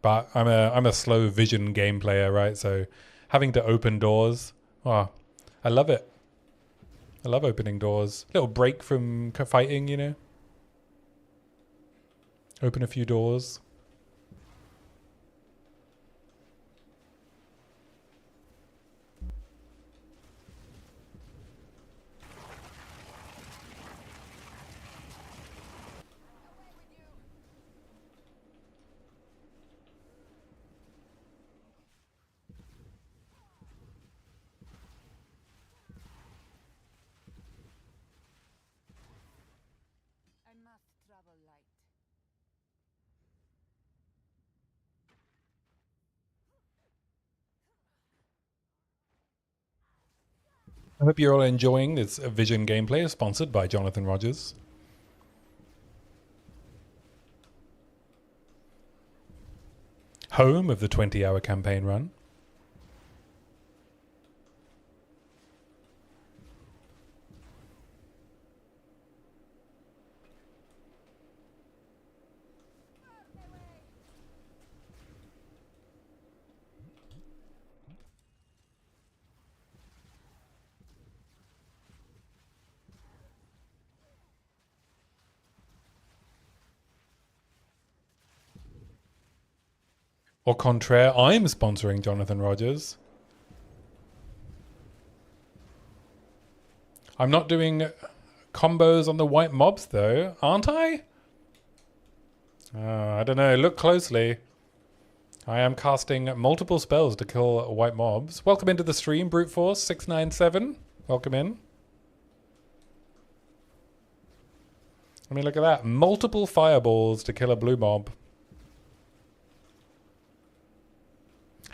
But I'm a slow vision game player, right? So having to open doors, oh, I love it. I love opening doors. Little break from fighting, you know. Open a few doors. I hope you're all enjoying this Vision gameplay sponsored by Jonathan Rogers. Home of the 20-hour campaign run. Au contraire, I'm sponsoring Jonathan Rogers. I'm not doing combos on the white mobs though, aren't I? I don't know, look closely. I am casting multiple spells to kill white mobs. Welcome into the stream, Brute Force 697. Welcome in. I mean, look at that. Multiple fireballs to kill a blue mob.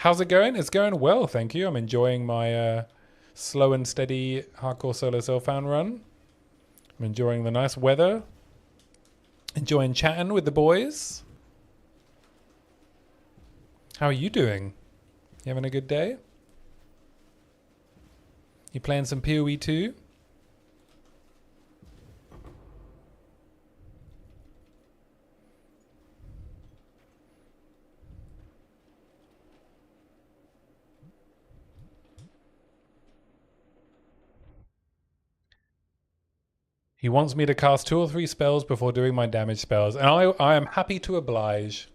How's it going? It's going well, thank you. I'm enjoying my slow and steady hardcore solo Self-Found run. I'm enjoying the nice weather. Enjoying chatting with the boys. How are you doing? You having a good day? You playing some POE too? He wants me to cast 2 or 3 spells before doing my damage spells. And I am happy to oblige.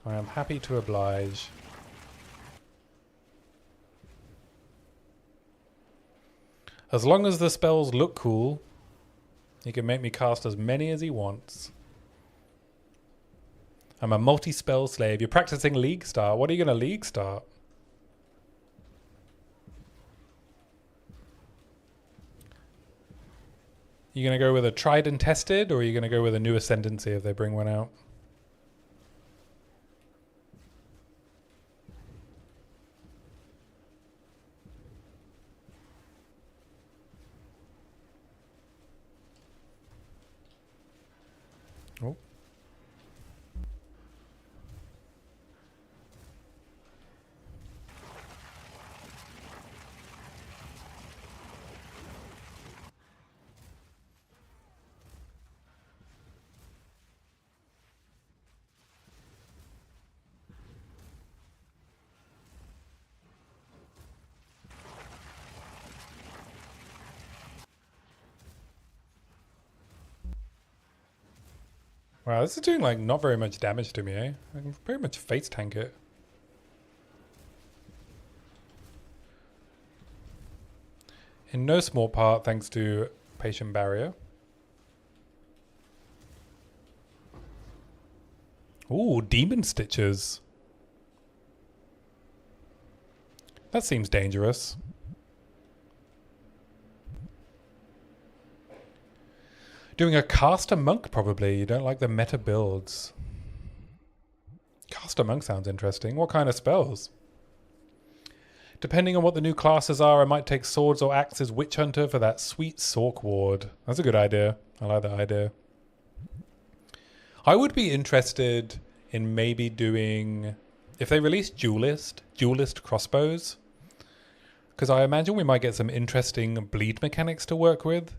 I am happy to oblige. As long as the spells look cool, he can make me cast as many as he wants. I'm a multi-spell slave. You're practicing League Start. What are you going to League Start? You going to go with a tried and tested, or are you going to go with a new Ascendancy if they bring one out? Oh. Wow, this is doing like not very much damage to me, eh? I can pretty much face tank it. In no small part thanks to Patient Barrier. Ooh, Demon Stitches. That seems dangerous. Doing a Caster Monk, probably. You don't like the meta builds. Caster Monk sounds interesting. What kind of spells? Depending on what the new classes are, I might take Swords or Axes Witch Hunter for that sweet Sork Ward. That's a good idea. I like that idea. I would be interested in maybe doing... If they release duelist crossbows, because I imagine we might get some interesting bleed mechanics to work with.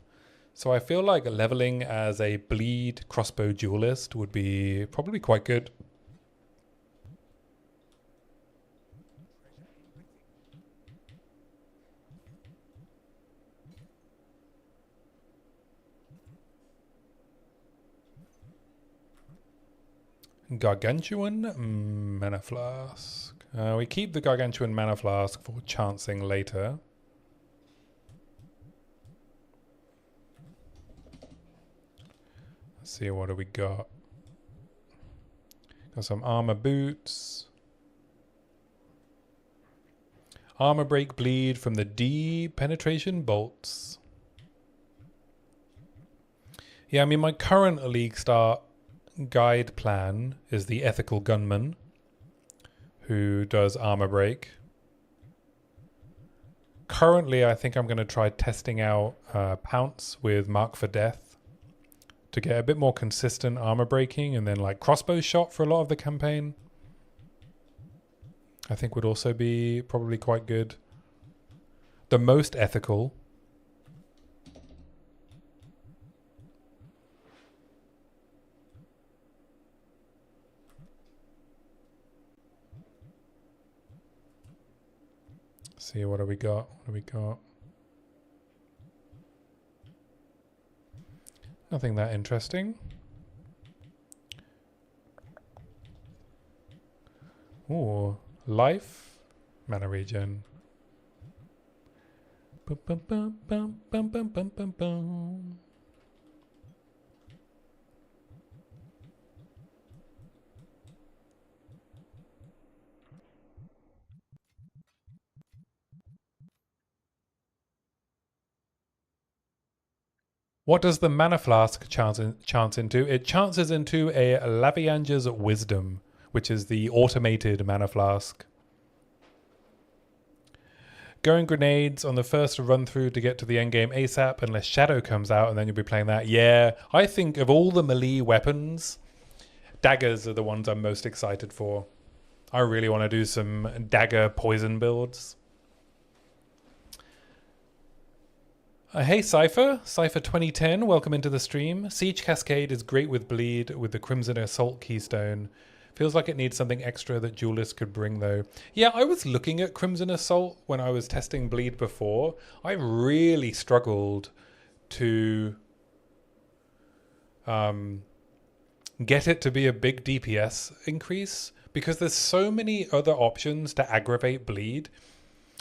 So I feel like leveling as a bleed crossbow duelist would be probably quite good. Gargantuan Mana Flask. We keep the Gargantuan Mana Flask for chancing later. Let's see, what do we got? Got some armor boots. Armor break bleed from the D penetration bolts. Yeah, I mean, my current League Start guide plan is the Ethical Gunman, who does armor break. Currently, I think I'm going to try testing out Pounce with Mark for Death to get a bit more consistent armor breaking, and then like crossbow shot for a lot of the campaign. I think would also be probably quite good. The most ethical. See, what do we got? What do we got? Nothing that interesting. Ooh, life, mana regen. Bum, bum, bum, bum, bum, bum, bum, bum, bum. What does the Mana Flask chance into? It chances into a Lavianger's Wisdom, which is the automated Mana Flask. Going grenades on the first run through to get to the endgame ASAP, unless Shadow comes out, and then you'll be playing that. Yeah, I think of all the melee weapons, daggers are the ones I'm most excited for. I really want to do some dagger poison builds. Hey Cypher, Cypher 2010, welcome into the stream. Siege Cascade is great with bleed with the Crimson Assault Keystone. Feels like it needs something extra that Duelists could bring though. Yeah, I was looking at Crimson Assault when I was testing bleed before. I really struggled to get it to be a big DPS increase because there's so many other options to aggravate bleed.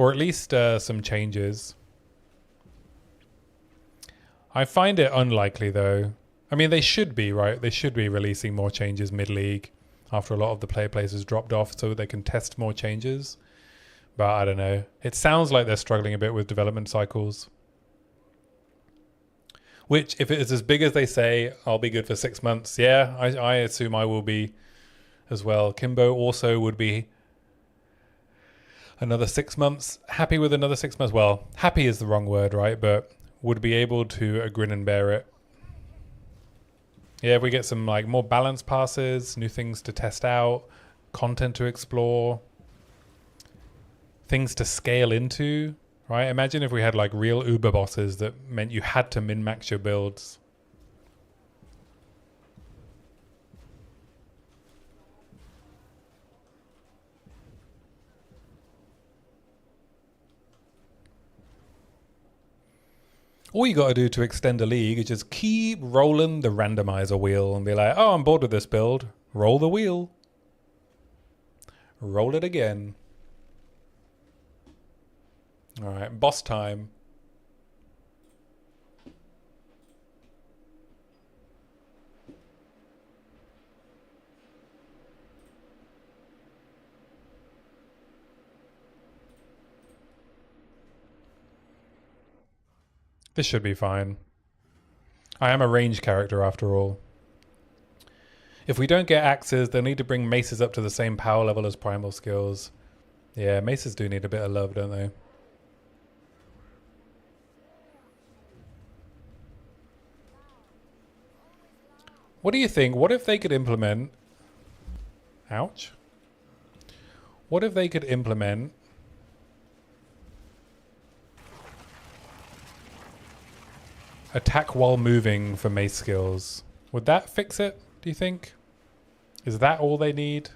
Or at least some changes. I find it unlikely though. I mean, they should be, right? They should be releasing more changes mid-league after a lot of the player places dropped off so they can test more changes. But I don't know. It sounds like they're struggling a bit with development cycles. Which, if it is as big as they say, I'll be good for 6 months. Yeah, I assume I will be as well. Kimbo also would be another 6 months. Happy with another 6 months. Well, happy is the wrong word, right? But would be able to grin and bear it. Yeah, if we get some like more balanced passes, new things to test out, content to explore, things to scale into, right? Imagine if we had like real Uber bosses that meant you had to min-max your builds. All you got to do to extend a league is just keep rolling the randomizer wheel and be like, oh, I'm bored with this build. Roll the wheel. Roll it again. All right, boss time. This should be fine. I am a range character after all. If we don't get axes, they'll need to bring maces up to the same power level as primal skills. Yeah, maces do need a bit of love, don't they? What do you think? What if they could implement... Ouch. What if they could implement... attack while moving for mace skills? Would that fix it, do you think? Is that all they need?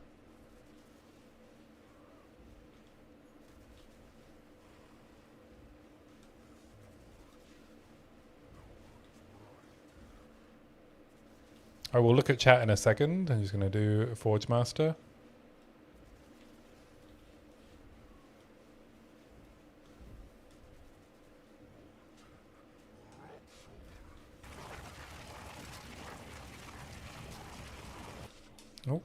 I will look at chat in a second. I'm just going to do Forge Master. Oh.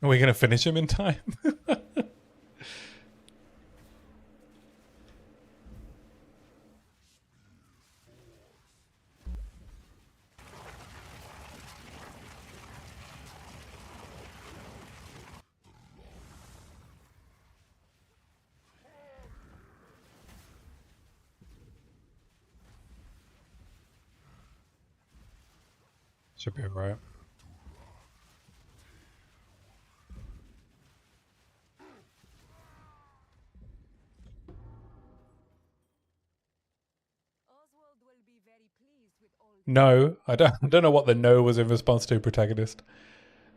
Are we going to finish him in time? Should be alright. No, I don't know what the no was in response to, protagonist.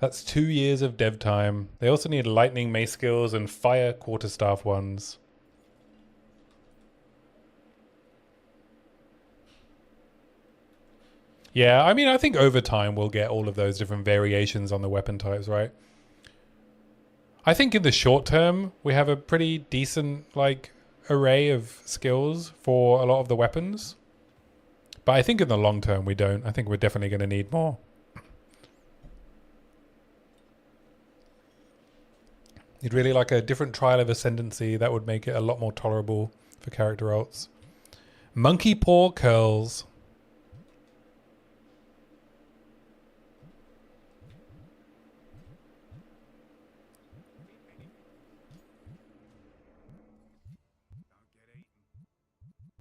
That's 2 years of dev time. They also need lightning mace skills and fire quarterstaff ones. Yeah, I mean, I think over time we'll get all of those different variations on the weapon types, right? I think in the short term, we have a pretty decent, like, array of skills for a lot of the weapons. But I think in the long term, we don't. I think we're definitely going to need more. You'd really like a different trial of ascendancy. That would make it a lot more tolerable for character alts. Monkey paw curls.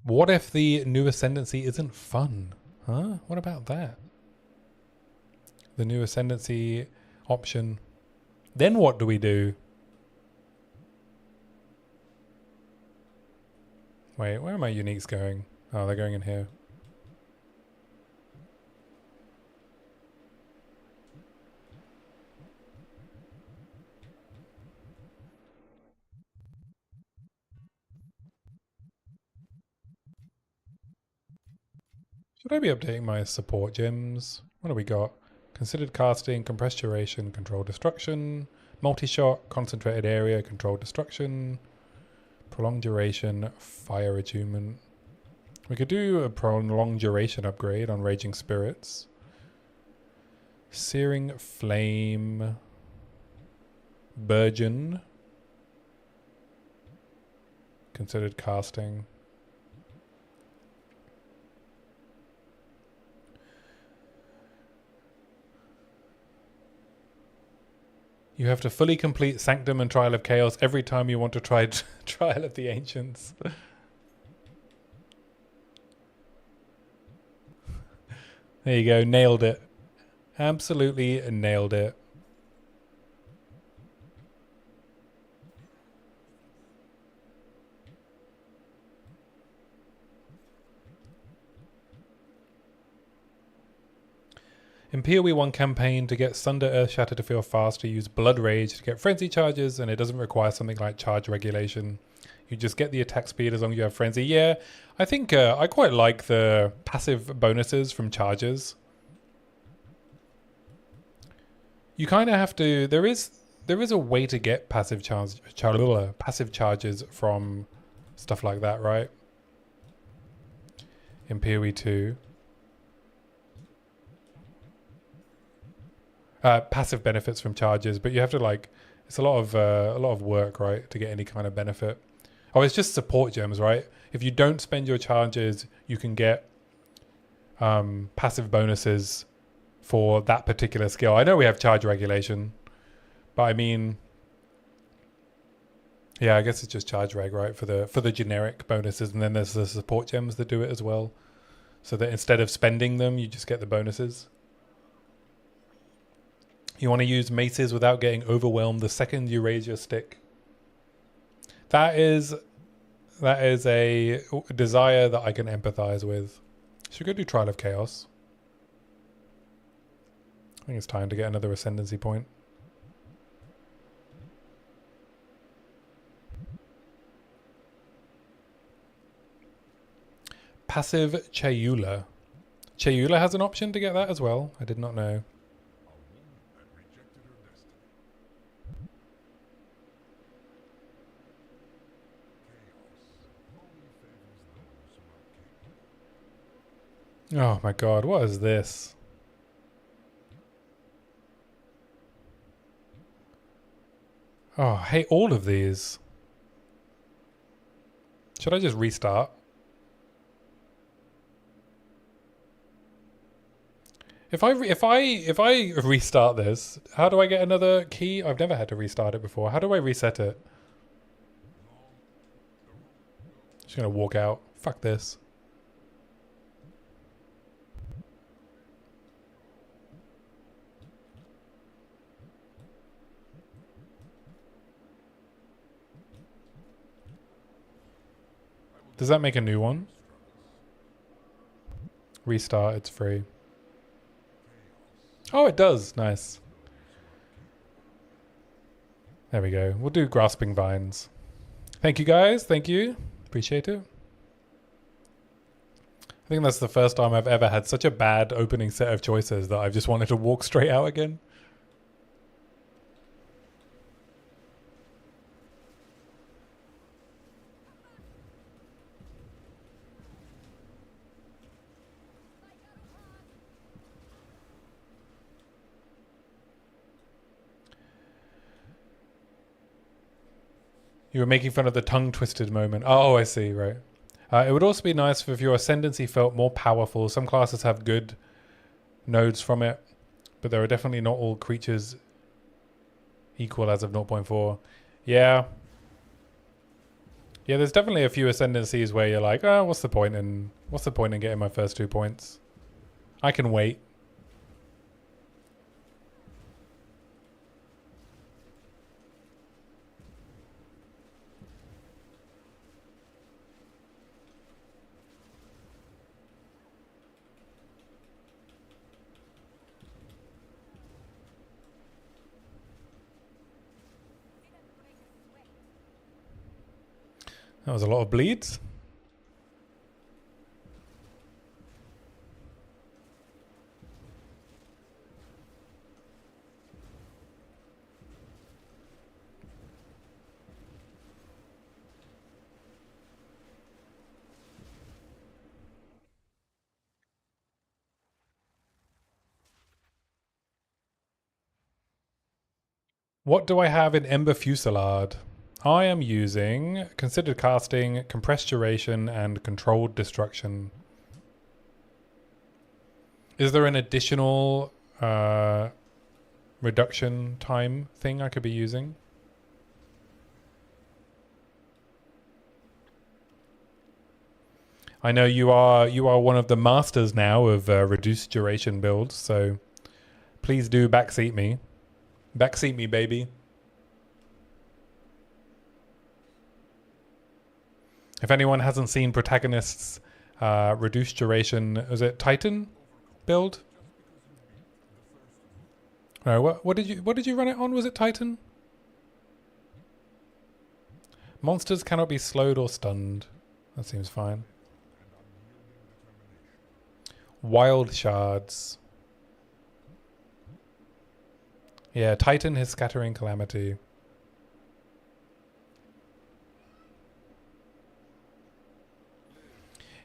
What if the new ascendancy isn't fun? Huh? What about that? The new ascendancy option. Then what do we do? Wait, where are my uniques going? Oh, they're going in here. Should I be updating my support gems? What do we got? Considered casting, compressed duration, controlled destruction, multi-shot, concentrated area, controlled destruction, prolonged duration, fire attunement. We could do a prolonged duration upgrade on Raging Spirits. Searing Flame, Burgeon, considered casting. You have to fully complete Sanctum and Trial of Chaos every time you want to try Trial of the Ancients. There you go, nailed it. Absolutely nailed it. In POE 1 campaign, to get Sunder Earth Shatter to feel faster, use Blood Rage to get Frenzy charges, and it doesn't require something like charge regulation. You just get the attack speed as long as you have Frenzy. Yeah, I think I quite like the passive bonuses from charges. You kind of have to... There is a way to get passive charges from stuff like that, right? In POE 2. Passive benefits from charges, but you have to like... It's a lot of work, right, to get any kind of benefit. Oh, it's just support gems, right? If you don't spend your charges, you can get passive bonuses for that particular skill. I know we have charge regulation, but I mean, yeah, I guess it's just charge reg, right, for the generic bonuses, and then there's the support gems that do it as well, so that instead of spending them, you just get the bonuses. You want to use maces without getting overwhelmed the second you raise your stick. That is a desire that I can empathize with. Should we go do Trial of Chaos? I think it's time to get another ascendancy point. Passive Chayula. Chayula has an option to get that as well. I did not know. Oh my god, what is this? Oh, I hate all of these. Should I just restart? If I restart this, how do I get another key? I've never had to restart it before. How do I reset it? Just gonna walk out. Fuck this. Does that make a new one? Restart, it's free. Oh, it does. Nice. There we go. We'll do Grasping Vines. Thank you, guys. Thank you. Appreciate it. I think that's the first time I've ever had such a bad opening set of choices that I've just wanted to walk straight out again. You were making fun of the tongue-twisted moment. Oh, I see, right. It would also be nice if your ascendancy felt more powerful. Some classes have good nodes from it, but there are definitely not all creatures equal as of 0.4. Yeah. Yeah, there's definitely a few ascendancies where you're like, oh, what's the point in getting my first 2 points? I can wait. That was a lot of bleeds. What do I have in Ember Fusillade? I am using Considered Casting, Compressed Duration, and Controlled Destruction. Is there an additional reduction time thing I could be using? I know you are one of the masters now of reduced duration builds, so please do backseat me. Backseat me, baby. If anyone hasn't seen Protagonist's reduced duration, is it Titan build? No, what did you run it on? Was it Titan? Monsters cannot be slowed or stunned. That seems fine. Wild shards. Yeah, Titan, his scattering calamity.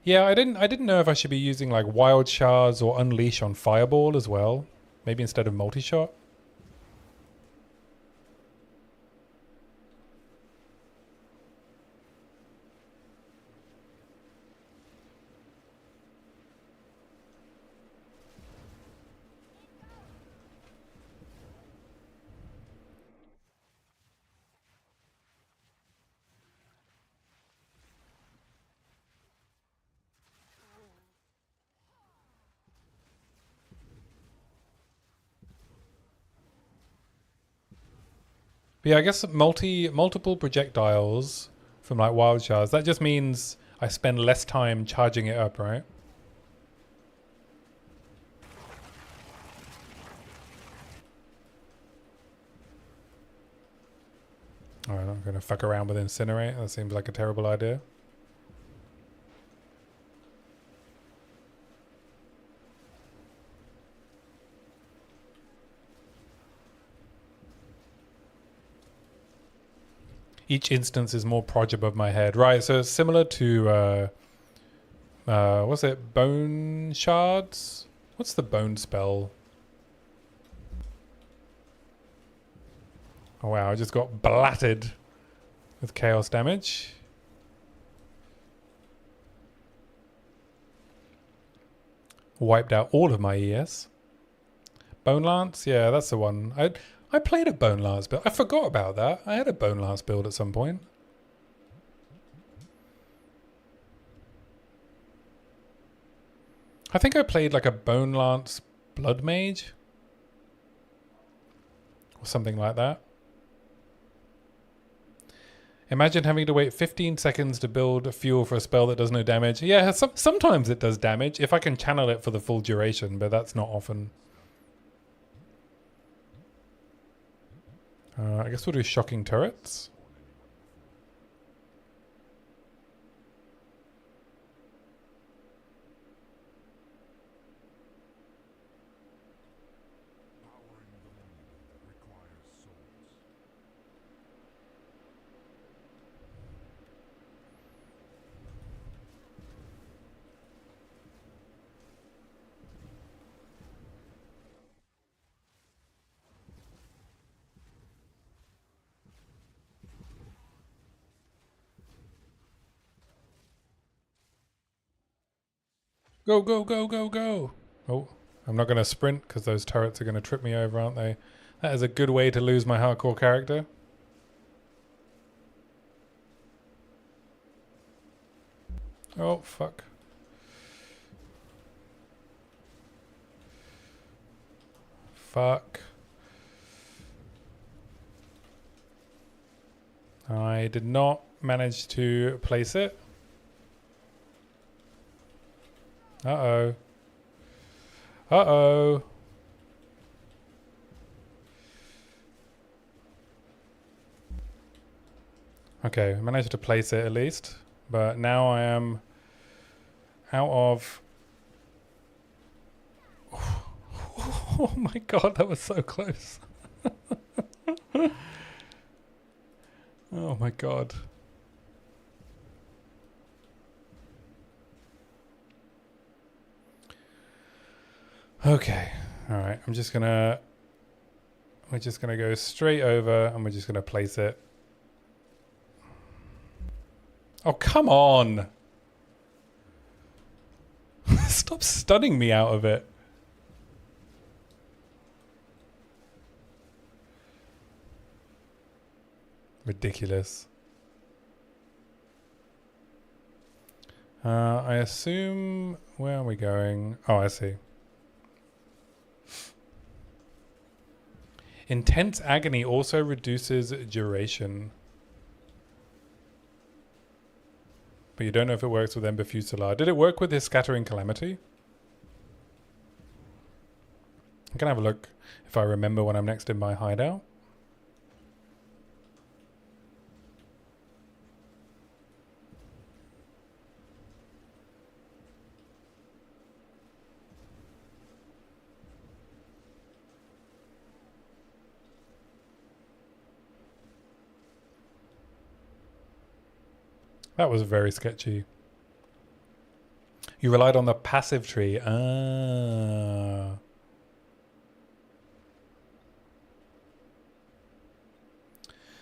Yeah, I didn't know if I should be using like wild shards or unleash on fireball as well. Maybe instead of multi-shot. But yeah, I guess multiple projectiles from like wild shards. That just means I spend less time charging it up, right? Alright, I'm gonna fuck around with Incinerate. That seems like a terrible idea. Each instance is more proj above my head. Right, so it's similar to what's it? Bone shards? What's the bone spell? Oh wow, I just got blatted with chaos damage. Wiped out all of my ES. Bone Lance? Yeah, that's the one. I played a Bone Lance build. I forgot about that. I had a Bone Lance build at some point. I think I played like a Bone Lance Blood Mage. Or something like that. Imagine having to wait 15 seconds to build fuel for a spell that does no damage. Yeah, sometimes it does damage if I can channel it for the full duration, but that's not often. I guess we'll do Shocking Turrets. Go, go, go, go, go. Oh, I'm not going to sprint because those turrets are going to trip me over, aren't they? That is a good way to lose my hardcore character. Oh, fuck. Fuck. I did not manage to place it. Uh-oh. Uh-oh. Okay, I managed to place it at least. But now I am out of... Oh my god, that was so close. Oh my god. Okay, alright, I'm just gonna We're just going to go straight over and we're just going to place it. Oh, come on! Stop stunning me out of it. Ridiculous. I assume... Where are we going? Oh, I see. Intense agony also reduces duration. But you don't know if it works with Ember Fusillade. Did it work with his Scattering Calamity? I can have a look if I remember when I'm next in my hideout. That was very sketchy. You relied on the passive tree. Ah.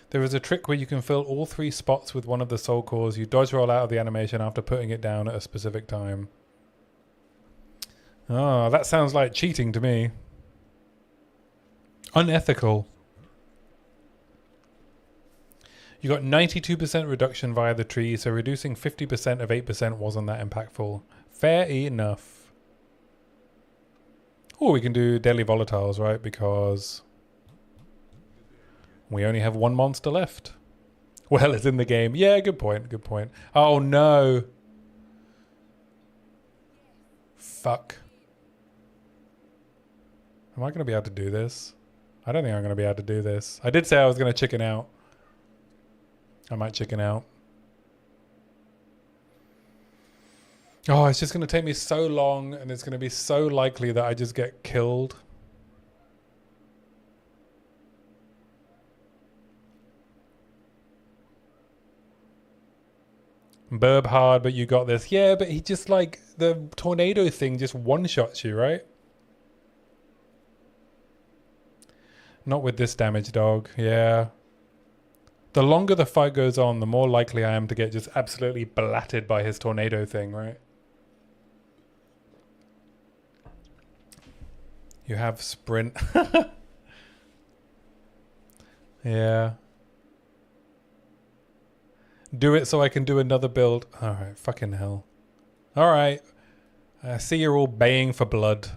There is a trick where you can fill all 3 spots with one of the soul cores. You dodge roll out of the animation after putting it down at a specific time. Oh, that sounds like cheating to me. Unethical. You got 92% reduction via the tree, so reducing 50% of 8% wasn't that impactful. Fair enough. Oh, we can do Deadly Volatiles, right? Because we only have 1 monster left. Well, it's in the game. Yeah, good point, good point. Oh, no. Fuck. Am I going to be able to do this? I don't think I'm going to be able to do this. I did say I was going to chicken out. I might chicken out. Oh, it's just going to take me so long and it's going to be so likely that I just get killed. Burb hard, but you got this. Yeah, but he just like, the tornado thing just one-shots you, right? Not with this damage, dog. Yeah. The longer the fight goes on, the more likely I am to get just absolutely blatted by his tornado thing, right? You have sprint. Yeah. Do it so I can do another build. Alright, fucking hell. Alright. I see you're all baying for blood.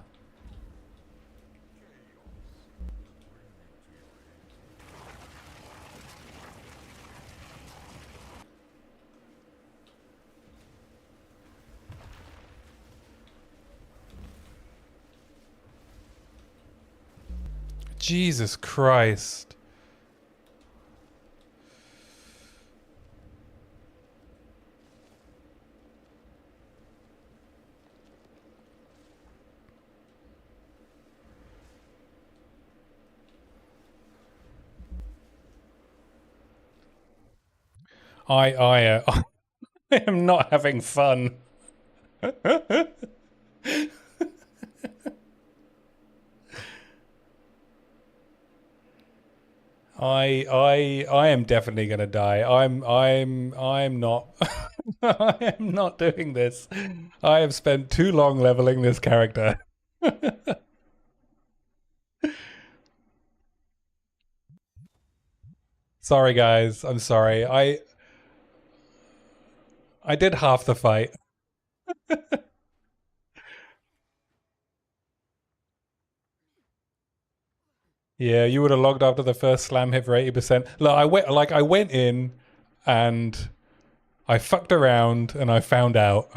Jesus Christ. I am not having fun. I am definitely gonna die. I'm not I am not doing this. I have spent too long leveling this character. Sorry guys, I'm sorry. I did half the fight. Yeah, you would have logged after the first slam hit for 80%. Look, I went in and I fucked around and I found out.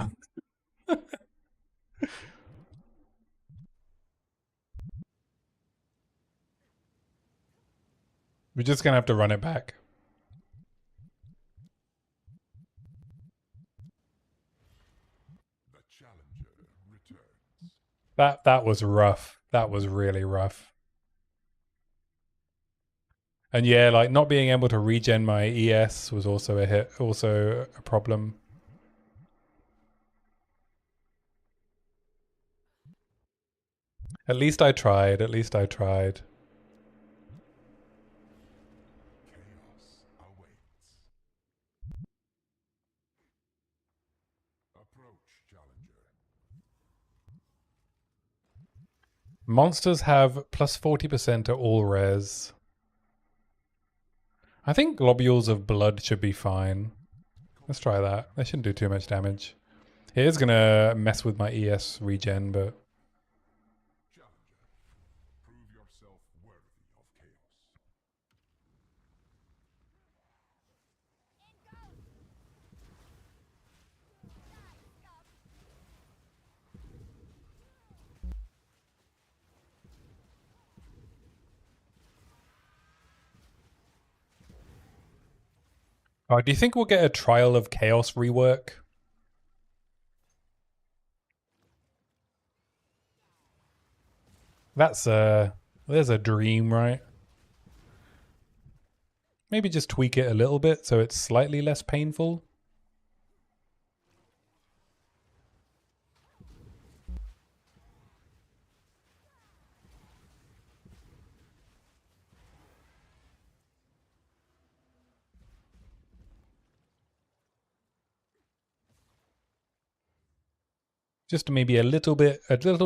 We're just gonna have to run it back. That was rough. That was really rough. And yeah, like not being able to regen my ES was also a hit, also a problem. At least I tried. At least I tried. Monsters have plus 40% to all res. I think globules of blood should be fine. Let's try that. They shouldn't do too much damage. It is going to mess with my ES regen, but... do you think we'll get a Trial of Chaos rework? That's there's a dream, right? Maybe just tweak it a little bit so it's slightly less painful. Just maybe a little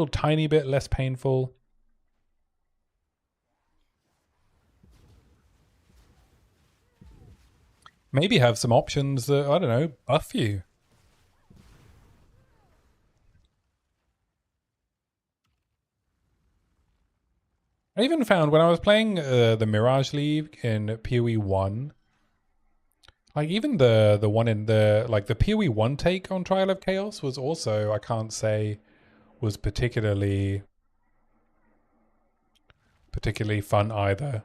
tiny bit less painful. Maybe have some options that, I don't know, buff you. I even found when I was playing the Mirage League in POE 1, like even the one in the, like the POE 1 take on Trial of Chaos was also, I can't say, was particularly fun either.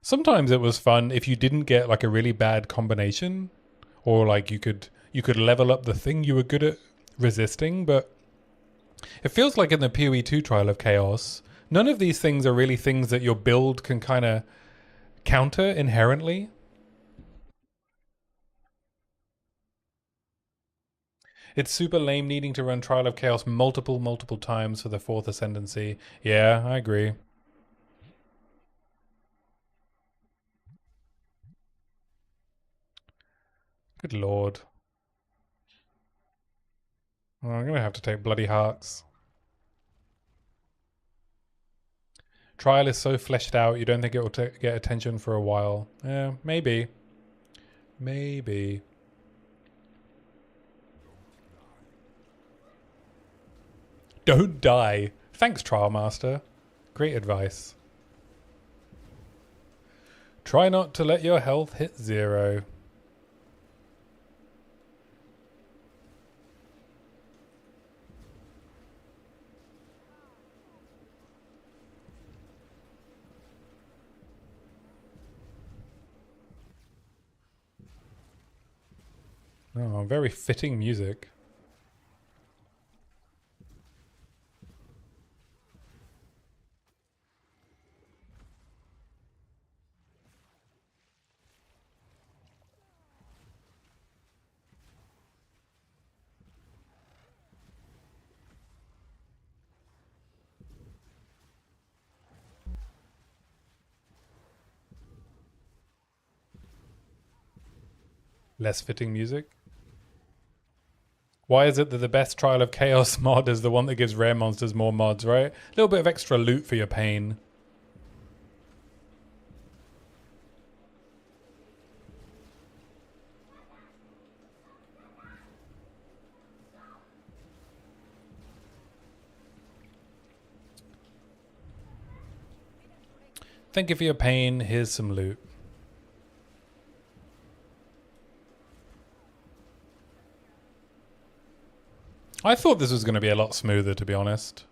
Sometimes it was fun if you didn't get like a really bad combination, or like you could level up the thing you were good at resisting, but it feels like in the PoE 2 Trial of Chaos, none of these things are really things that your build can kind of counter inherently. It's super lame needing to run Trial of Chaos multiple times for the 4th Ascendancy. Yeah, I agree. Good lord. Oh, I'm going to have to take bloody hearts. Trial is so fleshed out, you don't think it will get attention for a while. Yeah, maybe. Maybe. Don't die. Thanks, Trial Master. Great advice. Try not to let your health hit 0. Oh, very fitting music. Less fitting music. Why is it that the best Trial of Chaos mod is the one that gives rare monsters more mods, right? A little bit of extra loot for your pain. Thank you for your pain. Here's some loot. I thought this was going to be a lot smoother, to be honest.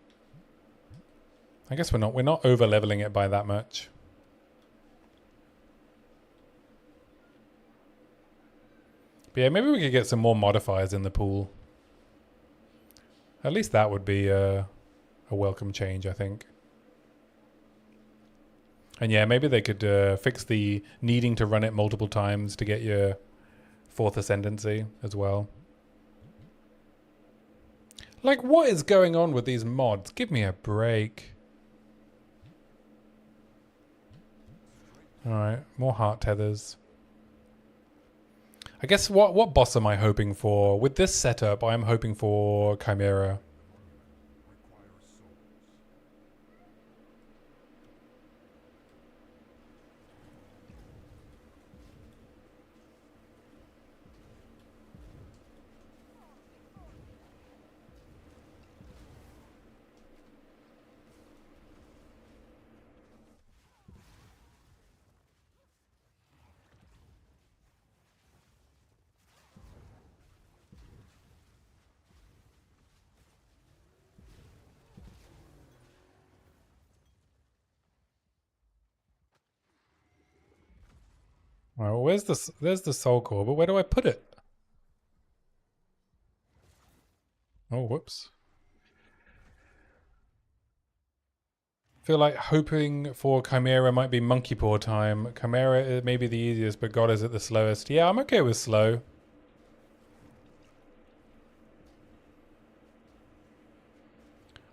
I guess we're not over leveling it by that much. But yeah, maybe we could get some more modifiers in the pool. At least that would be a welcome change, I think. And yeah, maybe they could fix the needing to run it multiple times to get your 4th Ascendancy as well. Like, what is going on with these mods? Give me a break. Alright, more heart tethers. I guess what boss am I hoping for? With this setup, I'm hoping for Chimera. Alright, well, there's the soul core, but where do I put it? Oh, whoops. Feel like hoping for Chimera might be monkey paw time. Chimera may be the easiest, but God is it the slowest. Yeah, I'm okay with slow.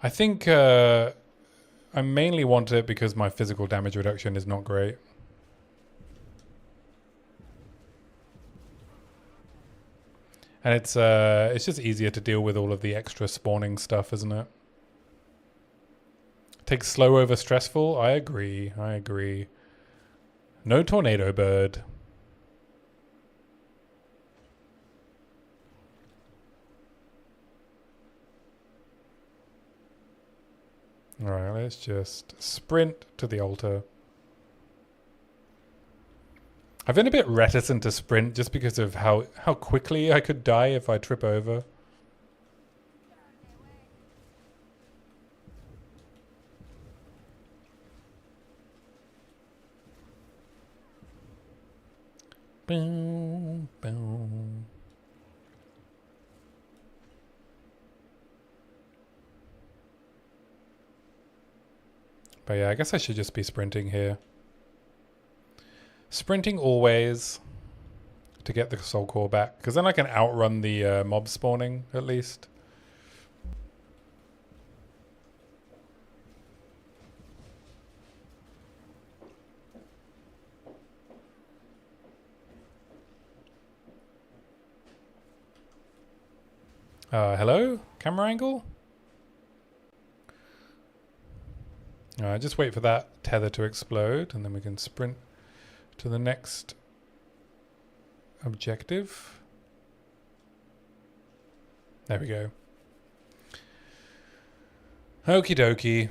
I think I mainly want it because my physical damage reduction is not great. And it's just easier to deal with all of the extra spawning stuff, isn't it? Takes slow over stressful. I agree. I agree. No tornado bird. Alright, let's just sprint to the altar. I've been a bit reticent to sprint just because of how quickly I could die if I trip over. Boom, boom. But yeah, I guess I should just be sprinting here. Sprinting always to get the soul core back, because then I can outrun the mob spawning at least. Hello? Camera angle? Just wait for that tether to explode, and then we can sprint to the next objective. There we go. Okie dokie.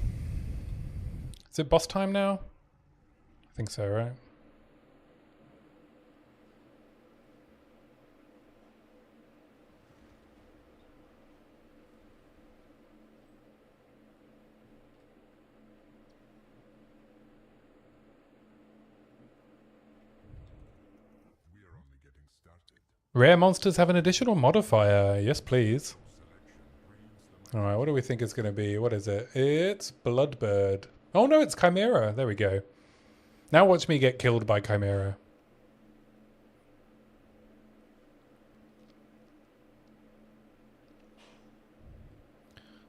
Is it boss time now? I think so, right? Rare monsters have an additional modifier. Yes, please. Alright, what do we think it's going to be? What is it? It's Bloodbird. Oh no, it's Chimera. There we go. Now watch me get killed by Chimera.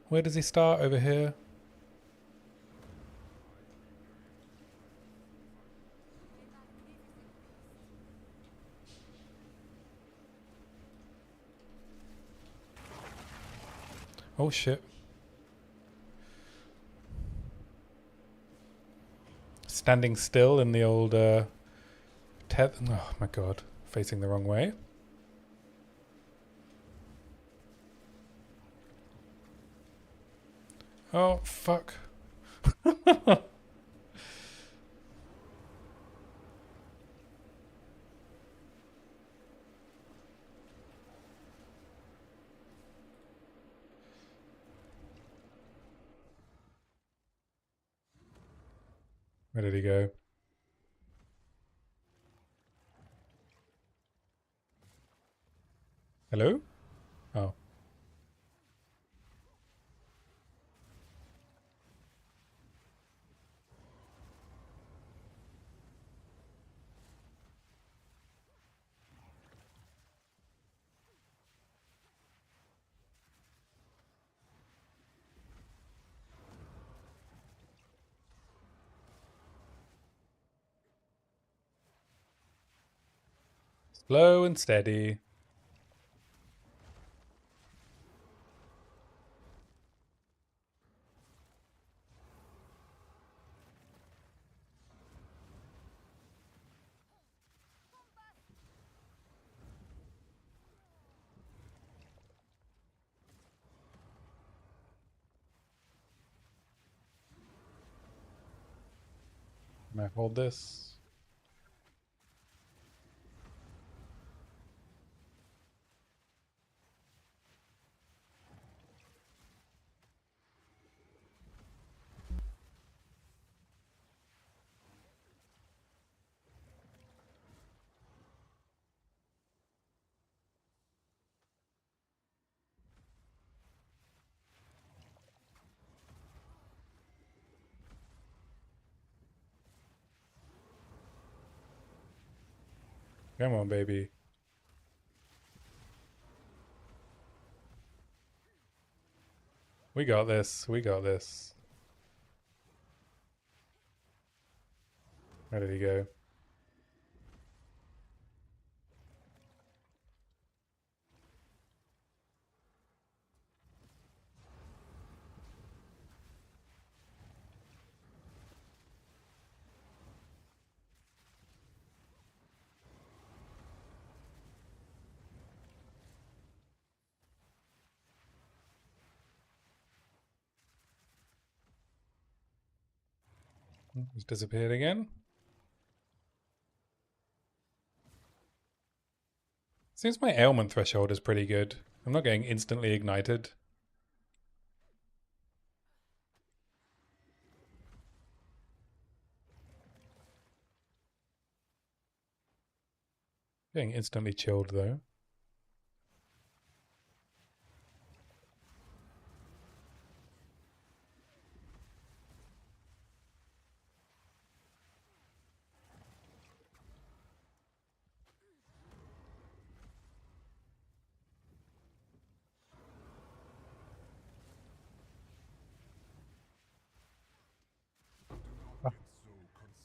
Where does he start? Over here? Oh shit. Standing still in the old oh my god. Facing the wrong way. Oh fuck. Where did he go? Hello? Oh. Slow and steady. Can I hold this? Come on, baby. We got this. We got this. Where did he go? He's disappeared again. Seems my ailment threshold is pretty good. I'm not getting instantly ignited. Getting instantly chilled though.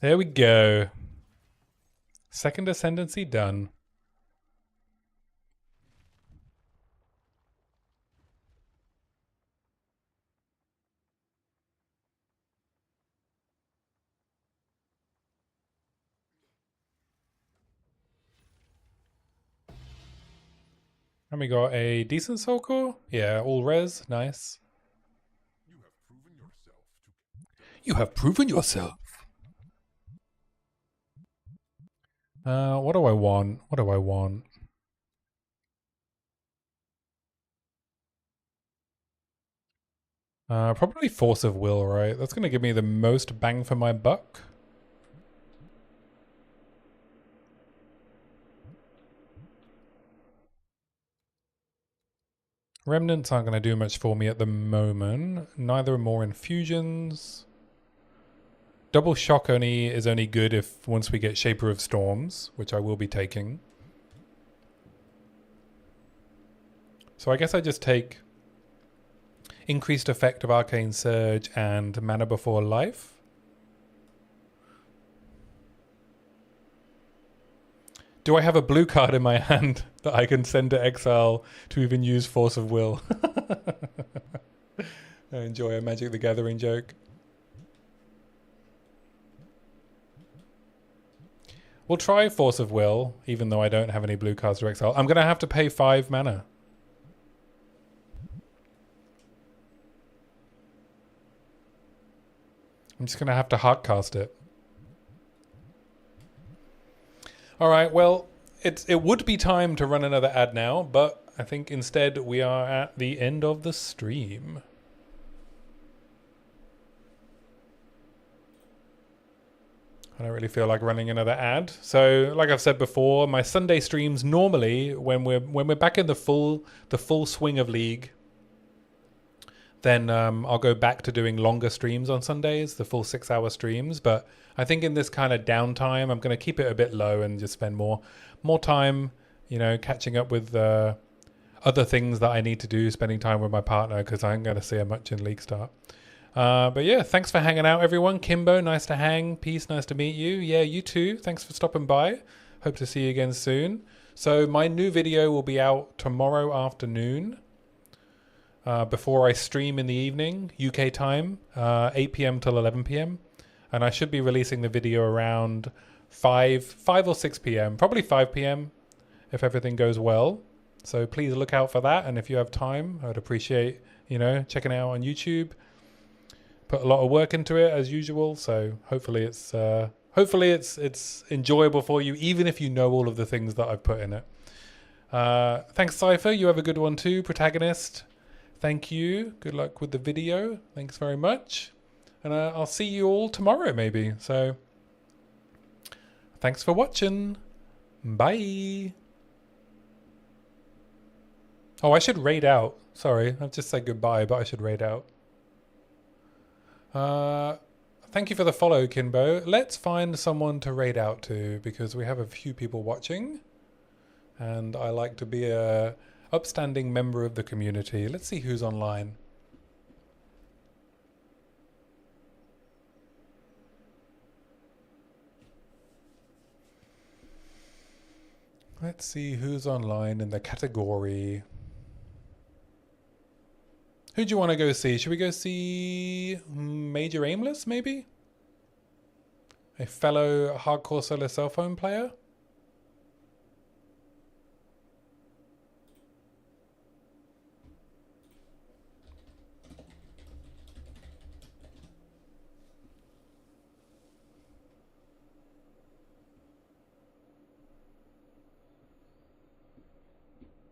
There we go. Second ascendancy done. And we got a decent soul core. Yeah, all res. Nice. You have proven yourself. What do I want? What do I want? Probably force of will, right? That's going to give me the most bang for my buck. Remnants aren't going to do much for me at the moment. Neither are more infusions. Double shock is only good if once we get Shaper of Storms, which I will be taking. So I guess I just take increased effect of Arcane Surge and Mana Before Life. Do I have a blue card in my hand that I can send to exile to even use Force of Will? I enjoy a Magic the Gathering joke. We'll try Force of Will, even though I don't have any blue cards to exile. I'm going to have to pay 5 mana. I'm just going to have to hardcast it. Alright, well, it would be time to run another ad now, but I think instead we are at the end of the stream. I don't really feel like running another ad. So, like I've said before, my Sunday streams normally, when we're back in the full swing of League, then I'll go back to doing longer streams on Sundays, the full 6-hour streams. But I think in this kind of downtime, I'm going to keep it a bit low and just spend more time, you know, catching up with other things that I need to do, spending time with my partner, because I ain't going to see her much in League Start. But yeah, thanks for hanging out, everyone. Kimbo, nice to hang. Peace, nice to meet you. Yeah, you too. Thanks for stopping by. Hope to see you again soon. So my new video will be out tomorrow afternoon, before I stream in the evening, UK time, 8 p.m. till 11 p.m. And I should be releasing the video around 5 or 6 p.m. Probably 5 p.m. if everything goes well. So please look out for that. And if you have time, I'd appreciate, you know, checking it out on YouTube. Put a lot of work into it as usual, so hopefully it's enjoyable for you, even if you know all of the things that I've put in it. Thanks, Cypher. You have a good one too, Protagonist. Thank you. Good luck with the video. Thanks very much, and I'll see you all tomorrow, maybe. So, thanks for watching. Bye. Oh, I should raid out. Sorry, I've just said goodbye, but I should raid out. Thank you for the follow, Kinbo. Let's find someone to raid out to because we have a few people watching. And I like to be a upstanding member of the community. Let's see who's online. Let's see who's online in the category. Who do you want to go see? Should we go see Major Aimless, maybe? A fellow hardcore solo cell phone player?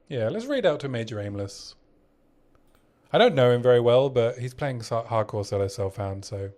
Yeah, let's raid out to Major Aimless. I don't know him very well, but he's playing hardcore solo self-found, so